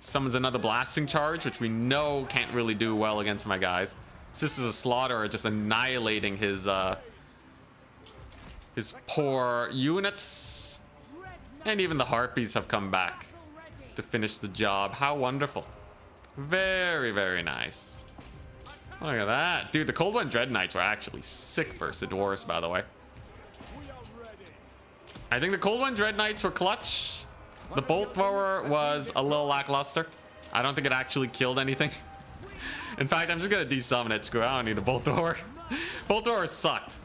Summons another blasting charge, which we know can't really do well against my guys. Sisters of Slaughter are just annihilating his poor units. And even the harpies have come back to finish the job. How wonderful. Very, very nice. Look at that. Dude, the Cold One Dread Knights were actually sick versus the Dwarves, by the way. I think the Cold One Dread Knights were clutch. The Bolt Thrower was a little lackluster. I don't think it actually killed anything. In fact, I'm just going to desummon it. Screw it. I don't need a Bolt Thrower. Bolt Thrower sucked.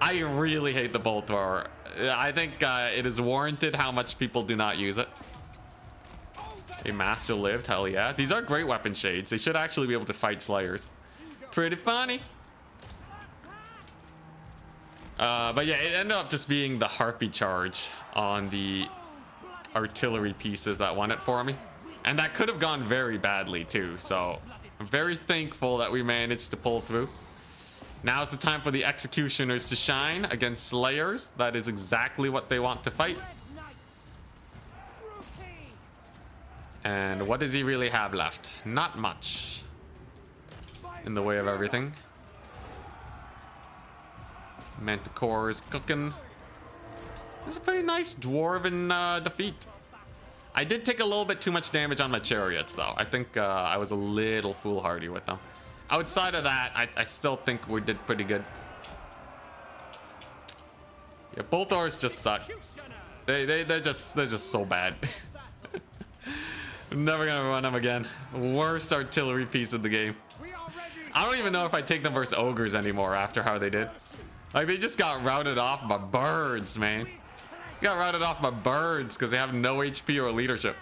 I really hate the Bolt Thrower. I think it is warranted how much people do not use it. A master lived, hell yeah. These are great weapon shades. They should actually be able to fight Slayers. Pretty funny. But yeah, it ended up just being the Harpy charge on the artillery pieces that won it for me. And that could have gone very badly too. So I'm very thankful that we managed to pull through. Now is the time for the executioners to shine against Slayers. That is exactly what they want to fight. And what does he really have left? Not much in the way of everything. Manticore is cooking. It's a pretty nice dwarven defeat. I did take a little bit too much damage on my chariots, though. I think I was a little foolhardy with them. Outside of that, I still think we did pretty good. Yeah, Bolt Throws just suck. They're just so bad. I'm never gonna run them again. Worst artillery piece of the game. I don't even know if I take them versus ogres anymore after how they did. Like, they just got routed off by birds, man. They got routed off by birds because they have no HP or leadership.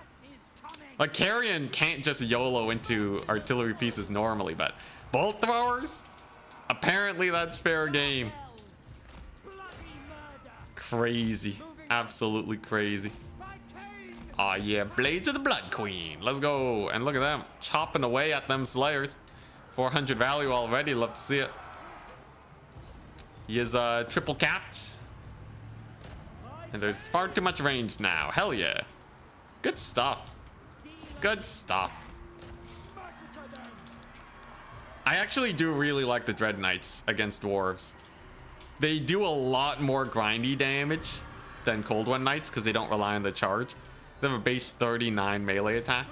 Like, Carrion can't just YOLO into artillery pieces normally, but bolt throwers? Apparently that's fair game. crazy. Absolutely crazy. Oh yeah, Blades of the Blood Queen. Let's go. And look at them chopping away at them Slayers. 400 value already. Love to see it. He is triple capped. And there's far too much range now. Hell yeah. Good stuff. Good stuff. I actually do really like the Dread Knights against Dwarves. They do a lot more grindy damage than Cold One Knights because they don't rely on the charge. They have a base 39 melee attack.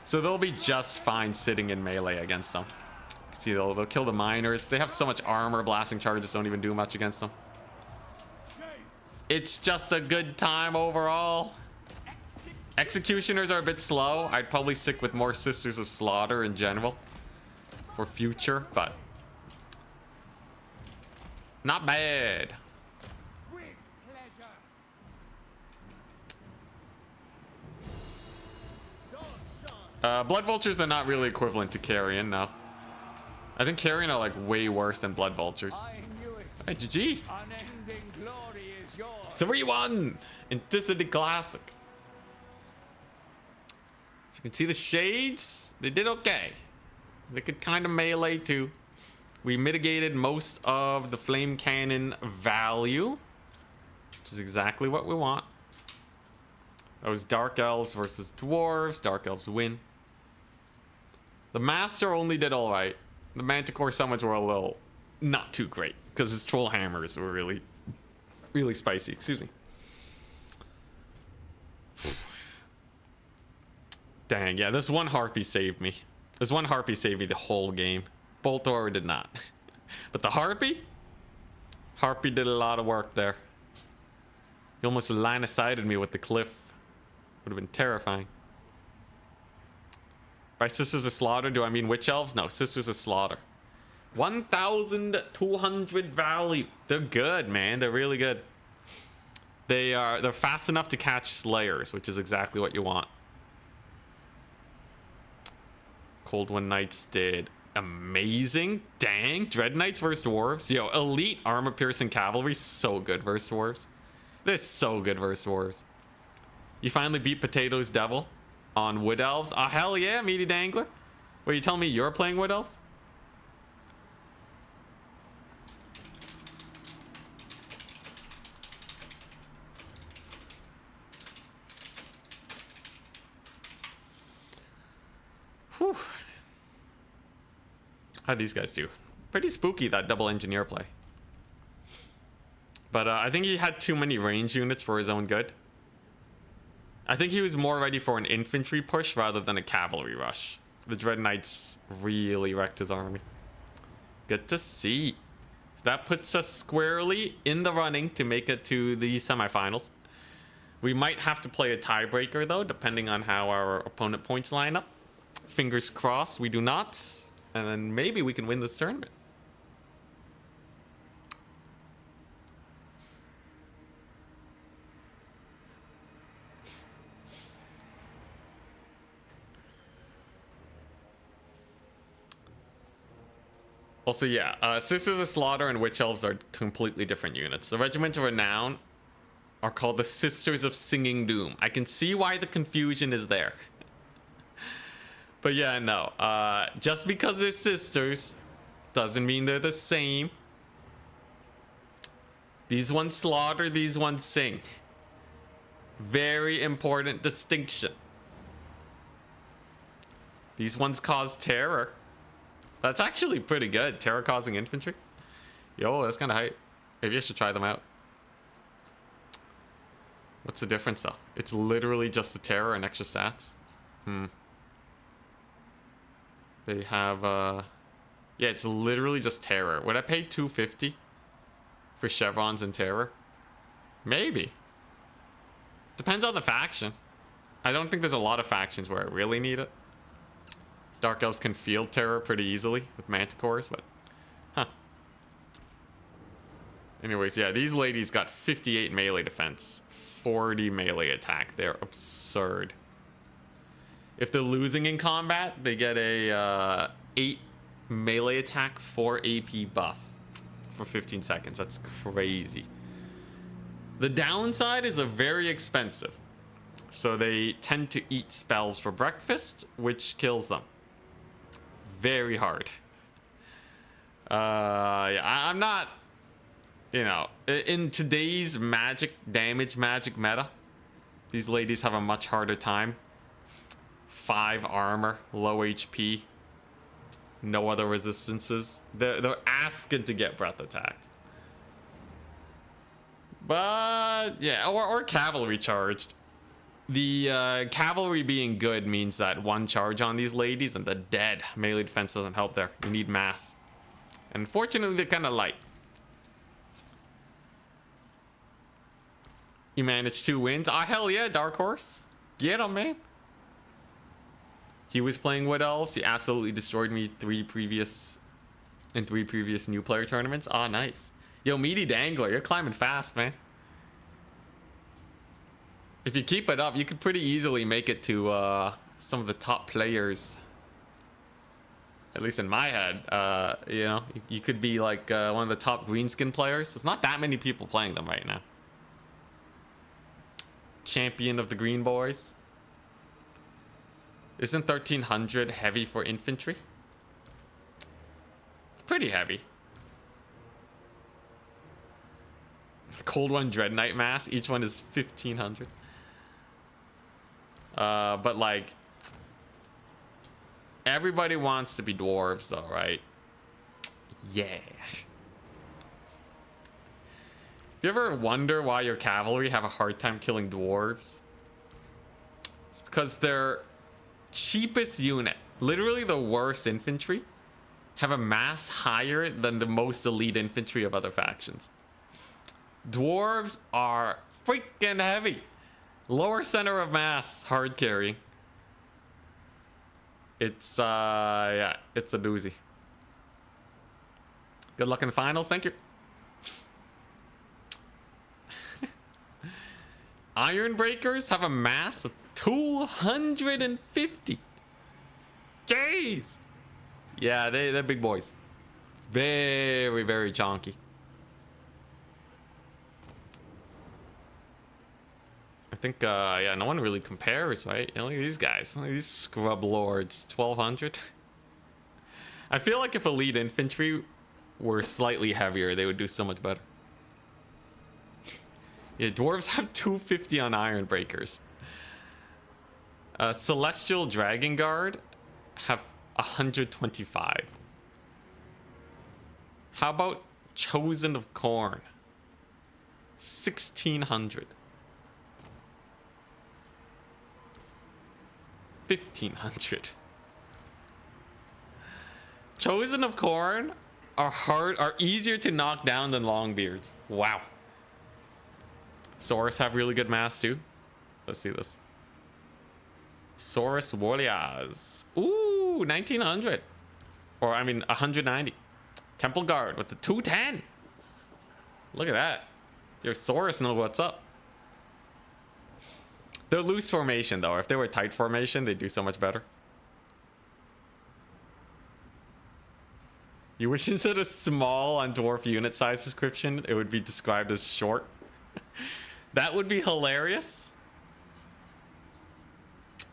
So they'll be just fine sitting in melee against them. You can see they'll kill the miners. They have so much armor, blasting charges don't even do much against them. It's just a good time overall. Executioners are a bit slow. I'd probably stick with more Sisters of Slaughter in general for future, but not bad. Blood Vultures are not really equivalent to Carrion, no. I think Carrion are like way worse than Blood Vultures. Hey, GG. 3-1 Intensity Classic. So you can see the shades. They did okay. They could kind of melee too. We mitigated most of the flame cannon value, which is exactly what we want. That was Dark Elves versus Dwarves. Dark Elves win. The Master only did all right. The Manticore summons were a little not too great because his Troll Hammers were really, really spicy. Excuse me. Dang, yeah, this one Harpy saved me. This one Harpy saved me the whole game. Boltor did not. But the Harpy did a lot of work there. He almost line of sighted me with the cliff. Would have been terrifying. By Sisters of Slaughter, do I mean Witch Elves? No, Sisters of Slaughter. 1,200 value. They're good, man. They're really good. They're fast enough to catch Slayers, which is exactly what you want. Cold One Knights did amazing. Dang, Dread Knights versus Dwarves. Yo, elite armor piercing cavalry, so good versus Dwarves. They're so good versus Dwarves. You finally beat Potatoes Devil on Wood Elves. Oh, hell yeah, Meaty Dangler. Wait, you telling me you're playing Wood Elves? Whew. How'd these guys do? Pretty spooky, that double engineer play. But I think he had too many range units for his own good. I think he was more ready for an infantry push rather than a cavalry rush. The Dread Knights really wrecked his army. Good to see. So that puts us squarely in the running to make it to the semifinals. We might have to play a tiebreaker though, depending on how our opponent points line up. Fingers crossed we do not. And then maybe we can win this tournament. Also, yeah, Sisters of Slaughter and Witch Elves are completely different units. The Regiment of Renown are called the Sisters of Singing Doom. I can see why the confusion is there. But yeah, no. Just because they're sisters doesn't mean they're the same. These ones slaughter, these ones sing. Very important distinction. These ones cause terror. That's actually pretty good. Terror causing infantry. Yo, that's kind of hype. Maybe I should try them out. What's the difference though? It's literally just the terror and extra stats. They have yeah, it's literally just terror. Would I pay 250 for chevrons and terror? Maybe. Depends on the faction. I don't think there's a lot of factions where I really need it. Dark Elves can field terror pretty easily with manticores, but huh. Anyways, yeah, these ladies got 58 melee defense, 40 melee attack. They're absurd. If they're losing in combat, they get a 8 melee attack, 4 AP buff for 15 seconds. That's crazy. The downside is they're very expensive. So they tend to eat spells for breakfast, which kills them. Very hard. Yeah, I'm not, you know, in today's magic meta, these ladies have a much harder time. 5 armor, low HP, no other resistances. They're asking to get breath attacked. But yeah, or cavalry charged. The cavalry being good means that 1 charge on these ladies and they're dead. Melee defense doesn't help there. You need mass. Unfortunately, they're kind of light. You managed 2 wins. Ah, hell yeah, Dark Horse. Get him, man. He was playing Wood Elves. He absolutely destroyed me in 3 previous new player tournaments. Ah, nice. Yo, Meaty Dangler, you're climbing fast, man. If you keep it up, you could pretty easily make it to some of the top players. At least in my head, you know, you could be like one of the top greenskin players. There's not that many people playing them right now. Champion of the Green Boys. Isn't 1300 heavy for infantry? It's pretty heavy. Cold One Dread Knight Mass. Each one is 1500. But like, everybody wants to be dwarves, though, right? Yeah. You ever wonder why your cavalry have a hard time killing dwarves? It's because their cheapest unit, literally the worst infantry, have a mass higher than the most elite infantry of other factions. Dwarves are freaking heavy. Lower center of mass, hard carry. It's yeah, it's a doozy. Good luck in the finals, thank you. Iron Breakers have a mass of 250. Jeez. Yeah, they're big boys. Very, very chonky. I think, yeah, no one really compares, right? You know, look at these guys. Look at these scrub lords. 1200. I feel like if elite infantry were slightly heavier, they would do so much better. Yeah, dwarves have 250 on Iron Breakers. Celestial Dragon Guard have 125. How about Chosen of Corn? 1600. 1500. Chosen of Corn are easier to knock down than Longbeards. Wow. Saurus have really good mass too. Let's see this. Saurus Warriors. Ooh, 1900. Or I mean 190. Temple Guard with the 210. Look at that. Your Saurus know what's up. They're loose formation though. If they were tight formation, they'd do so much better. You wish instead of small on dwarf unit size description, it would be described as short. That would be hilarious.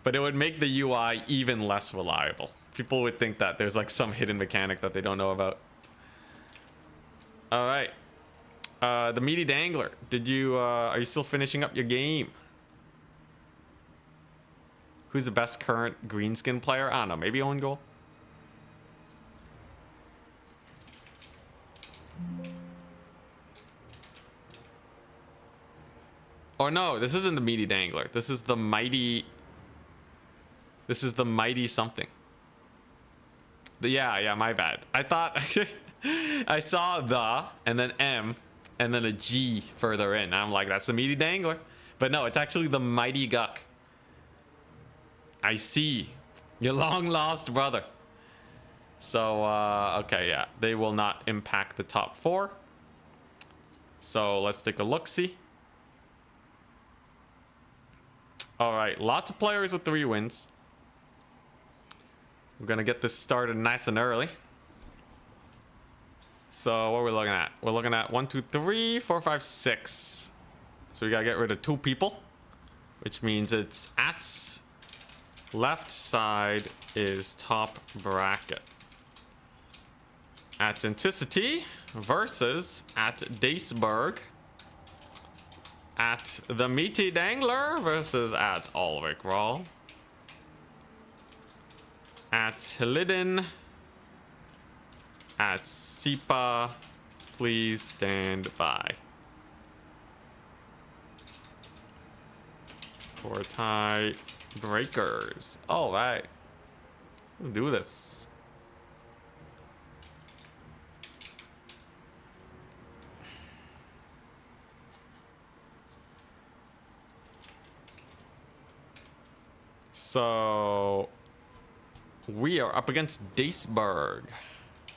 But it would make the UI even less reliable. People would think that there's like some hidden mechanic that they don't know about. All right. The Meaty Dangler. Did you, are you still finishing up your game? Who's the best current greenskin player? I don't know. Maybe Owen Goal? Or no, this isn't the Meaty Dangler. This is the mighty... This is the mighty something. Yeah, my bad. I thought... I saw the, and then M, and then a G further in. I'm like, that's the Meaty Dangler. But no, it's actually the Mighty Guck. I see. Your long lost brother. So, okay, yeah. They will not impact the top 4. So, let's take a look-see. Alright, lots of players with 3 wins. We're gonna get this started nice and early. So, what are we looking at? We're looking at 1, 2, 3, 4, 5, 6. So we gotta get rid of 2 people, which means it's at left side is top bracket. At Anticity versus at Daceberg. At the Meaty Dangler versus at Ulrich Rawl. At Hilidin. At Sipa. Please stand by. For tie breakers. All right. Let's do this. So we are up against Daceberg.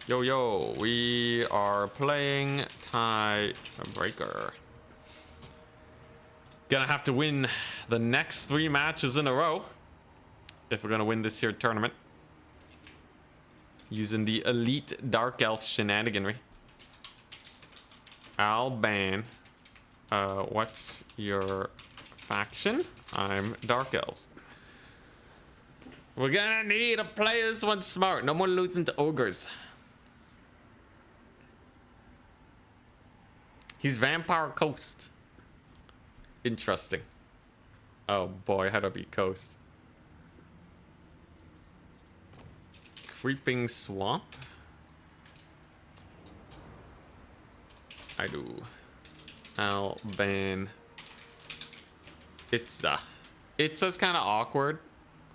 Yo, we are playing tie breaker. Gonna have to win the next 3 matches in a row if we're gonna win this here tournament. Using the elite Dark Elf shenaniganry. I'll ban. What's your faction? I'm Dark Elves. We're gonna need to play this one smart. No more losing to Ogres. He's Vampire Coast. Interesting. Oh boy, how to beat Coast. Creeping Swamp. I do. I'll ban Itza. Itza's kind of awkward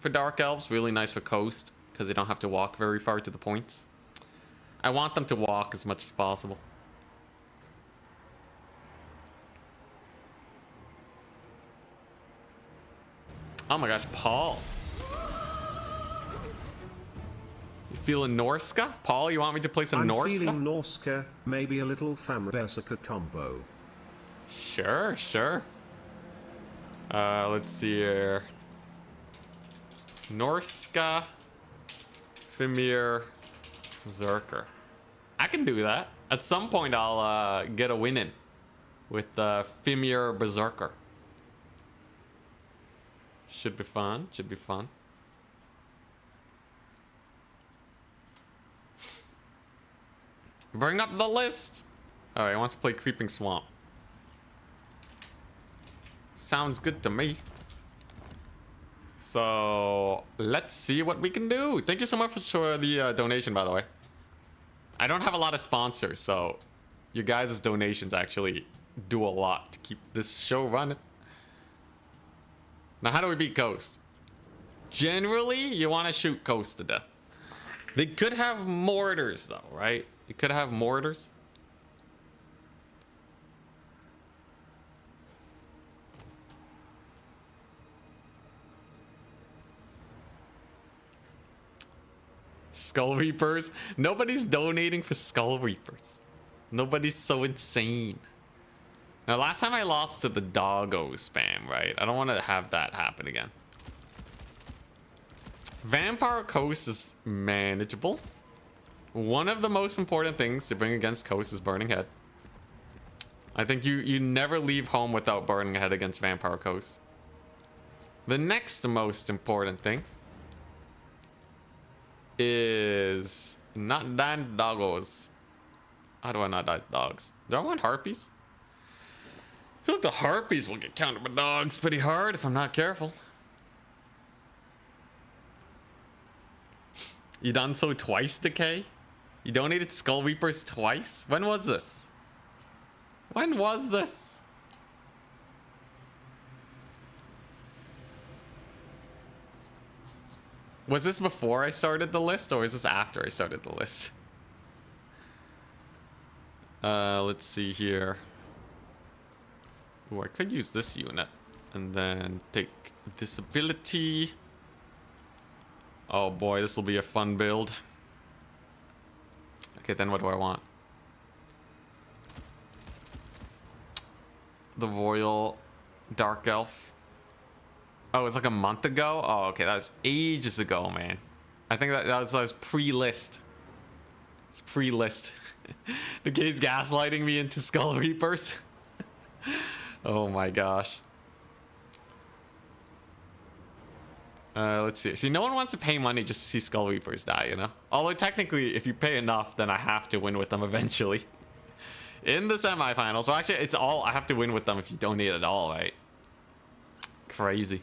for Dark Elves. Really nice for Coast because they don't have to walk very far to the points. I want them to walk as much as possible. Oh my gosh, Paul. You feeling Norska? Paul, you want me to play some Norska? I'm feeling Norska, maybe a little Fam Berserker combo. Sure. Let's see here. Norska, Fimir, Zerker. I can do that. At some point, I'll get a win in with Fimir Berserker. Should be fun. Bring up the list. All right, he wants to play Creeping Swamp. Sounds good to me. So let's see what we can do. Thank you so much for the donation, by the way. I don't have a lot of sponsors, so you guys' donations actually do a lot to keep this show running. Now, how do we beat Coast? Generally, you want to shoot Coast to death. They could have mortars, though, right? You could have mortars. Skull Reapers. Nobody's donating for Skull Reapers. Nobody's so insane. Now, last time I lost to the doggo spam, right? I don't want to have that happen again. Vampire Coast is manageable. One of the most important things to bring against Coast is Burning Head. I think you never leave home without Burning Head against Vampire Coast. The next most important thing is not dying doggos. How do I not die dogs? Do I want harpies? I feel like the harpies will get countered by dogs pretty hard if I'm not careful. You done so twice, Decay? You donated Skull Reapers twice? When was this? When was this? Was this before I started the list, or is this after I started the list? Let's see here. Ooh, I could use this unit and then take this ability. Oh boy, this will be a fun build. Okay, then what do I want? The Royal Dark Elf. Oh, it's like a month ago? Oh, okay, that was ages ago, man. I think that was pre-list. It's pre-list. The game's gaslighting me into Skull Reapers. Oh my gosh. Let's see. See, no one wants to pay money just to see Skull Reapers die, you know? Although technically, if you pay enough, then I have to win with them eventually. In the semifinals. So actually, it's all... I have to win with them if you donate at all, right? Crazy.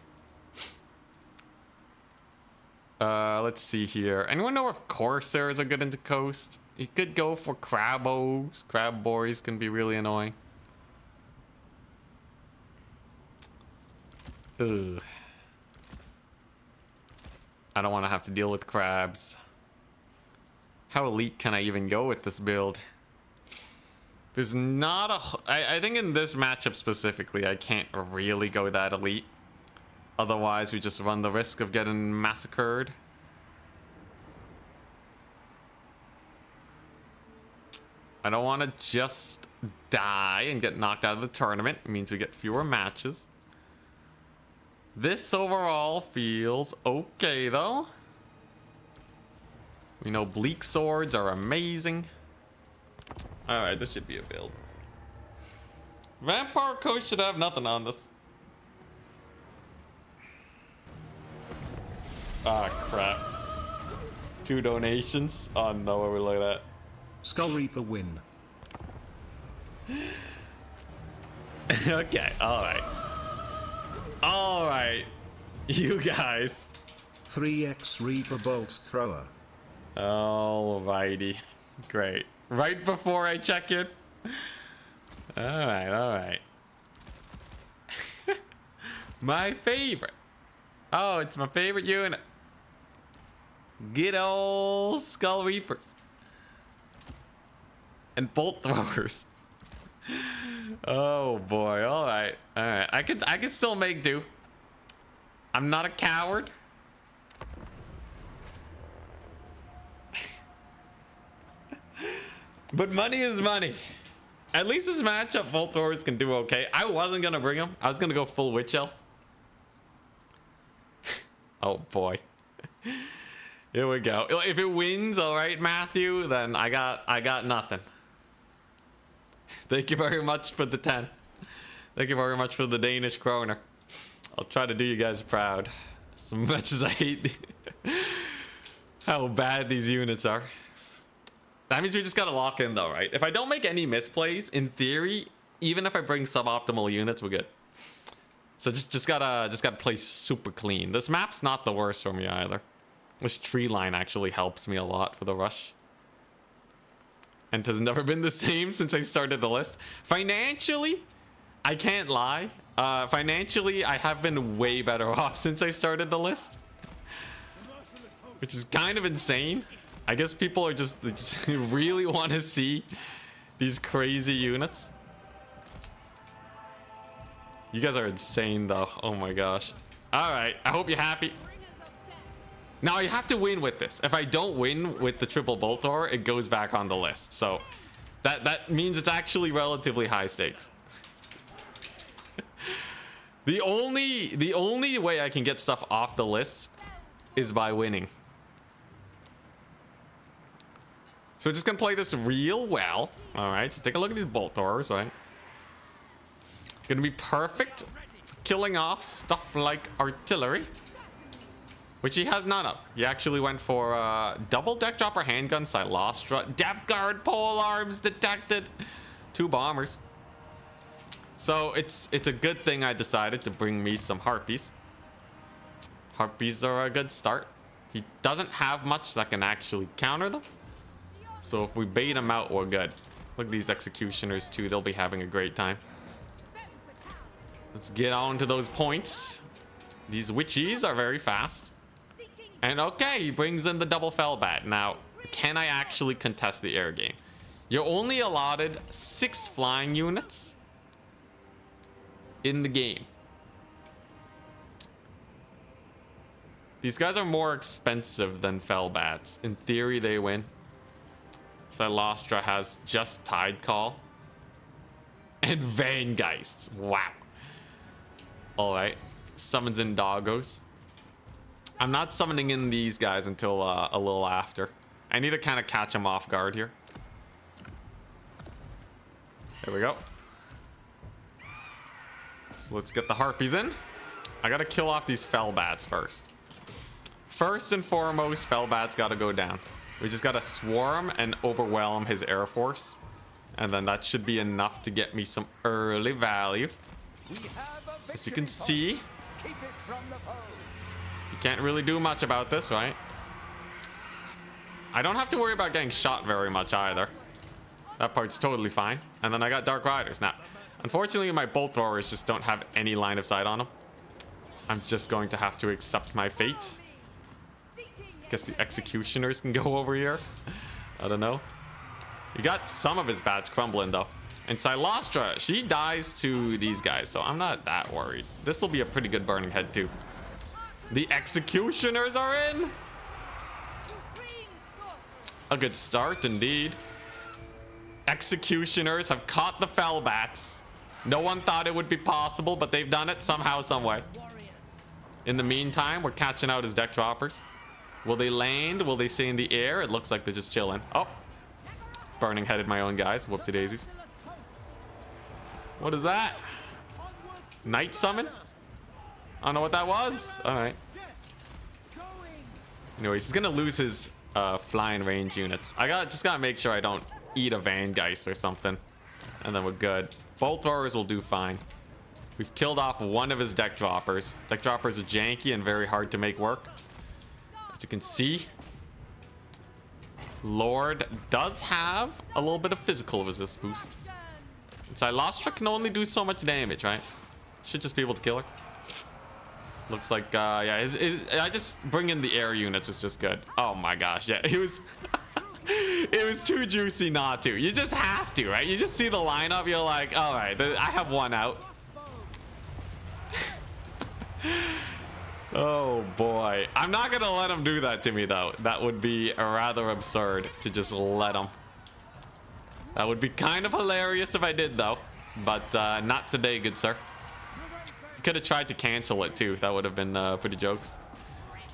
Let's see here. Anyone know if Corsairs are good into Coast? You could go for Crabos. Crab boys can be really annoying. Ugh. I don't want to have to deal with crabs. How elite can I even go with this build? There's not a... I think in this matchup specifically, I can't really go that elite. Otherwise, we just run the risk of getting massacred. I don't want to just die and get knocked out of the tournament. It means we get fewer matches. This overall feels okay, though. We know bleak swords are amazing. Alright, this should be a build. Vampire Coast should have nothing on this. Ah, crap. 2 donations? Oh no, what we look at that. Skull Reaper win. Okay, alright. Alright. You guys. 3x Reaper Bolt Thrower. Alrighty. Great. Right before I check in. Alright, alright. My favorite. Oh, it's my favorite unit. Good old Skull Reapers. And Bolt Throwers. Oh boy, alright. Alright. I could still make do. I'm not a coward. But money is money. At least this matchup, Bolt Throwers can do okay. I wasn't gonna bring them. I was gonna go full Witch Elf. Oh boy. Here we go. If it wins, all right, Matthew, then I got nothing. Thank you very much for the 10. Thank you very much for the Danish kroner. I'll try to do you guys proud. As much as I hate how bad these units are. That means we just gotta lock in though, right? If I don't make any misplays, in theory, even if I bring suboptimal units, we're good. So just gotta play super clean. This map's not the worst for me either. This tree line actually helps me a lot for the rush. And has never been the same since I started the list. Financially, I can't lie. Financially, I have been way better off since I started the list. Which is kind of insane. I guess people are they just really want to see these crazy units. You guys are insane though. Oh my gosh. Alright, I hope you're happy. Now you have to win with this. If I don't win with the triple bolt thrower, it goes back on the list. So that means it's actually relatively high stakes. The only way I can get stuff off the list is by winning. So we're just gonna play this real well. All right, so take a look at these bolt throwers, right? Gonna be perfect for killing off stuff like artillery, which he has none of. He actually went for double deck dropper handgun, Silastra, depth guard, pole arms detected, 2 bombers. So it's a good thing I decided to bring me some harpies. Harpies are a good start. He doesn't have much that can actually counter them. So if we bait him out, we're good. Look at these executioners too. They'll be having a great time. Let's get on to those points. These witches are very fast. And okay, he brings in the double fellbat. Now, can I actually contest the air game? You're only allotted 6 flying units in the game. These guys are more expensive than fellbats. In theory, they win. Silastra has just Tide Call. And Vangeist. Wow. Alright. Summons in doggos. I'm not summoning in these guys until a little after. I need to kind of catch them off guard here. There we go. So let's get the harpies in. I gotta kill off these fell bats first. First and foremost, fell bats gotta go down. We just gotta swarm and overwhelm his air force. And then that should be enough to get me some early value. As you can see, you can't really do much about this, right? I don't have to worry about getting shot very much either. That part's totally fine. And then I got Dark Riders. Now, unfortunately, my bolt throwers just don't have any line of sight on them. I'm just going to have to accept my fate. Guess the executioners can go over here. I don't know. You got some of his bats crumbling though. And Silostra, she dies to these guys, so I'm not that worried. This will be a pretty good burning head too. The executioners are in. A good start indeed. Executioners have caught the fell bats. No one thought it would be possible, but they've done it somehow, some way. In the meantime, we're catching out his deck droppers. Will they land? Will they stay in the air? It looks like they're just chilling. Oh, burning headed my own guys. Whoopsie daisies. What is that? Night summon? I don't know what that was. All right. Anyways, he's gonna lose his flying range units. Just gotta make sure I don't eat a Vangeist or something, and then we're good. Bolt throwers will do fine. We've killed off one of his deck droppers. Deck droppers are janky and very hard to make work. As you can see, Lord does have a little bit of physical resist boost. And Silostra can only do so much damage, right? Should just be able to kill her. Looks like, yeah, I just bring in the air units was just good. Oh my gosh, yeah, it was, it was too juicy not to. You just have to, right? You just see the lineup, you're like, all right, I have one out. Oh boy, I'm not gonna let him do that to me though. That would be rather absurd to just let him. That would be kind of hilarious if I did though, but not today, good sir. Could have tried to cancel it too. That would have been pretty jokes.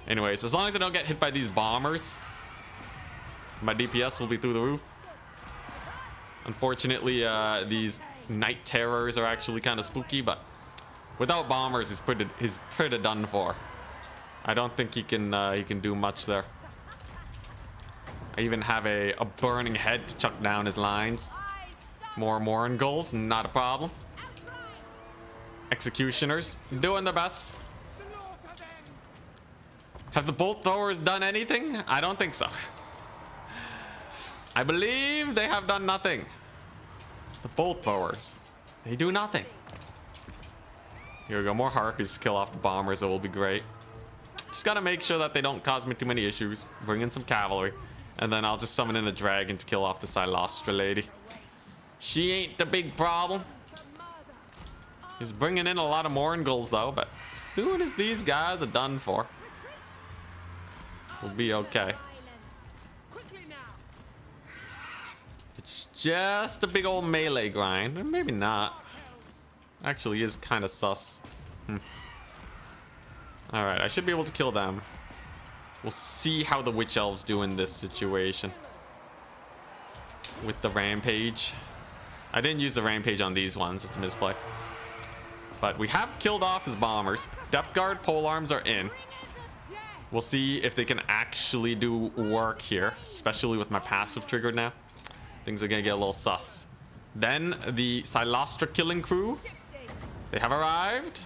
Anyways, as long as I don't get hit by these bombers, my DPS will be through the roof. Unfortunately, these night terrors are actually kind of spooky, but without bombers, he's pretty done for. I don't think he can do much there. I even have a burning head to chuck down his lines. More Moringulls, not a problem. Executioners doing their best. Have the bolt throwers done anything? I don't think so. I believe they have done nothing. The bolt throwers, they do nothing. Here we go, more harpies to kill off the bombers. That will be great. Just gotta make sure that they don't cause me too many issues. Bring in some cavalry, and then I'll just summon in a dragon to kill off the Silostra lady. She ain't the big problem. He's bringing in a lot of Moringulls though, but as soon as these guys are done for, we'll be okay. It's just a big old melee grind, or maybe not. Actually is kind of sus. All right, I should be able to kill them. We'll see how the witch elves do in this situation with the rampage. I didn't use the rampage on these ones. It's a misplay. But we have killed off his bombers. Depth guard polearms are in. We'll see if they can actually do work here, especially with my passive triggered now. Things are gonna get a little sus. Then the Silostra killing crew, they have arrived.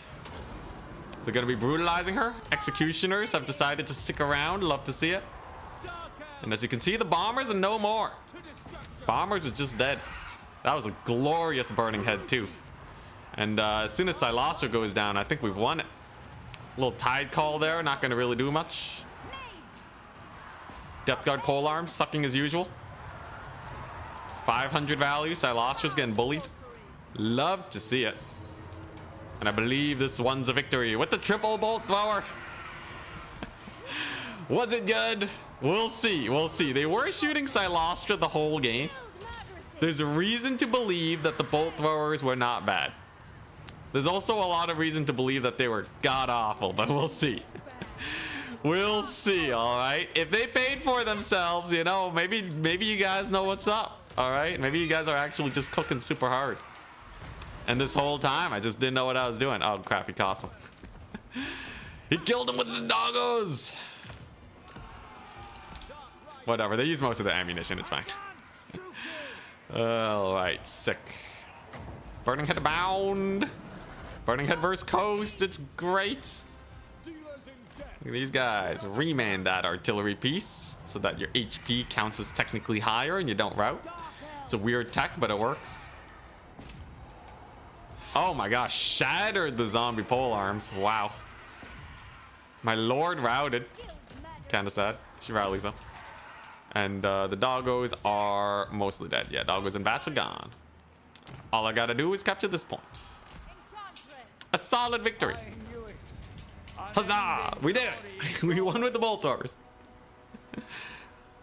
They're gonna be brutalizing her. Executioners have decided to stick around. Love to see it. And as you can see, the bombers are no more. Bombers are just dead. That was a glorious burning head too. And as soon as Silostra goes down, I think we've won it. A little tide call there, not gonna really do much. Depth guard polearms sucking as usual. 500 value. Silostra's getting bullied. Love to see it. And I believe this one's a victory with the triple bolt thrower. Was it good? We'll see. We'll see. They were shooting Silostra the whole game. There's a reason to believe that the bolt throwers were not bad. There's also a lot of reason to believe that they were god awful, but we'll see. We'll see, all right? If they paid for themselves, you know, maybe you guys know what's up, all right? Maybe you guys are actually just cooking super hard. And this whole time, I just didn't know what I was doing. Oh, crap, he caught him. He killed him with the doggos! Whatever, they use most of the ammunition, it's fine. Alright, sick. Burning Head bound! Burning Head versus Coast, it's great! Look at these guys. Remand that artillery piece so that your HP counts as technically higher and you don't rout. It's a weird tech, but it works. Oh my gosh, shattered the zombie pole arms. Wow. My lord routed. Kinda sad. She rallies them. And the doggos are mostly dead. Yeah, doggos and bats are gone. All I gotta do is capture this point. A solid victory. Huzzah! We did it! We won with the bolt throwers.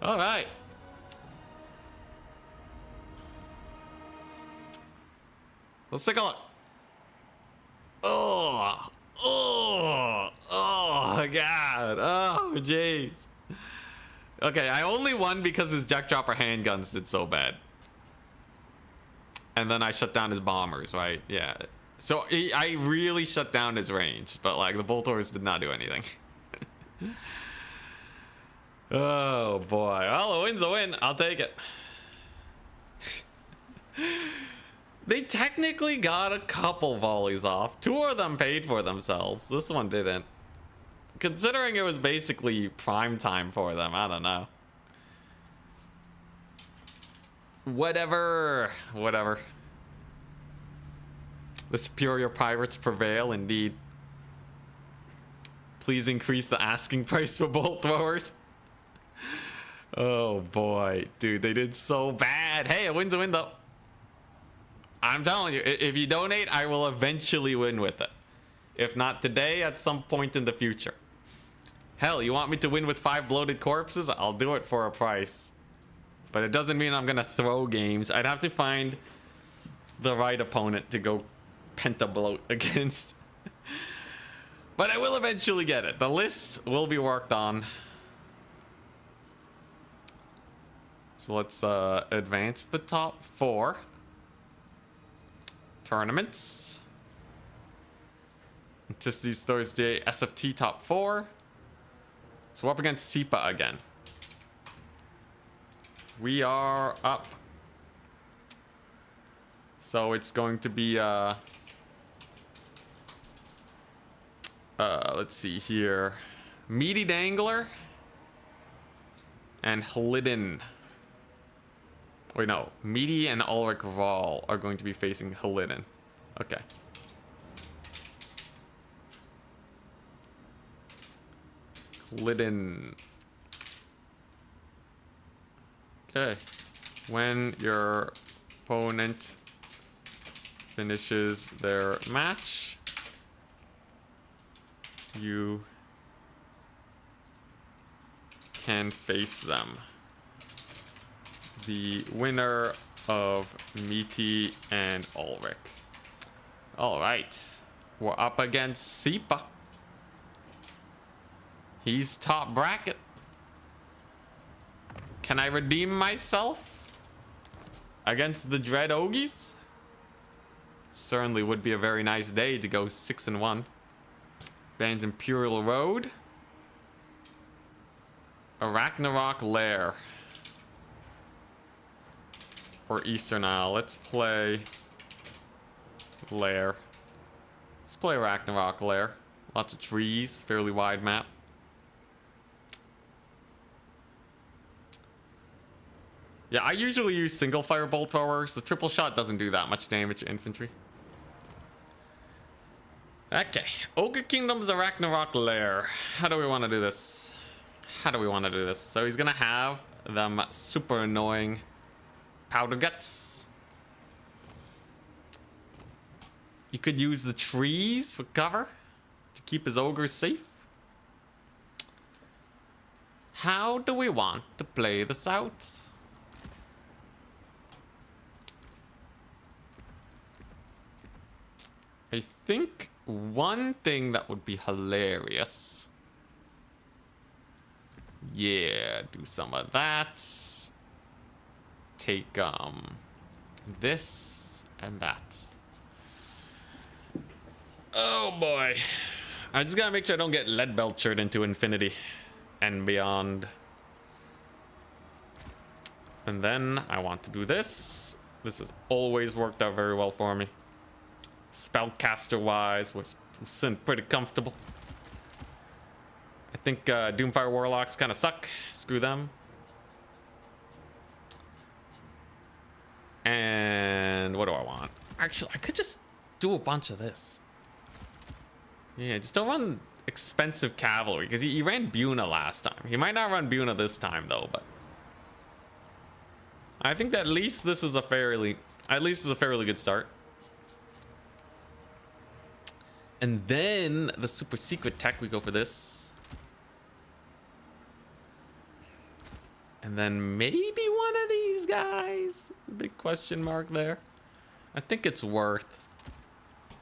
Alright. Let's take a look. Oh, god. Oh, jeez. Okay, I only won because his jack dropper handguns did so bad. And then I shut down his bombers, right? Yeah. So I really shut down his range, but like the bolt throwers did not do anything. Oh boy. Well, a win's a win. I'll take it. They technically got a couple volleys off. 2 of them paid for themselves. This one didn't. Considering it was basically prime time for them, I don't know. Whatever. Whatever. The superior pirates prevail, indeed. Please increase the asking price for bolt throwers. Oh boy. Dude, they did so bad. Hey, a win's a win though. I'm telling you, if you donate, I will eventually win with it. If not today, at some point in the future. Hell, you want me to win with 5 bloated corpses? I'll do it for a price. But it doesn't mean I'm gonna throw games. I'd have to find the right opponent to go pentabloat against. But I will eventually get it. The list will be worked on. So let's advance the top 4 tournaments. Anticities Thursday SFT top 4. So we're up against SIPA again. We are up. So it's going to be let's see here. Meaty Dangler and Halidin. Wait, no. Meaty and Ulrich Rahl are going to be facing Halidin. Okay. Halidin. Okay. When your opponent finishes their match, you can face them. The winner of Meaty and Ulrich. Alright. We're up against SIPA. He's top bracket. Can I redeem myself against the Dread Ogies? Certainly would be a very nice day to go 6-1. Bans Imperial Road. Arachnarok Lair. Or Eastern Isle. Let's play Lair. Let's play Arachnarok Lair. Lots of trees, fairly wide map. Yeah, I usually use single fire bolt throwers. The triple shot doesn't do that much damage to infantry. Okay, Ogre Kingdoms Arachnarok Lair. How do we want to do this? How do we want to do this? So he's gonna have them super annoying powder guts. You could use the trees for cover to keep his ogres safe. How do we want to play this out? I think one thing that would be hilarious. Yeah, do some of that. Take this and that. Oh boy. I just gotta make sure I don't get lead belchered into infinity and beyond. And then I want to do this. This has always worked out very well for me. Spellcaster wise was pretty comfortable. I think Doomfire Warlocks kind of suck. Screw them. And what do I want? Actually, I could just do a bunch of this. Yeah, just don't run expensive cavalry because he ran Buna last time. He might not run Buna this time though, but I think that at least this is a fairly good start. And then the super secret tech, we go for this. And then maybe one of these guys. Big question mark there. I think it's worth.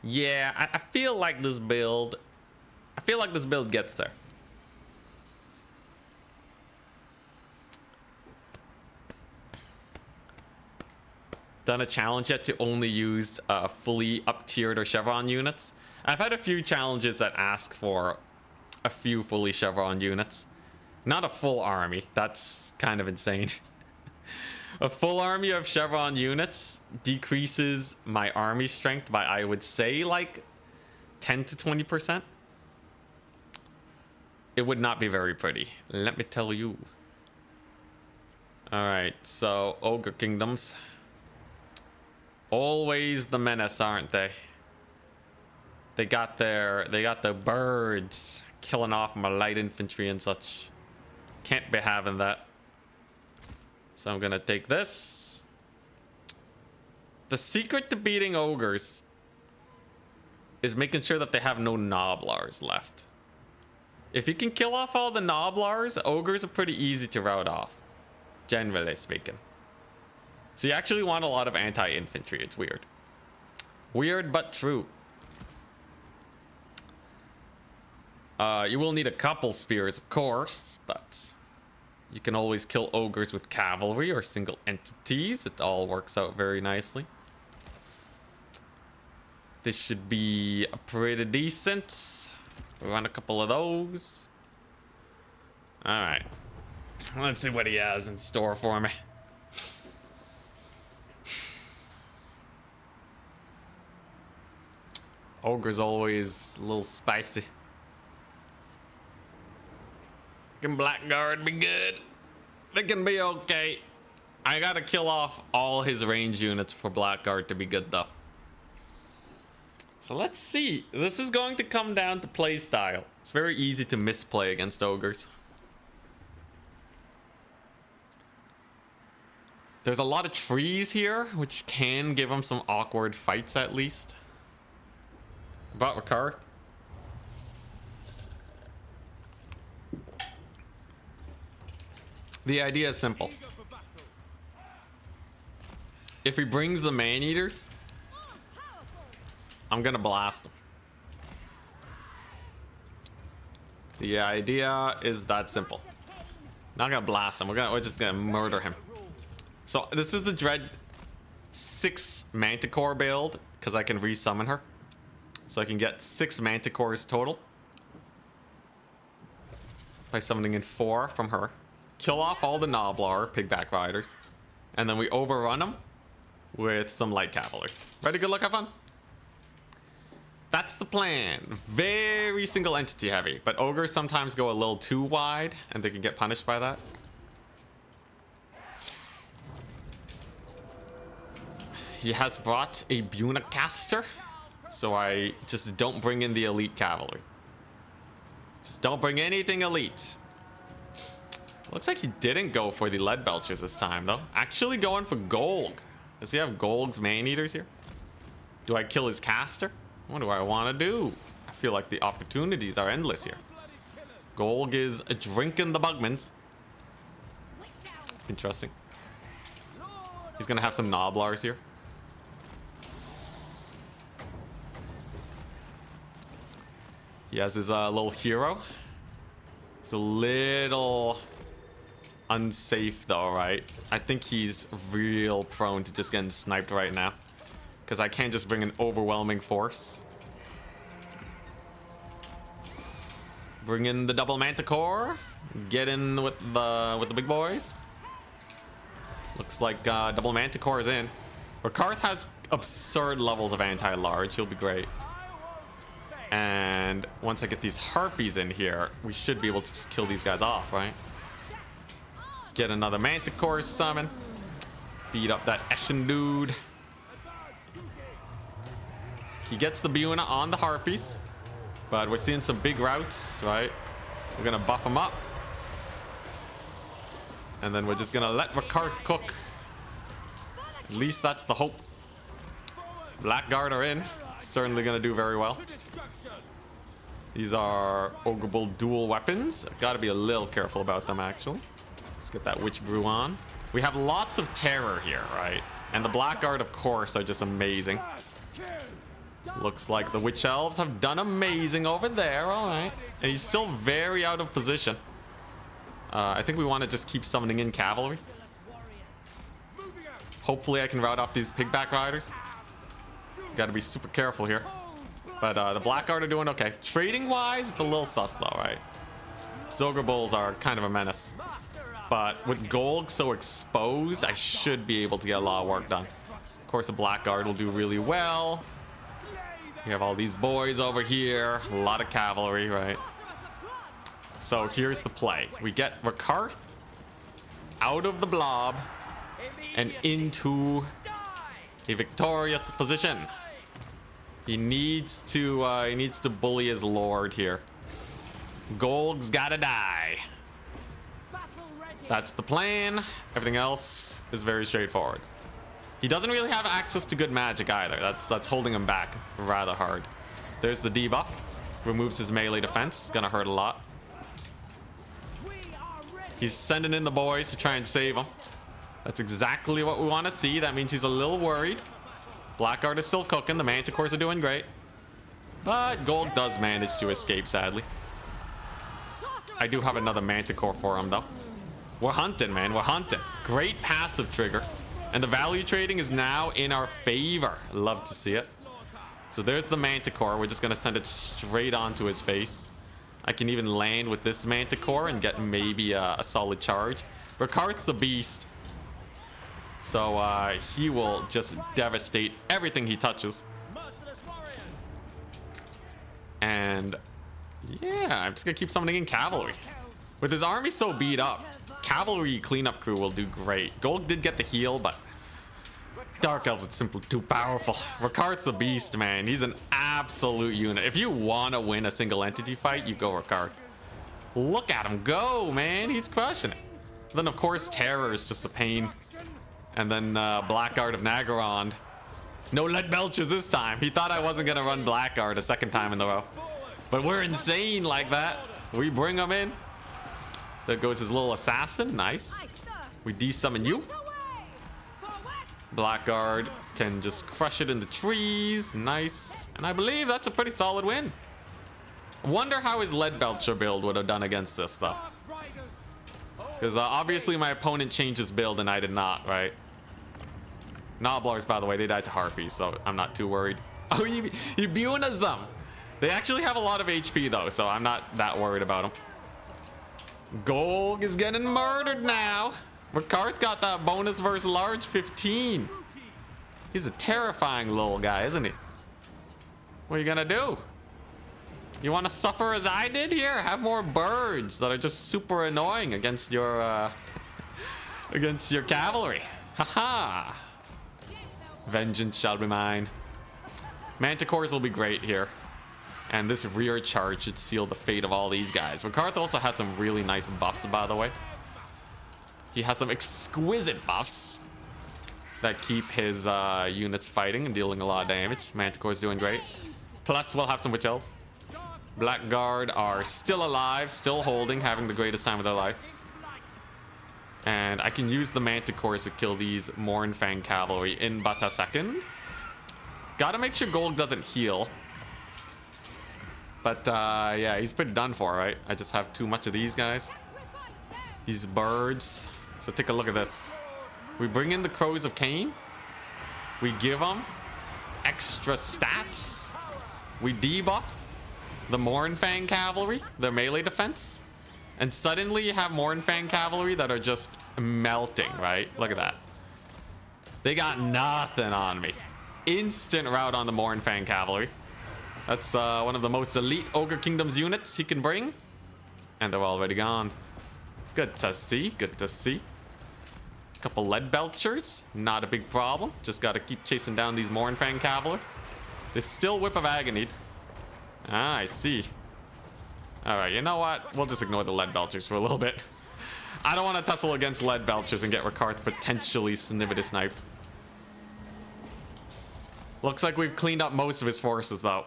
Yeah, I feel like this build. I feel like this build gets there. Done a challenge yet to only use fully up-tiered or chevron units. I've had a few challenges that ask for a few fully chevron units. Not a full army. That's kind of insane. A full army of chevron units decreases my army strength by, I would say, like 10 to 20%. It would not be very pretty, let me tell you. All right, so Ogre Kingdoms. Always the menace, aren't they? They got the birds killing off my light infantry and such. Can't be having that. So I'm gonna take this. The secret to beating ogres is making sure that they have no Noblars left. If you can kill off all the Noblars, ogres are pretty easy to rout off, generally speaking. So you actually want a lot of anti-infantry. It's weird. Weird but true. You will need a couple spears, of course, but you can always kill ogres with cavalry or single entities. It all works out very nicely. This should be pretty decent. We run a couple of those. All right. Let's see what he has in store for me. Ogre's always a little spicy. Can Blackguard be good? They can be okay. I gotta kill off all his range units for Blackguard to be good though. So let's see. This is going to come down to play style. It's very easy to misplay against ogres. There's a lot of trees here, which can give him some awkward fights at least. But Ricard. The idea is simple. If he brings the man-eaters, I'm gonna blast him. The idea is that simple. Not gonna blast him. We're just gonna murder him. So this is the Dread 6 Manticore build because I can resummon her. So I can get 6 Manticores total by summoning in 4 from her. Kill off all the Noblar pigback riders, and then we overrun them with some light cavalry. Ready? Good luck, have fun. That's the plan. Very single entity heavy, but ogres sometimes go a little too wide, and they can get punished by that. He has brought a Buna caster, so I just don't bring in the elite cavalry. Just don't bring anything elite. Looks like he didn't go for the lead belchers this time, though. Actually going for Golg. Does he have Golg's man-eaters here? Do I kill his caster? What do I want to do? I feel like the opportunities are endless here. Golg is drinking the Bugmans. Interesting. He's going to have some Noblars here. He has his little hero. He's a little unsafe though, right? I think he's real prone to just getting sniped right now because I can't just bring an overwhelming force. Bring in the double manticore. Get in with the big boys. Looks like double manticore is in. Rakarth has absurd levels of anti-large. He'll be great. And once I get these harpies in here, we should be able to just kill these guys off, right? Get another manticore summon. Beat up that Eshin dude. He gets the Biuna on the harpies. But we're seeing some big routes, right? We're gonna buff him up. And then we're just gonna let Rakarth cook. At least that's the hope. Blackguard are in. Certainly gonna do very well. These are Ogre Bull dual weapons. I've got to be a little careful about them, actually. Let's get that Witch Brew on. We have lots of terror here, right? And the Blackguard, of course, are just amazing. Looks like the Witch Elves have done amazing over there. All right. And he's still very out of position. I think we want to just keep summoning in cavalry. Hopefully I can rout off these pigback riders. Got to be super careful here. But the Blackguard are doing okay. Trading wise, it's a little sus though, right? Ogre Bulls are kind of a menace. But with gold so exposed, I should be able to get a lot of work done. Of course, a Blackguard will do really well. We have all these boys over here. A lot of cavalry, right? So here's the play. We get Rakarth out of the blob and into a victorious position. He needs to bully his lord here. Golg's gotta die. That's the plan. Everything else is very straightforward. He doesn't really have access to good magic either. That's holding him back rather hard. There's the debuff. Removes his melee defense. Gonna hurt a lot. He's sending in the boys to try and save him. That's exactly what we want to see. That means he's a little worried. Blackguard is still cooking. The Manticores are doing great. But Gold does manage to escape, sadly. I do have another Manticore for him, though. We're hunting, man. We're hunting. Great passive trigger. And the value trading is now in our favor. Love to see it. So there's the Manticore. We're just going to send it straight onto his face. I can even land with this Manticore and get maybe a solid charge. Rakarth's the beast. So he will just devastate everything he touches. And yeah, I'm just going to keep summoning in cavalry. With his army so beat up, cavalry cleanup crew will do great. Gold did get the heal, but Dark Elves are simply too powerful. Rakarth's a beast, man. He's an absolute unit. If you want to win a single entity fight, you go Rakarth. Look at him go, man. He's crushing it. Then, of course, Terror is just a pain. And then Blackguard of Nagaron. No lead belches this time. He thought I wasn't going to run Blackguard a second time in a row. But we're insane like that. We bring him in. There goes his little assassin. Nice. We desummon you. Blackguard can just crush it in the trees. Nice. And I believe that's a pretty solid win. Wonder how his lead belcher build would have done against this, though. Because obviously my opponent changed his build and I did not, right? Nobblers, by the way, they died to Harpies, so I'm not too worried. Oh, he Bunas them. They actually have a lot of HP, though, so I'm not that worried about them. Golg is getting murdered now. Rakarth got that bonus versus large 15. He's a terrifying little guy, isn't he? What are you gonna do? You want to suffer as I did here? Have more birds that are just super annoying against your cavalry. Haha. Vengeance shall be mine. Manticores will be great here. And this rear charge should seal the fate of all these guys. Rakarth also has some really nice buffs, by the way. He has some exquisite buffs that keep his units fighting and dealing a lot of damage. Manticore's doing great. Plus, we'll have some Witch Elves. Blackguard are still alive, still holding, having the greatest time of their life. And I can use the Manticores to kill these Mournfang cavalry in but a second. Gotta make sure Gold doesn't heal. But yeah, he's pretty done for, right? I just have too much of these guys. These birds. So take a look at this. We bring in the Crows of Cain. We give them extra stats. We debuff. the Mournfang cavalry, their melee defense. And suddenly you have Mournfang cavalry that are just melting, right? Look at that. They got nothing on me. Instant rout on the Mournfang cavalry. That's one of the most elite Ogre Kingdoms units he can bring. And they're already gone. Good to see, good to see. Couple lead belchers, not a big problem. Just gotta keep chasing down these Mournfang cavalry. There's still Whip of Agony. Ah, I see. Alright, you know what? We'll just ignore the lead belchers for a little bit. I don't want to tussle against lead belchers and get Rikarth potentially snivity sniped. Looks like we've cleaned up most of his forces though.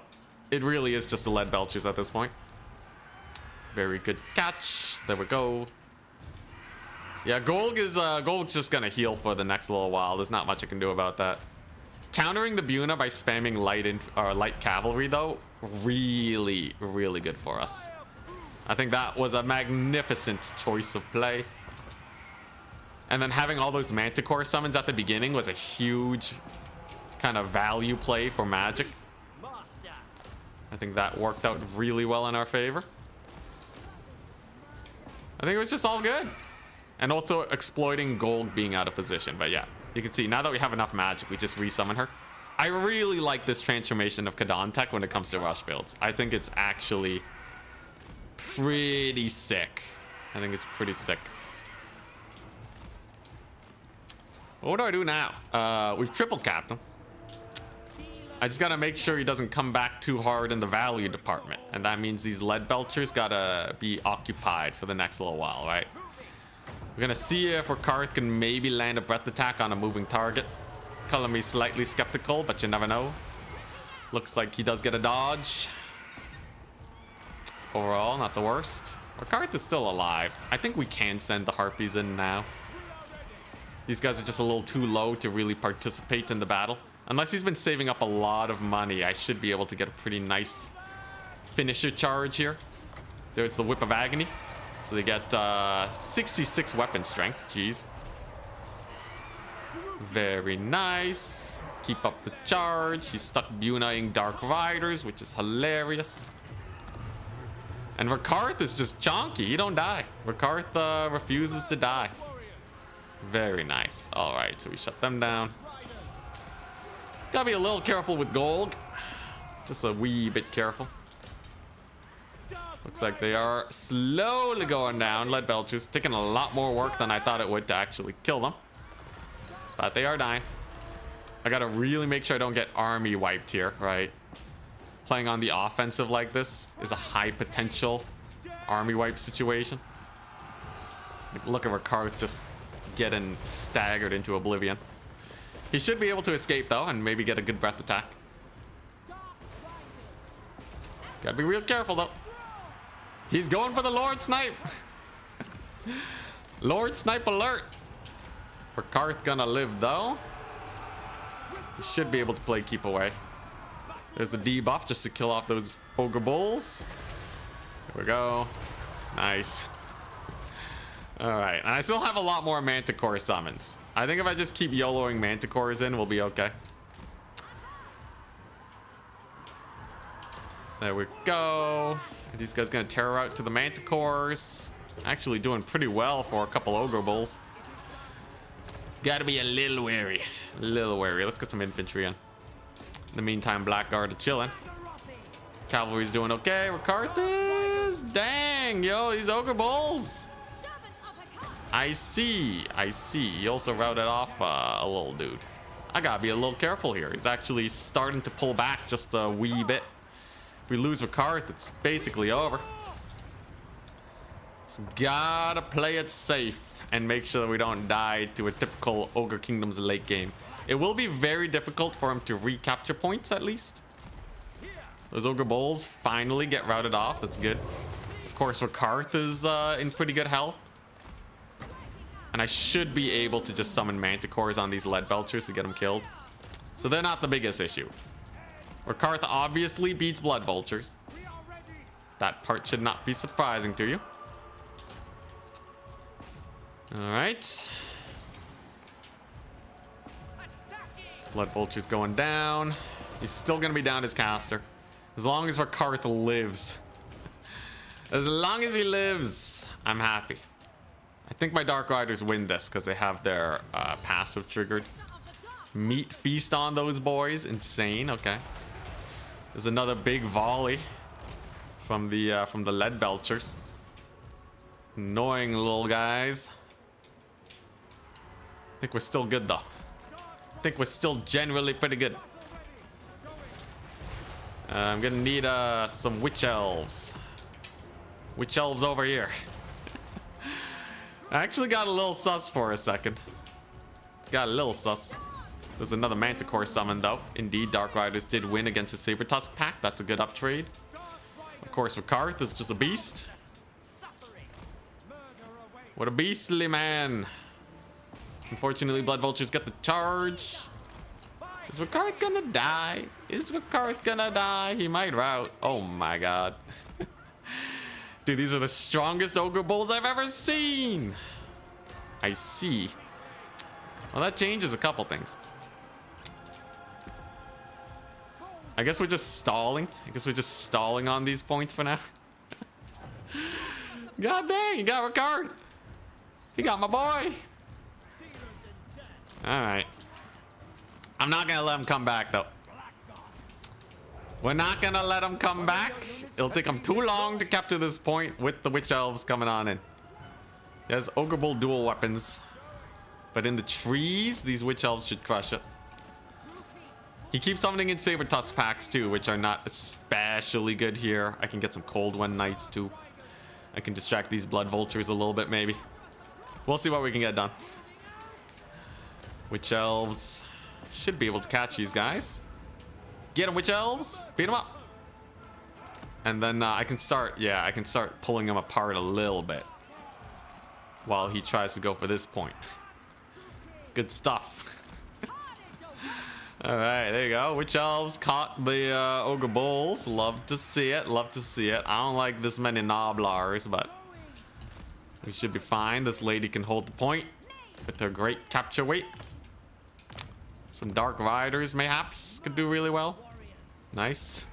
It really is just the lead belchers at this point. Very good catch. There we go. Yeah, Gold's just gonna heal for the next little while. There's not much I can do about that. Countering the Buna by spamming light cavalry though, really, really good for us. I think that was a magnificent choice of play. And then having all those Manticore summons at the beginning was a huge kind of value play for Magic. I think that worked out really well in our favor. I think it was just all good. And also exploiting Gold being out of position. But yeah, you can see now that we have enough magic, we just resummon her. I really like this transformation of Kadan tech when it comes to rush builds. I think it's actually pretty sick. I think it's pretty sick. What do I do now? We've triple capped him. I just gotta make sure he doesn't come back too hard in the value department. And that means these lead belchers gotta be occupied for the next little while, right? We're gonna see if Rikarth can maybe land a breath attack on a moving target. Color me slightly skeptical, but you never know. Looks like he does get a dodge. Overall, not the worst. Rikarth is still alive. I think we can send the Harpies in now. These guys are just a little too low to really participate in the battle. Unless he's been saving up a lot of money, I should be able to get a pretty nice finisher charge here. There's the Whip of Agony. So they get 66 weapon strength. Jeez. Very nice. Keep up the charge. He's stuck Bunaing Dark Riders, which is hilarious. And Rikarth is just chonky. He don't die. Rikarth refuses to die. Very nice. All right, so we shut them down. Gotta be a little careful with Gold. Just a wee bit careful. Looks like they are slowly going down. Lead belchers taking a lot more work than I thought it would to actually kill them. But they are dying. I gotta really make sure I don't get army wiped here, right? Playing on the offensive like this is a high potential army wipe situation. Look at Rikarth just getting staggered into oblivion. He should be able to escape though and maybe get a good breath attack. Gotta be real careful though. He's going for the Lord Snipe. Lord Snipe alert. Rikarth gonna live though. He should be able to play keep away. There's a debuff just to kill off those Ogre Bulls. There we go. Nice. Alright, and I still have a lot more Manticore summons. I think if I just keep YOLOing Manticores in, we'll be okay. There we go. These guys gonna tear out to the Manticores. Actually doing pretty well for a couple Ogre Bulls. Gotta be a little wary. A little wary. Let's get some infantry in. In the meantime, Blackguard are chilling. Cavalry's doing okay. Rikarth is... Dang, yo, these Ogre Bulls. I see. I see. He also routed off a little dude. I gotta be a little careful here. He's actually starting to pull back just a wee bit. If we lose Rikarth, it's basically over. So gotta play it safe and make sure that we don't die to a typical Ogre Kingdoms late game. It will be very difficult for him to recapture points at least. Those Ogre Bulls finally get routed off. That's good. Of course, Rikarth is in pretty good health. And I should be able to just summon Manticores on these lead belchers to get them killed. So they're not the biggest issue. Rikarth obviously beats blood vultures. That part should not be surprising to you. Alright. Blood vulture's going down. He's still gonna be down his caster. As long as Karth lives. As long as he lives, I'm happy. I think my Dark Riders win this because they have their passive triggered. Meat feast on those boys. Insane. Okay. There's another big volley from the lead belchers. Annoying little guys. I think we're still good though. I think we're still generally pretty good. I'm gonna need some witch elves. Witch elves over here. I actually got a little sus for a second. Got a little sus. There's another Manticore summon though. Indeed, Dark Riders did win against a Saber Tusk pack. That's a good uptrade. Of course, Karth is just a beast. What a beastly man. Unfortunately, Blood Vultures get the charge. Is Karth gonna die? Is Karth gonna die? He might rout. Oh my god. Dude, these are the strongest Ogre Bulls I've ever seen. I see. Well, that changes a couple things. I guess we're just stalling. I guess we're just stalling on these points for now. God dang, you got Karth. You got my boy. Alright. I'm not gonna let him come back though. We're not gonna let him come back. It'll take him too long to capture this point with the Witch Elves coming on in. He has Ogre Bull dual weapons. But in the trees, these Witch Elves should crush it. He keeps summoning in Saber Tusk packs too, which are not especially good here. I can get some Cold One Knights too. I can distract these Blood Vultures a little bit maybe. We'll see what we can get done. Witch Elves should be able to catch these guys. Get him, Witch Elves. Beat him up. And then I can start, I can start pulling him apart a little bit. While he tries to go for this point. Good stuff. Alright, there you go. Witch Elves caught the Ogre Bulls. Love to see it. Love to see it. I don't like this many Noblars, but we should be fine. This lady can hold the point with her great capture weight. Some Dark Riders, mayhaps, could do really well. Nice.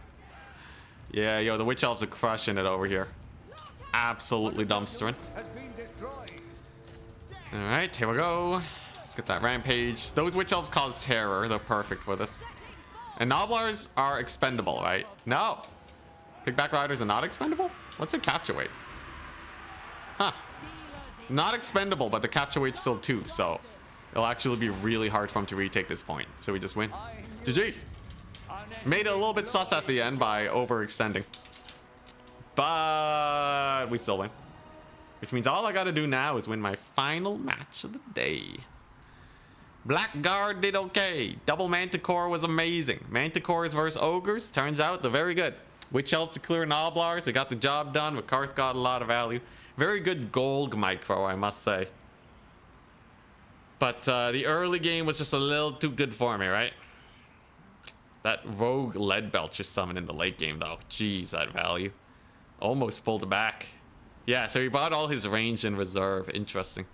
Yeah, yo, the Witch Elves are crushing it over here. Absolutely dumpstering. Alright, here we go. Let's get that rampage. Those Witch Elves cause terror. They're perfect for this. And Noblars are expendable, right? No. Pigback Riders are not expendable? What's their capture weight? Huh. Not expendable, but the capture weight's still 2, so it'll actually be really hard for him to retake this point. So we just win. GG. Made it a little bit sus at the end by overextending. But we still win. Which means all I gotta do now is win my final match of the day. Blackguard did okay. Double Manticore was amazing. Manticores versus Ogres. Turns out they're very good. Witch Elves to clear Noblars. They got the job done. Karth got a lot of value. Very good gold micro, I must say. But the early game was just a little too good for me, right? That rogue lead belcher summon in the late game, though. Jeez, that value. Almost pulled it back. Yeah, so he bought all his range in reserve. Interesting.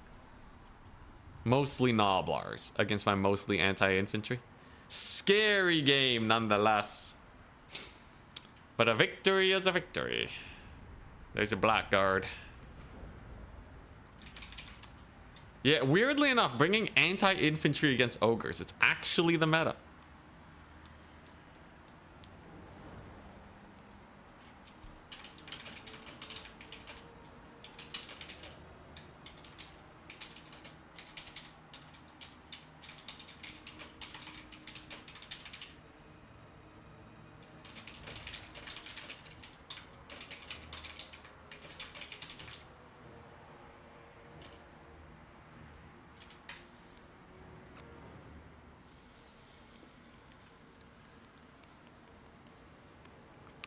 Mostly Noblars against my mostly anti-infantry. Scary game, nonetheless. But a victory is a victory. There's a Blackguard. Yeah, weirdly enough, bringing anti-infantry against Ogres, it's actually the meta.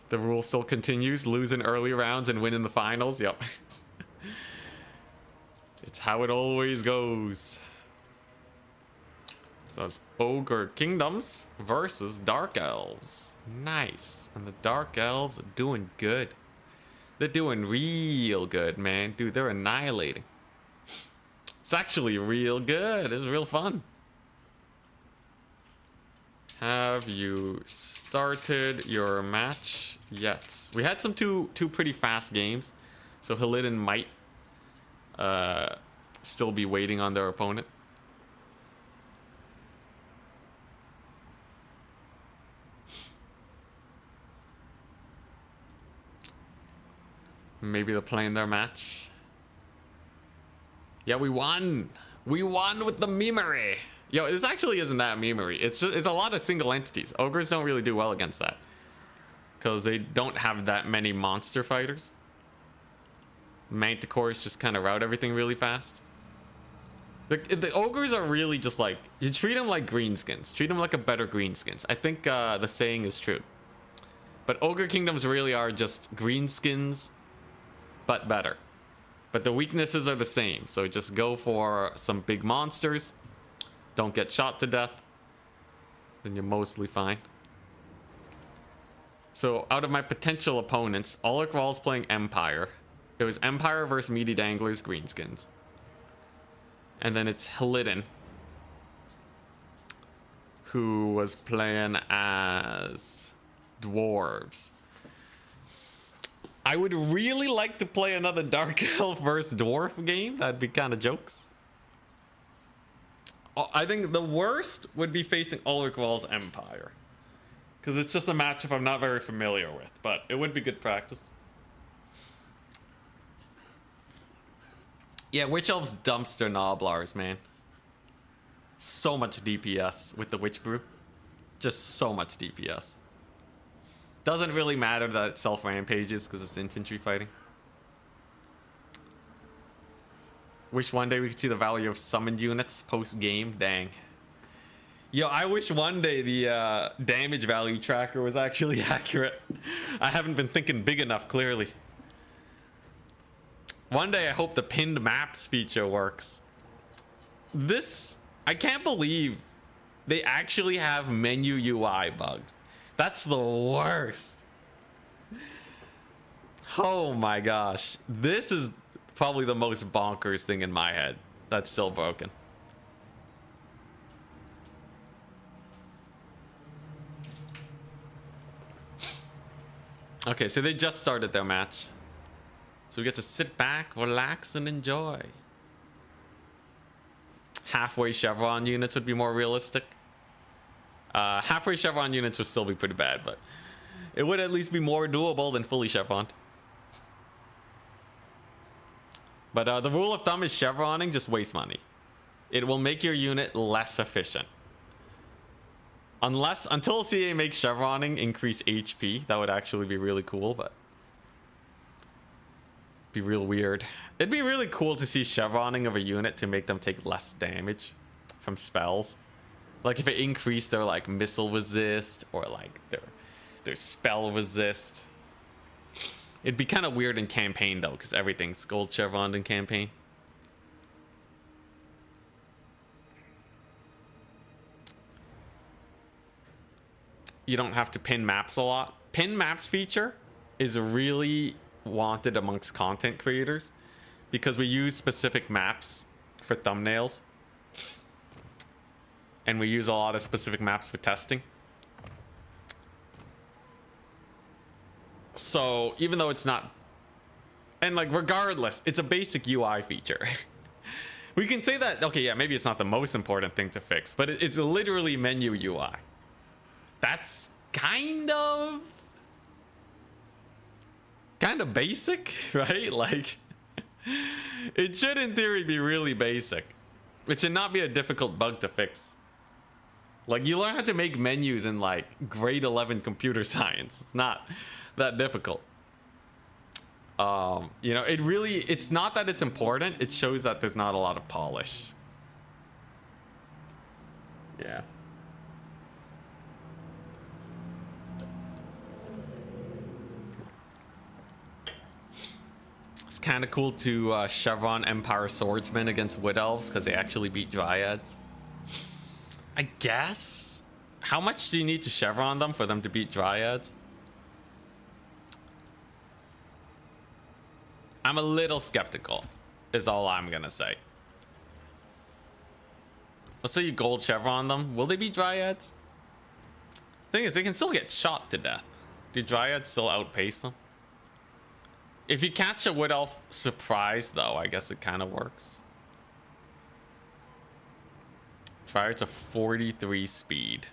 The rule still continues. Lose in early rounds and win in the finals. Yep. It's how it always goes. So it's Ogre Kingdoms versus Dark Elves. Nice. And the Dark Elves are doing good. They're doing real good, man. Dude, they're annihilating. It's actually real good. It's real fun. Have you started your match yet? We had some two pretty fast games, so Halidin might still be waiting on their opponent. Maybe they're playing their match. Yeah, we won! We won with the memery! Yo, this actually isn't that memery. It's a lot of single entities. Ogres don't really do well against that, because they don't have that many monster fighters. Manticores just kind of route everything really fast. The ogres are really just like, you treat them like greenskins. Treat them like a better greenskins. I think the saying is true. But Ogre Kingdoms really are just greenskins, but better. But the weaknesses are the same. So just go for some big monsters. Don't get shot to death. Then you're mostly fine. So out of my potential opponents, Ulrich Wall's playing Empire. It was Empire versus Meaty Danglers greenskins. And then it's Halidin, who was playing as Dwarves. I would really like to play another Dark Elf versus Dwarf game. That'd be kind of jokes. I think the worst would be facing Ulrich Wall's Empire, because it's just a matchup I'm not very familiar with, but it would be good practice. Yeah, Witch Elf's dumpster Noblars, man. So much DPS with the Witch Brew. Just so much DPS. Doesn't really matter that it self-rampages because it's infantry fighting. Wish one day we could see the value of summoned units post-game. Dang. Yo, I wish one day the damage value tracker was actually accurate. I haven't been thinking big enough, clearly. One day I hope the pinned maps feature works. This, I can't believe they actually have menu UI bugged. That's the worst. Oh my gosh. This is probably the most bonkers thing in my head that's still broken. Okay, so they just started their match. So we get to sit back, relax, and enjoy. Halfway chevron units would be more realistic. Halfway chevron units would still be pretty bad, but it would at least be more doable than fully chevroned. But the rule of thumb is chevroning just wastes money. It will make your unit less efficient. Until CA makes chevroning increase HP, that would actually be really cool, but be real weird. It'd be really cool to see chevroning of a unit to make them take less damage from spells. Like if it increased their like missile resist or like their spell resist. It'd be kind of weird in campaign though, because everything's gold chevroned in campaign. You don't have to pin maps a lot. Pin maps feature is really wanted amongst content creators because we use specific maps for thumbnails and we use a lot of specific maps for testing. So even though it's not, and like regardless, it's a basic UI feature. We can say that, okay, yeah, maybe it's not the most important thing to fix, but it's literally menu UI. That's kind of basic, right? Like it should in theory be really basic. It should not be a difficult bug to fix. Like you learn how to make menus in like grade 11 computer science. It's not that difficult. You know, it's not that it's important, it shows that there's not a lot of polish. Yeah. It's kind of cool to chevron Empire Swordsmen against Wood Elves because they actually beat Dryads. I guess. How much do you need to chevron them for them to beat Dryads? I'm a little skeptical, is all I'm gonna say. Let's say you gold chevron them. Will they beat Dryads? Thing is, they can still get shot to death. Do Dryads still outpace them? If you catch a Wood Elf surprise, though, I guess it kind of works. Dryads are 43 speed.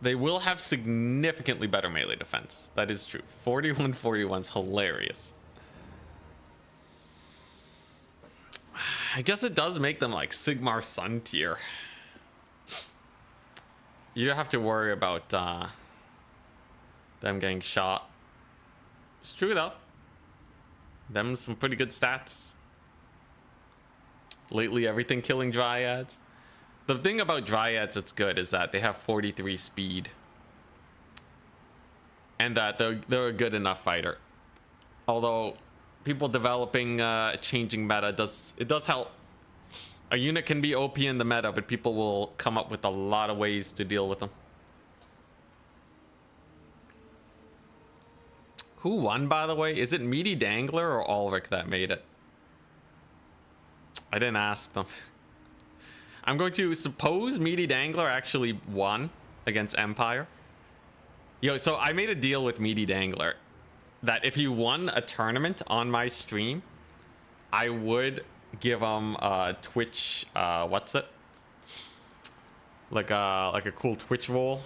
They will have significantly better melee defense. That is true. 41-41 is hilarious. I guess it does make them like Sigmar Sun tier. You don't have to worry about them getting shot. It's true though. Them some pretty good stats. Lately, everything killing Dryads. The thing about Dryads that's good is that they have 43 speed. And that they're a good enough fighter. Although people developing changing meta does help. A unit can be OP in the meta, but people will come up with a lot of ways to deal with them. Who won, by the way? Is it Meaty Dangler or Ulrich that made it? I didn't ask them. I'm going to suppose Meaty Dangler actually won against Empire. Yo, so I made a deal with Meaty Dangler that if he won a tournament on my stream, I would give him a Twitch, what's it? Like a cool Twitch role.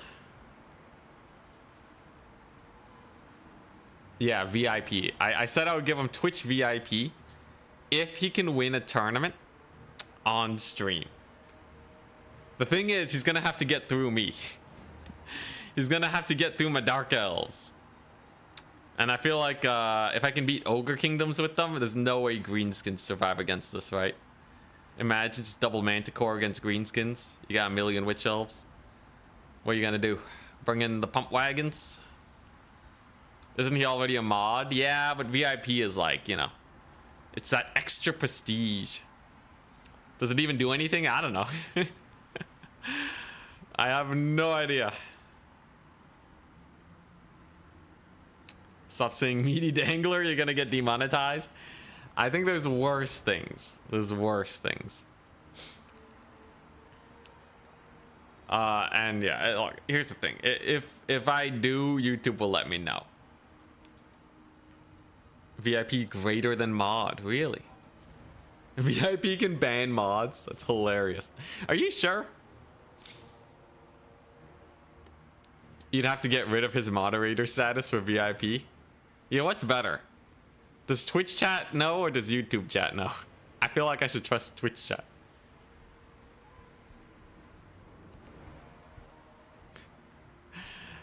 Yeah, VIP. I said I would give him Twitch VIP if he can win a tournament on stream. The thing is, he's gonna have to get through me. He's gonna have to get through my Dark Elves. And I feel like if I can beat Ogre Kingdoms with them, there's no way Greenskins survive against this, right? Imagine just double Manticore against Greenskins. You got a million Witch Elves. What are you gonna do? Bring in the pump wagons? Isn't he already a mod? Yeah, but VIP is like, you know, it's that extra prestige. Does it even do anything? I don't know. I have no idea. Stop saying Meaty Dangler, you're gonna get demonetized. I think there's worse things. There's worse things. And yeah, look, here's the thing. If I do, YouTube will let me know. VIP greater than mod, really? VIP can ban mods? That's hilarious. Are you sure? You'd have to get rid of his moderator status for VIP. Yeah, what's better? Does Twitch chat know or does YouTube chat know? I feel like I should trust Twitch chat.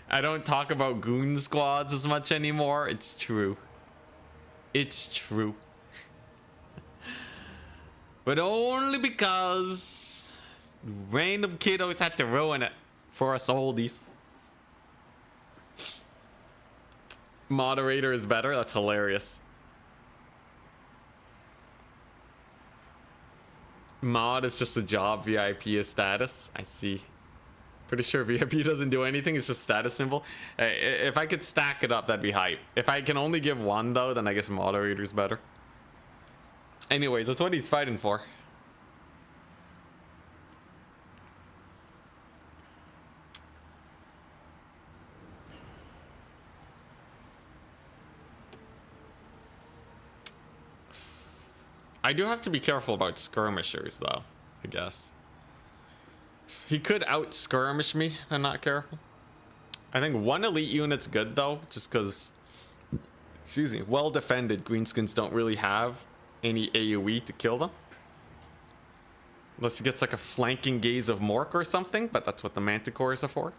I don't talk about goon squads as much anymore. It's true. It's true. But only because random kiddos had to ruin it for us oldies. Moderator is better? That's hilarious. Mod is just a job, VIP is status. I see. Pretty sure VIP doesn't do anything, it's just status symbol. If I could stack it up, that'd be hype. If I can only give one though, then I guess moderator's better. Anyways, that's what he's fighting for. I do have to be careful about skirmishers though, I guess. He could out skirmish me if I'm not careful. I think one elite unit's good though, just because, excuse me, well defended greenskins don't really have any AoE to kill them. Unless he gets like a flanking gaze of Mork or something, but that's what the Manticores are for.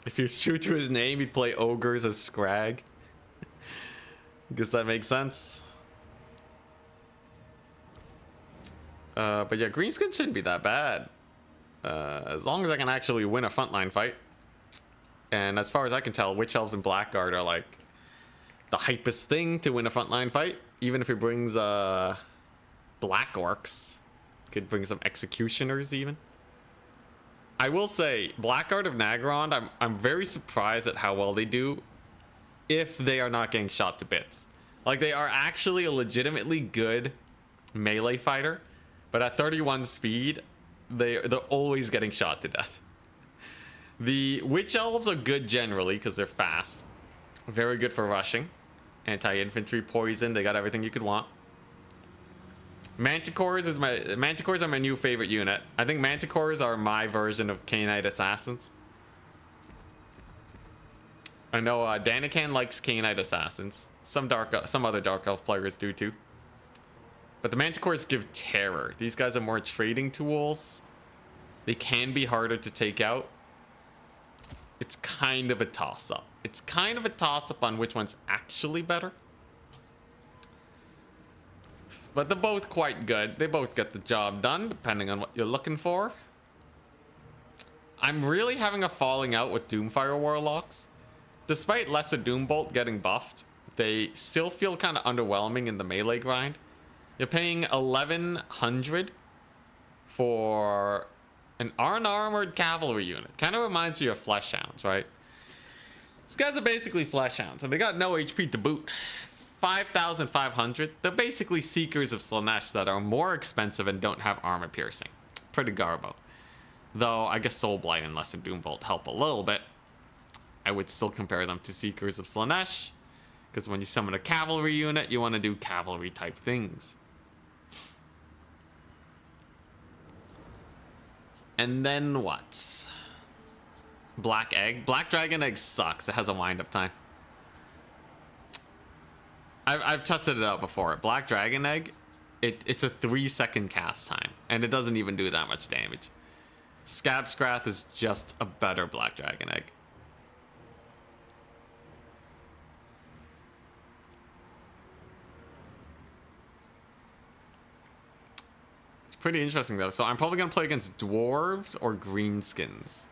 If he was true to his name, he'd play Ogres as Scrag. Guess that makes sense. But yeah, greenskin shouldn't be that bad. As long as I can actually win a frontline fight. And as far as I can tell, Witch Elves and Blackguard are like the hypest thing to win a frontline fight. Even if it brings Black Orcs. Could bring some Executioners even. I will say, Blackguard of Nagrand, I'm very surprised at how well they do if they are not getting shot to bits. Like, they are actually a legitimately good melee fighter, but at 31 speed, they're always getting shot to death. The Witch Elves are good generally because they're fast. Very good for rushing. Anti-infantry, poison, they got everything you could want. Manticores are my new favorite unit. I think Manticores are my version of Knight Assassins. I know Danican likes Knight Assassins. Some other Dark Elf players do too. But the Manticores give terror. These guys are more trading tools. They can be harder to take out. It's kind of a toss-up. It's kind of a toss-up on which one's actually better. But they're both quite good. They both get the job done, depending on what you're looking for. I'm really having a falling out with Doomfire Warlocks. Despite Lesser Doombolt getting buffed, they still feel kind of underwhelming in the melee grind. You're paying 1,100 for an unarmored cavalry unit. Kind of reminds you of Flesh Hounds, right? These guys are basically Flesh Hounds, and they got no HP to boot. 5,500. They're basically Seekers of Slanesh that are more expensive and don't have armor piercing. Pretty garbo. Though, I guess Soul Blight and Lesser Doombolt help a little bit. I would still compare them to Seekers of Slanesh, because when you summon a cavalry unit, you want to do cavalry type things. And then what? Black Egg. Black Dragon Egg sucks. It has a wind-up time. I've tested it out before. Black Dragon Egg, it's a 3-second cast time, and it doesn't even do that much damage. Scab Scrath is just a better Black Dragon Egg. It's pretty interesting though. So I'm probably gonna play against Dwarves or Greenskins.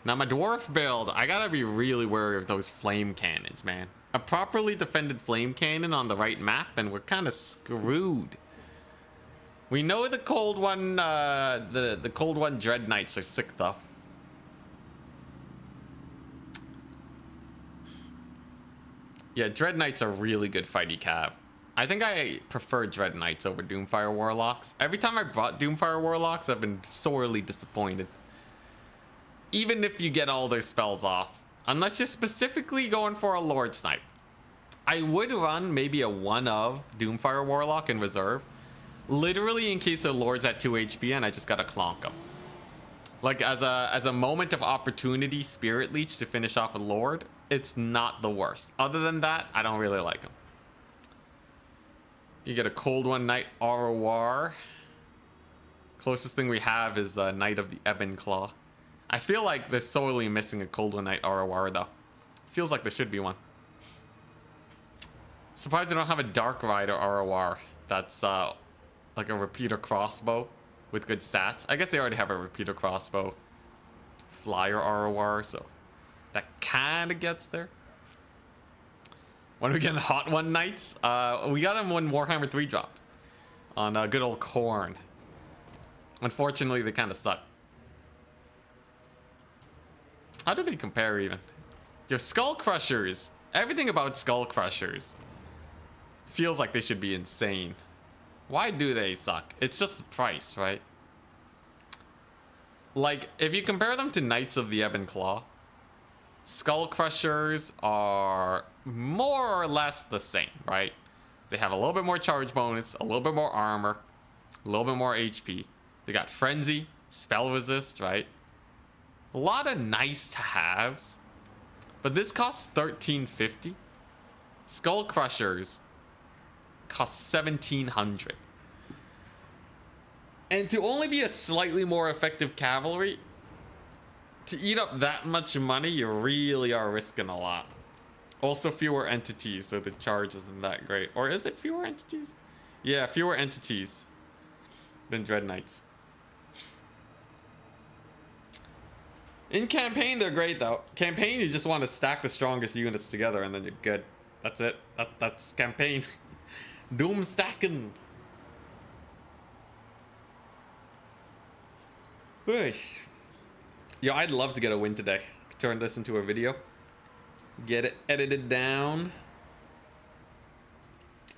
Now my Dwarf build, I gotta be really wary of those flame cannons, man. A properly defended flame cannon on the right map, and we're kind of screwed. We know the cold one, the cold one Dread Knights are sick though. Yeah, Dread Knights are really good fighty cav. I think I prefer Dread Knights over Doomfire Warlocks. Every time I brought Doomfire Warlocks, I've been sorely disappointed. Even if you get all their spells off. Unless you're specifically going for a Lord Snipe. I would run maybe a 1 of Doomfire Warlock in reserve. Literally in case the Lord's at 2 HP and I just gotta clonk him. Like as a moment of opportunity Spirit Leech to finish off a Lord, it's not the worst. Other than that, I don't really like him. You get a Cold One Knight Aurora. Closest thing we have is the Knight of the Ebon Claw. I feel like they're sorely missing a Cold One Knight Aurora though. Feels like there should be one. Surprised they don't have a Dark Rider Aurora that's like a repeater crossbow with good stats. I guess they already have a repeater crossbow flyer Aurora, so that kind of gets there. When are we getting Hot One Knights? We got them when Warhammer 3 dropped on good old Khorne. Unfortunately, they kind of suck. How do they compare even? Your Skull Crushers. Everything about Skull Crushers feels like they should be insane. Why do they suck? It's just the price, right? Like, if you compare them to Knights of the Ebon Claw, Skull Crushers are more or less the same, right? They have a little bit more charge bonus, a little bit more armor, a little bit more HP. They got Frenzy, Spell Resist, right? A lot of nice to haves, but this costs $1,350. Skull Crushers cost $1,700, and to only be a slightly more effective cavalry, to eat up that much money, you really are risking a lot. Also, fewer entities, so the charge isn't that great. Or is it fewer entities? Yeah, fewer entities than Dread Knights. In campaign, they're great though. Campaign, you just want to stack the strongest units together and then you're good. That's it. That's campaign. Doom stacking. Yo, I'd love to get a win today. Turn this into a video. Get it edited down.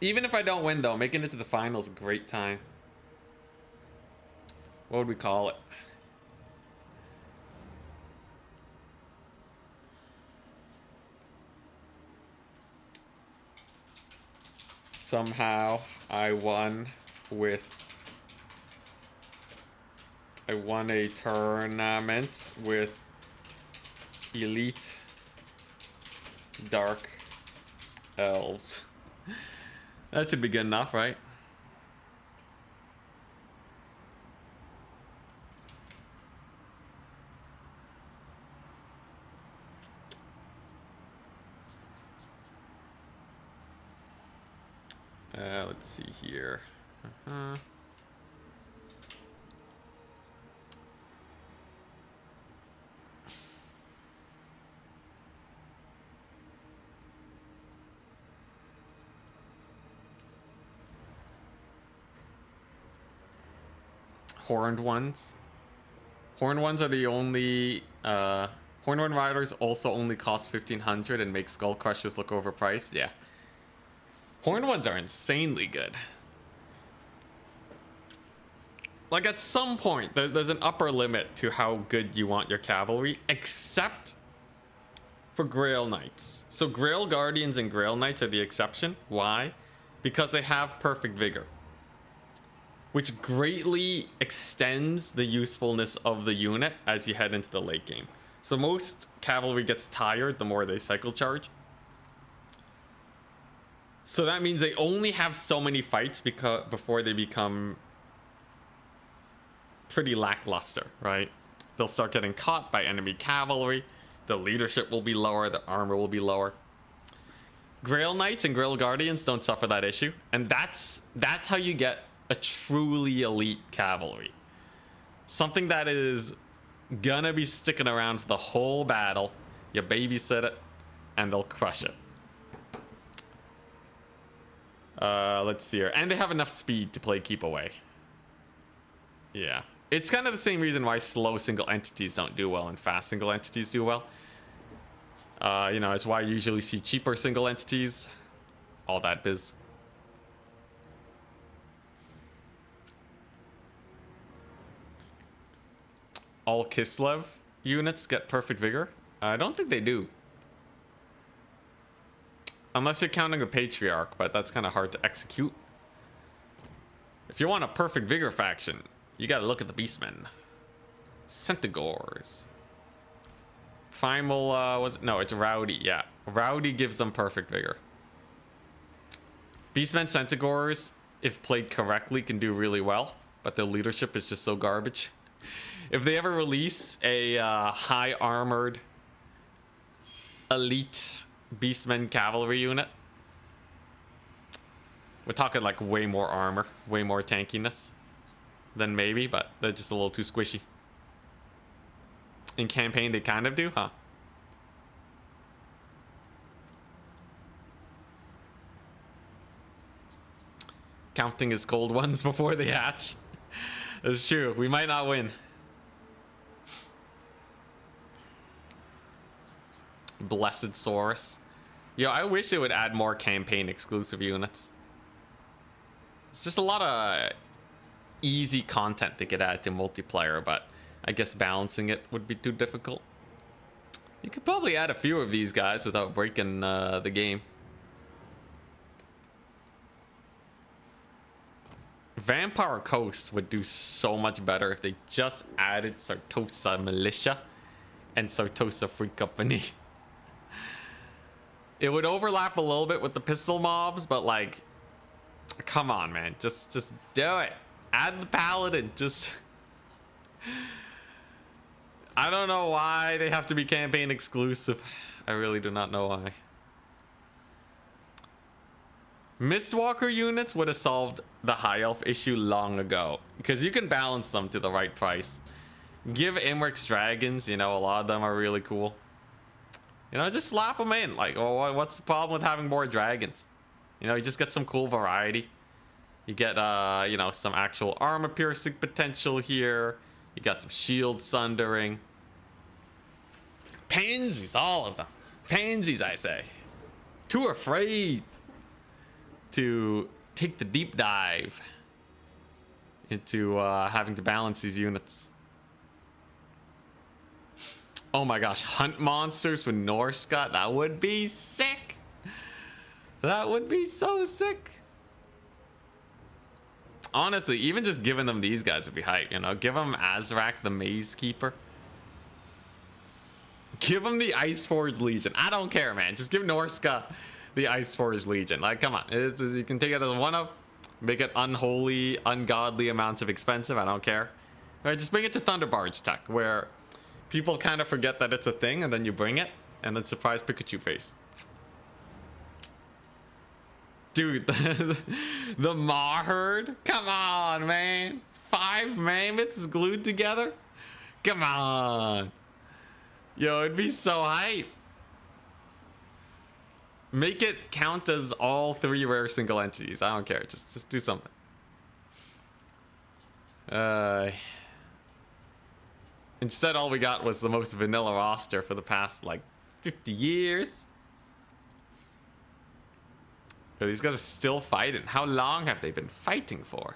Even if I don't win, though, making it to the finals, great time. What would we call it? Somehow I won a tournament with elite dark elves. That should be good enough, right? Let's see here. Horned ones. Horned ones are the only Horned one riders also only cost 1500 and make skull crushers look overpriced. Yeah. Horned ones are insanely good. Like at some point, there's an upper limit to how good you want your cavalry, except for Grail Knights. So Grail Guardians and Grail Knights are the exception. Why? Because they have perfect vigor, which greatly extends the usefulness of the unit as you head into the late game. So most cavalry gets tired the more they cycle charge. So that means they only have so many fights before they become pretty lackluster, right? They'll start getting caught by enemy cavalry. The leadership will be lower. The armor will be lower. Grail Knights and Grail Guardians don't suffer that issue. And that's how you get a truly elite cavalry. Something that is gonna be sticking around for the whole battle. You babysit it, and they'll crush it. Let's see here. And they have enough speed to play keep away. Yeah. It's kind of the same reason why slow single entities don't do well and fast single entities do well. You know, it's why you usually see cheaper single entities. All that biz. All Kislev units get perfect vigor? I don't think they do. Unless you're counting a Patriarch, but that's kind of hard to execute. If you want a perfect vigor faction, you gotta look at the Beastmen. Centaurs. Primal, no, it's Rowdy, yeah. Rowdy gives them perfect vigor. Beastmen Centaurs, if played correctly, can do really well, but their leadership is just so garbage. If they ever release a high armored elite Beastmen cavalry unit, we're talking like way more armor, way more tankiness, then maybe, but they're just a little too squishy. In campaign, they kind of do, huh? Counting his cold ones before they hatch. That's true. We might not win. Blessed Saurus. Yo, I wish it would add more campaign exclusive units. It's just a lot of easy content they could add to multiplayer, but I guess balancing it would be too difficult. You could probably add a few of these guys without breaking the game. Vampire Coast would do so much better if they just added Sartosa Militia and Sartosa Free Company. It would overlap a little bit with the pistol mobs, but like, come on, man, just do it. Add the Paladin. Just, I don't know why they have to be campaign exclusive. I really do not know why. Mistwalker units would have solved the high elf issue long ago, because you can balance them to the right price. Give Imric's dragons, you know, a lot of them are really cool. You know, just slap them in. Like, oh, what's the problem with having more dragons? You know, you just get some cool variety. You get, you know, some actual armor piercing potential here. You got some shield sundering. Pansies, all of them. Pansies, I say. Too afraid. to take the deep dive into having to balance these units. Oh my gosh, hunt monsters with Norska, that would be sick. That would be so sick. Honestly, even just giving them these guys would be hype, you know? Give them Azrak the Maze Keeper. Give them the Iceforge Legion. I don't care, man. Just give Norska the Iceforge Legion. Like, come on. You can take it as a one-up. Make it unholy, ungodly amounts of expensive. I don't care. All right, just bring it to Thunderbarge tech, where people kind of forget that it's a thing, and then you bring it, and then surprise Pikachu face. Dude, the Maherd? Come on, man. 5 mammoths glued together? Come on. Yo, it'd be so hype. Make it count as all 3 rare single entities. I don't care. Just do something. Instead, all we got was the most vanilla roster for the past, like, 50 years. Yo, these guys are still fighting. How long have they been fighting for?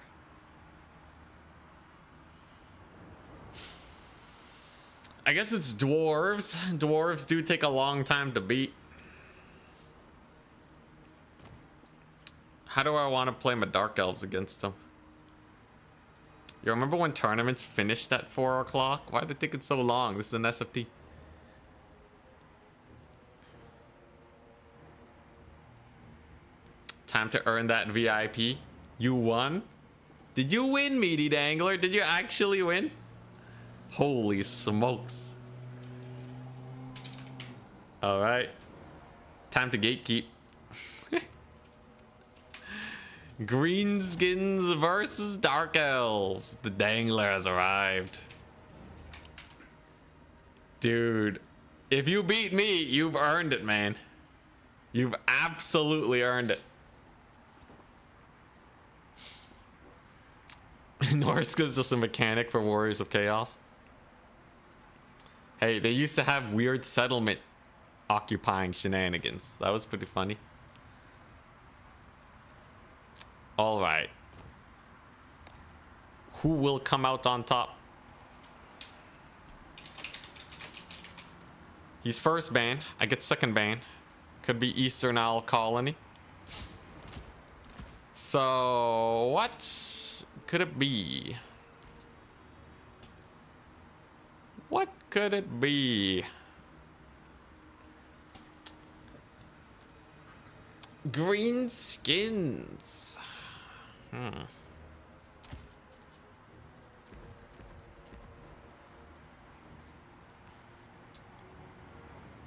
I guess it's dwarves. Dwarves do take a long time to beat. How do I want to play my dark elves against them? You remember when tournaments finished at 4 o'clock? Why are they taking so long? This is an SFT. Time to earn that VIP. You won? Did you win, Meaty Dangler? Did you actually win? Holy smokes. Alright. Time to gatekeep. Greenskins versus Dark Elves. The Dangler has arrived. Dude, if you beat me, you've earned it, man. You've absolutely earned it. Norska's just a mechanic for Warriors of Chaos. Hey, they used to have weird settlement occupying shenanigans. That was pretty funny. All right. Who will come out on top? He's first ban. I get second ban. Could be Eastern Owl Colony. So, what could it be? What could it be? Green skins.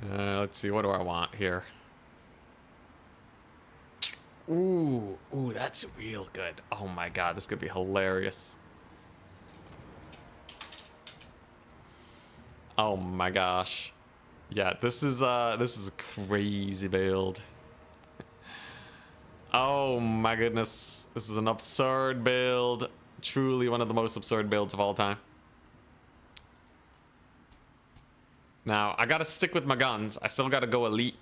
Let's see. What do I want here? Ooh, that's real good. Oh my god, this could be hilarious. Oh my gosh. Yeah, this is a crazy build. Oh my goodness. This is an absurd build. Truly one of the most absurd builds of all time. Now, I gotta stick with my guns. I still gotta go elite.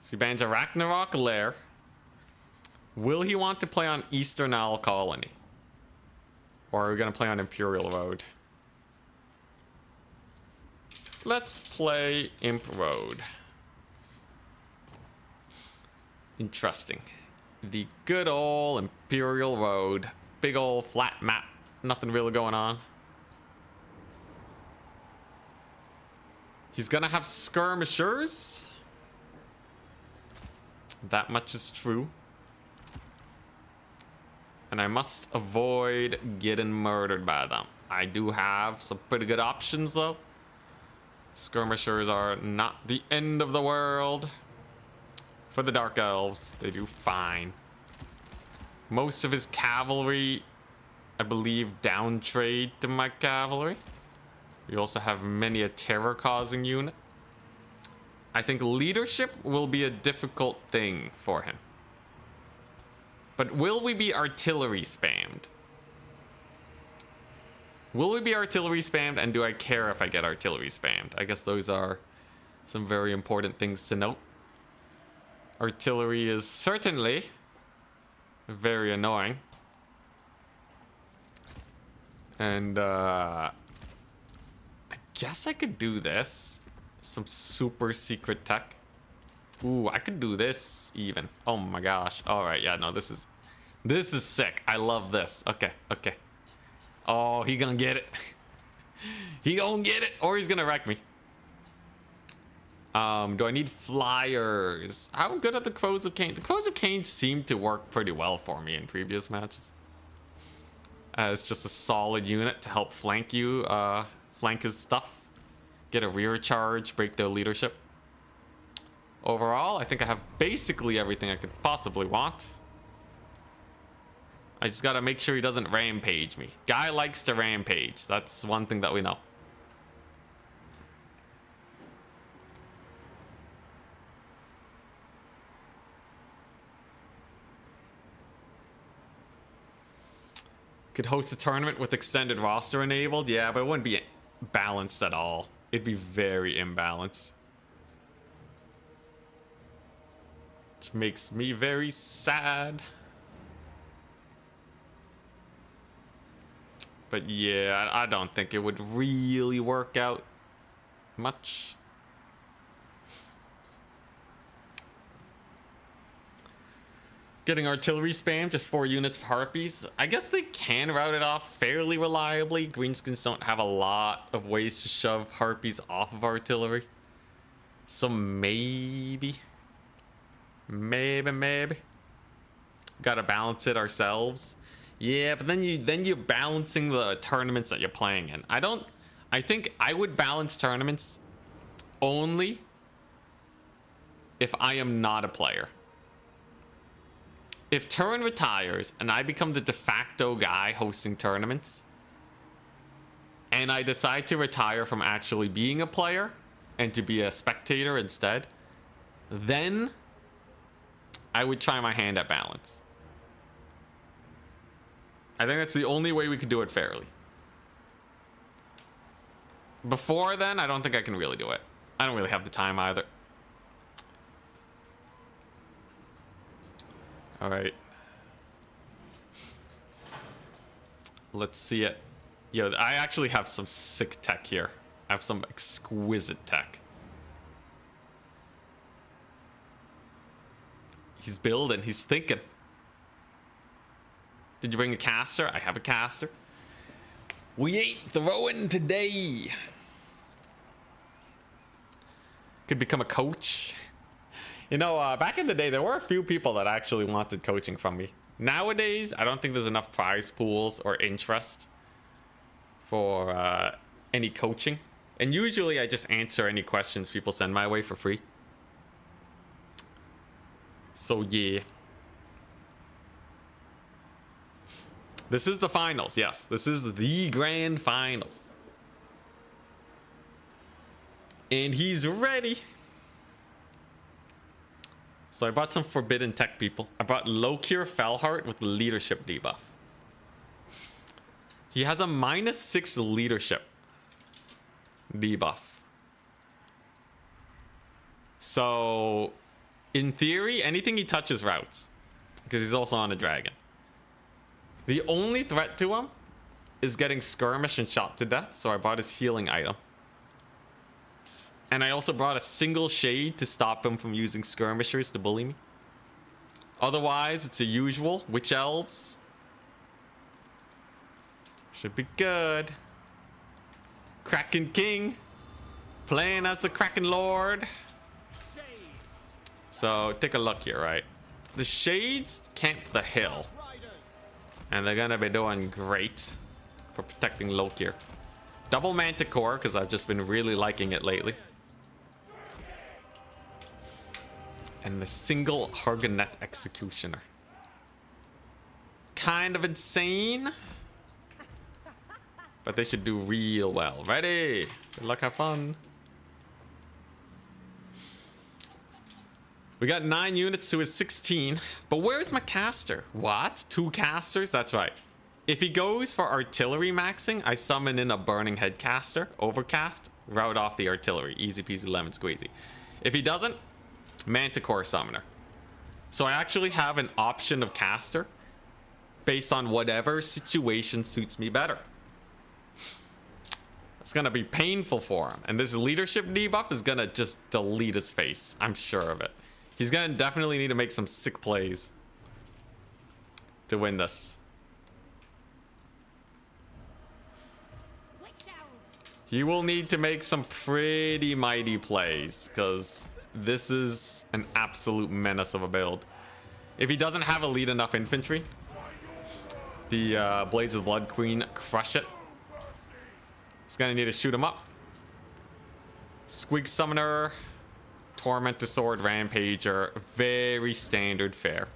So he bans a Ragnarok Lair. Will he want to play on Eastern Owl Colony? Or are we gonna play on Imperial Road? Let's play Imp Road. Interesting. The good old Imperial Road. Big old flat map. Nothing really going on. He's gonna have skirmishers. That much is true. And I must avoid getting murdered by them. I do have some pretty good options though. Skirmishers are not the end of the world. For the Dark Elves, they do fine. Most of his cavalry, I believe, down trade to my cavalry. We also have many a terror-causing unit. I think leadership will be a difficult thing for him. But will we be artillery spammed? Will we be artillery spammed, and do I care if I get artillery spammed? I guess those are some very important things to note. Artillery is certainly very annoying. And I guess I could do this. Some super secret tech. Ooh, I could do this even. Oh my gosh. All right, yeah, no, this is sick. I love this. Okay, okay. Oh, he gonna get it. He gonna get it, or he's gonna wreck me. Do I need flyers? How good are the Crows of Cain? The Crows of Cain seem to work pretty well for me in previous matches. As just a solid unit to help flank you, flank his stuff, get a rear charge, break their leadership. Overall, I think I have basically everything I could possibly want. I just gotta make sure he doesn't rampage me. Guy likes to rampage. That's one thing that we know. Could host a tournament with extended roster enabled. Yeah, but it wouldn't be balanced at all. It'd be very imbalanced. Which makes me very sad. But yeah, I don't think it would really work out much. Getting artillery spam, just 4 units of harpies. I guess they can route it off fairly reliably. Greenskins don't have a lot of ways to shove harpies off of artillery. So maybe. Maybe. Gotta balance it ourselves. Yeah, but then you're balancing the tournaments that you're playing in. I think I would balance tournaments only if I am not a player. If Turin retires and I become the de facto guy hosting tournaments, and I decide to retire from actually being a player and to be a spectator instead, then I would try my hand at balance. I think that's the only way we could do it fairly. Before then, I don't think I can really do it. I don't really have the time either. All right. Let's see it. Yo, I actually have some sick tech here. I have some exquisite tech. He's building. He's thinking. Did you bring a caster? I have a caster. We ain't throwing today. Could become a coach. You know, back in the day, there were a few people that actually wanted coaching from me. Nowadays, I don't think there's enough prize pools or interest for any coaching. And usually, I just answer any questions people send my way for free. So, yeah. This is the finals, yes. This is the grand finals. And he's ready. So I brought some forbidden tech people. I brought Lokir Felheart with the leadership debuff. He has a -6 leadership debuff. So, in theory, anything he touches routes. Because he's also on a dragon. The only threat to him is getting skirmished and shot to death, so I bought his healing item. And I also brought a single shade to stop him from using skirmishers to bully me. Otherwise, it's the usual witch elves. Should be good. Kraken King. Playing as the Kraken Lord. So, take a look here, right? The shades camp the hill. And they're gonna be doing great for protecting Lokir. Double Manticore, because I've just been really liking it lately. And the single Hargonet Executioner. Kind of insane. But they should do real well. Ready? Good luck, have fun. We got 9 units to his 16. But where's my caster? What? 2 casters? That's right. If he goes for artillery maxing, I summon in a Burning Head caster, Overcast, route off the artillery. Easy peasy lemon squeezy. If he doesn't, Manticore Summoner. So I actually have an option of caster based on whatever situation suits me better. It's gonna be painful for him, and this leadership debuff is gonna just delete his face. I'm sure of it. He's gonna definitely need to make some sick plays to win this. He will need to make some pretty mighty plays, because this is an absolute menace of a build. If he doesn't have elite enough infantry, the Blades of the Blood Queen crush it. He's gonna need to shoot him up. Squig Summoner, Tormentor Sword, Rampager, very standard fare.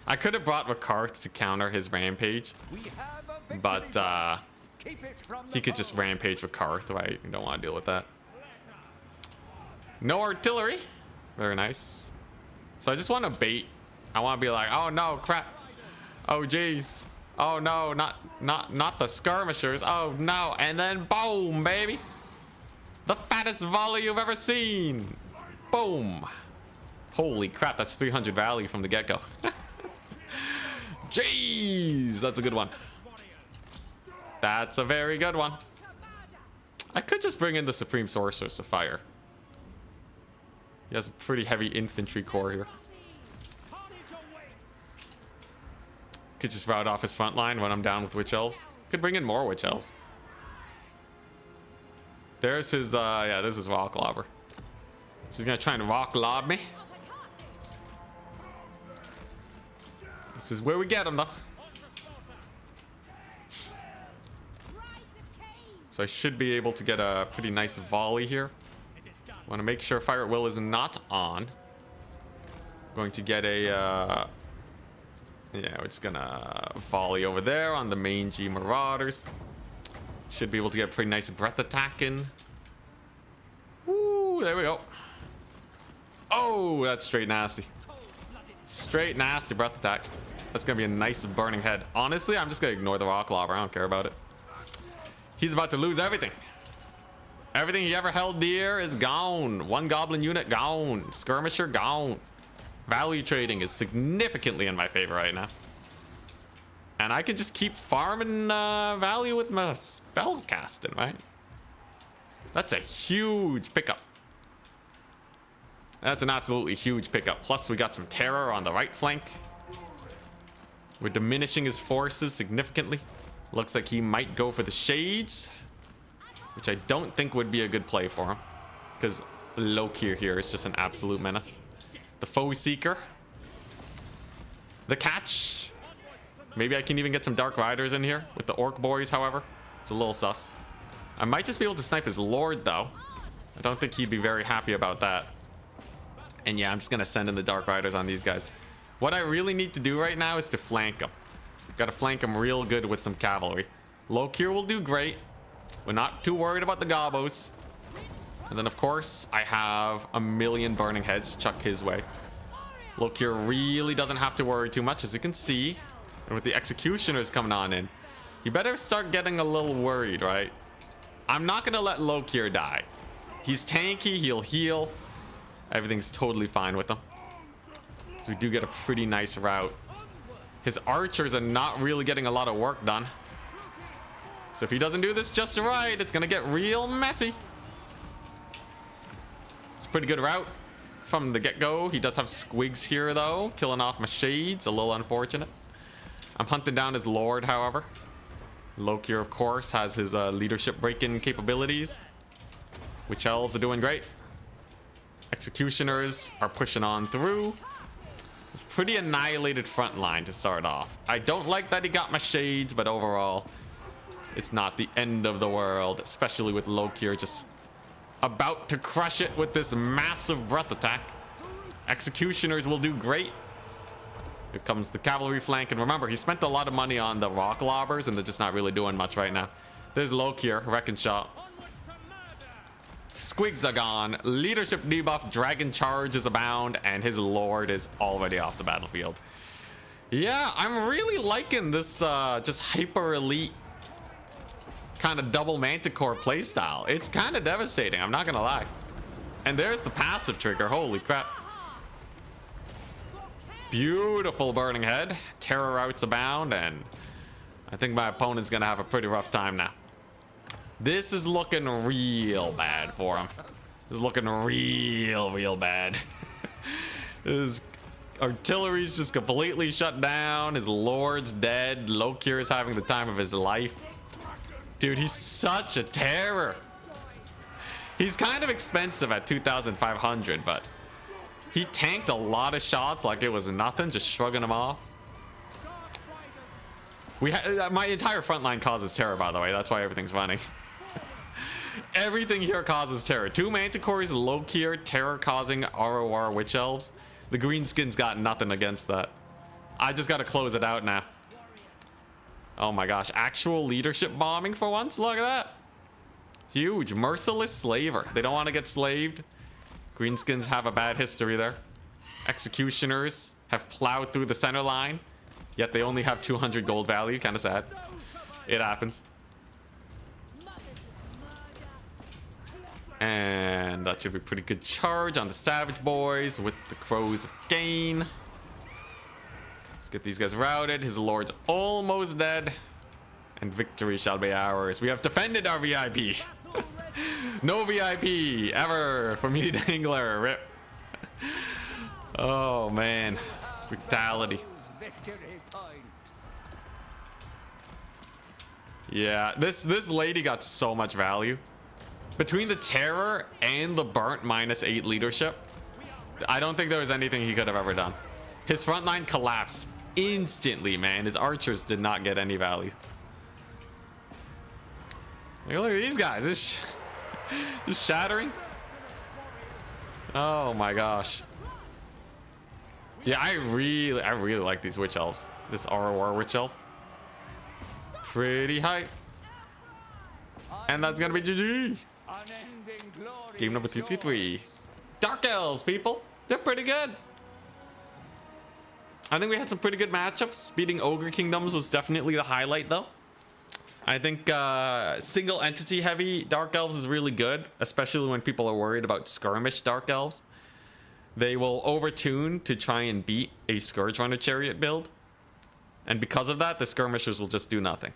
I could have brought Rakarth to counter his Rampage, but he could just Rampage Rakarth, right? You don't want to deal with that. No artillery, very nice. So I just want to bait. I want to be like, oh no, crap. Oh geez. Oh no, not the skirmishers. Oh no, and then boom, baby. The fattest volley you've ever seen. Boom. Holy crap, that's 300 value from the get-go. Jeez, that's a good one. That's a very good one. I could just bring in the Supreme Sorceress of Fire. He has a pretty heavy infantry core here. Could just route off his front line when I'm down with Witch Elves. Could bring in more Witch Elves. There's his, yeah, this is Rock Lobber. So he's gonna try and Rock Lob me. This is where we get him, though. So I should be able to get a pretty nice volley here. Want to make sure Fire at Will is not on. Going to get a, yeah, we're just gonna volley over there on the mangy Marauders. Should be able to get a pretty nice breath attack in. Woo, there we go. Oh, that's straight nasty. Straight nasty breath attack. That's gonna be a nice burning head. Honestly, I'm just gonna ignore the Rock Lobber. I don't care about it. He's about to lose everything. Everything he ever held dear is gone. One goblin unit gone. Skirmisher gone. Value trading is significantly in my favor right now. And I can just keep farming value with my spell casting, right? That's a huge pickup. That's an absolutely huge pickup. Plus, we got some terror on the right flank. We're diminishing his forces significantly. Looks like he might go for the Shades, which I don't think would be a good play for him, because Lokir here is just an absolute menace. The Foe Seeker. The Catch. Maybe I can even get some Dark Riders in here with the Orc Boys, however. It's a little sus. I might just be able to snipe his Lord, though. I don't think he'd be very happy about that. And yeah, I'm just going to send in the Dark Riders on these guys. What I really need to do right now is to flank them. Got to flank them real good with some cavalry. Lokir will do great. We're not too worried about the Gobos. And then, of course, I have a million burning heads to chuck his way. Lokir really doesn't have to worry too much, as you can see. And with the Executioners coming on in, you better start getting a little worried, right? I'm not going to let Lokir die. He's tanky, he'll heal. Everything's totally fine with him. So we do get a pretty nice route. His archers are not really getting a lot of work done. So if he doesn't do this just right, it's going to get real messy. It's a pretty good route from the get-go. He does have squigs here, though. Killing off my Shades. A little unfortunate. I'm hunting down his Lord, however. Lokir, of course, has his leadership break-in capabilities. Witch Elves are doing great. Executioners are pushing on through. It's pretty annihilated front line to start off. I don't like that he got my Shades, but overall, it's not the end of the world, especially with Lokir just about to crush it with this massive breath attack. Executioners will do great. Here comes the cavalry flank, and remember, he spent a lot of money on the Rock Lobbers, and they're just not really doing much right now. There's Lokir, Wrecking Shot. Squigs are gone. Leadership debuff, Dragon Charges abound, and his Lord is already off the battlefield. Yeah, I'm really liking this just hyper elite kind of double Manticore playstyle. It's kind of devastating, I'm not gonna lie. And there's the passive trigger. Holy crap. Beautiful burning head. Terror routes abound, and I think my opponent's gonna have a pretty rough time now. This is looking real bad for him. This is looking real bad. His artillery's just completely shut down. His lord's dead. Lokir is having the time of his life. Dude, he's such a terror. He's kind of expensive at 2,500, but he tanked a lot of shots like it was nothing, just shrugging them off. My entire front line causes terror, by the way. That's why everything's running. Everything here causes terror. 2 Manticores, Lokir, terror causing ROR Witch Elves. The greenskins got nothing against that. I just got to close it out now. Oh my gosh. Actual leadership bombing for once. Look at that. Huge. Merciless slaver. They don't want to get slaved. Greenskins have a bad history there. Executioners have plowed through the center line, yet they only have 200 gold value. Kind of sad. It happens. And that should be a pretty good charge on the Savage Boys with the Crows of Gain. Let's get these guys routed. His lord's almost dead. And victory shall be ours. We have defended our VIP. No VIP ever for me, Dangler. Rip. Oh, man. Brutality. Yeah, this lady got so much value. Between the terror and the burnt -8 leadership, I don't think there was anything he could have ever done. His front line collapsed instantly, man. His archers did not get any value. Look at these guys. Just shattering. Oh my gosh. Yeah, I really like these witch elves. This ROR witch elf. Pretty high. And that's gonna be GG. Game number 233. Dark Elves, people. They're pretty good. I think we had some pretty good matchups. Beating Ogre Kingdoms was definitely the highlight, though. I think single entity heavy Dark Elves is really good, especially when people are worried about skirmish Dark Elves. They will overtune to try and beat a Scourge Runner Chariot build. And because of that, the skirmishers will just do nothing.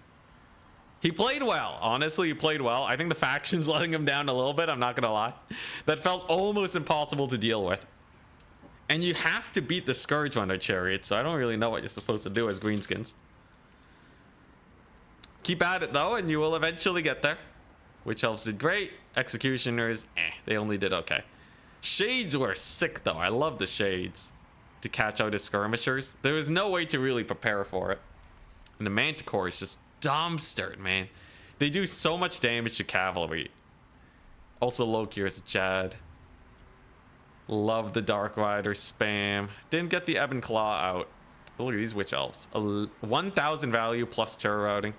He played well. Honestly, he played well. I think the faction's letting him down a little bit. I'm not going to lie. That felt almost impossible to deal with. And you have to beat the Scourge Runner Chariot, so I don't really know what you're supposed to do as greenskins. Keep at it, though, and you will eventually get there. Witch Elves did great. Executioners, they only did okay. Shades were sick, though. I love the Shades to catch out his skirmishers. There was no way to really prepare for it. And the Manticore is just dumpstered, man. They do so much damage to cavalry. Also, Lokir is a Chad. Love the Dark Rider spam. Didn't get the Ebon Claw out. But look at these Witch Elves. 1,000 value plus terror routing.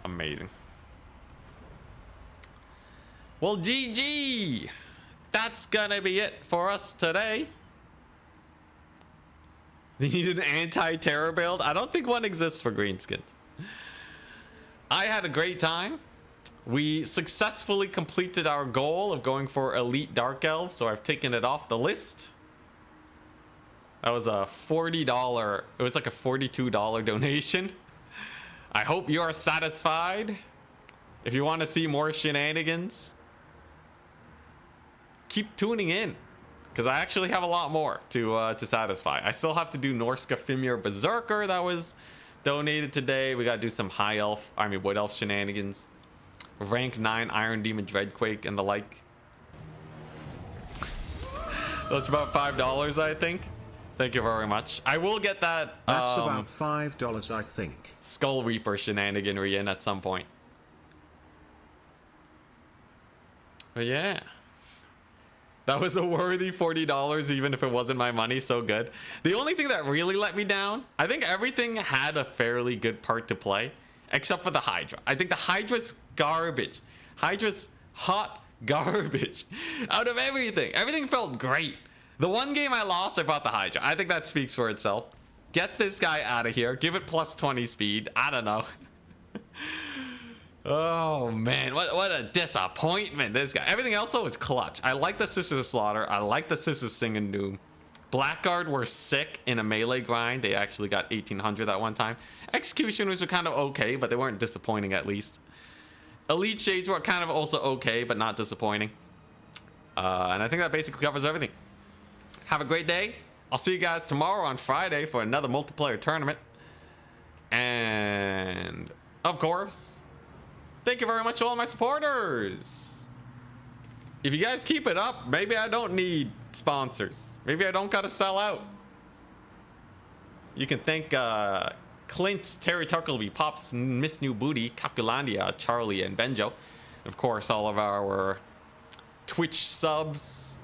Amazing. Well, GG. That's gonna be it for us today. They need an anti-terror build. I don't think one exists for greenskins. I had a great time. We successfully completed our goal of going for elite Dark Elves, so I've taken it off the list. That was a $40, it was like a $42 donation. I hope you are satisfied. If you want to see more shenanigans, keep tuning in, because I actually have a lot more to satisfy. I still have to do Norska Fimir Berserker that was donated today. We gotta do some high elf, wood elf shenanigans, rank 9 Iron Demon Dreadquake and the like. That's about $5, I think. Thank you very much. I will get that. That's about $5, I think. Skull Reaper shenaniganry in at some point. But yeah, that was a worthy $40, even if it wasn't my money. So good. The only thing that really let me down, I think everything had a fairly good part to play, except for the Hydra. I think the Hydra's garbage. Hydra's hot garbage. Out of everything, everything felt great. The one game I lost, I fought the Hydra. I think that speaks for itself. Get this guy out of here. Give it plus 20 speed. I don't know. Oh man, what a disappointment, this guy. Everything else though is clutch. I like the Sisters of Slaughter. I like the Sisters of Sing and Doom. Blackguard were sick in a melee grind. They actually got 1800 that one time. Executioners were kind of okay, but they weren't disappointing at least. Elite Shades were kind of also okay, but not disappointing. And I think that basically covers everything. Have a great day. I'll see you guys tomorrow on Friday for another multiplayer tournament. And of course, thank you very much to all my supporters. If you guys keep it up, maybe I don't need sponsors. Maybe I don't gotta sell out. You can thank Clint, Terry Tuckleby, Pops, Miss New Booty, Kakulandia, Charlie, and Benjo. Of course, all of our Twitch subs,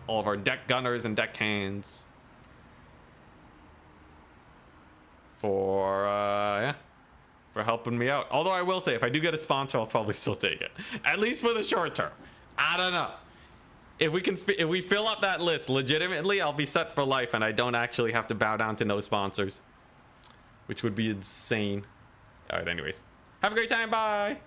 all of our deck gunners and deck hands. For helping me out. Although I will say, if I do get a sponsor, I'll probably still take it. At least for the short term. I don't know. If we fill up that list legitimately, I'll be set for life, and I don't actually have to bow down to no sponsors, which would be insane. All right, anyways, have a great time. Bye.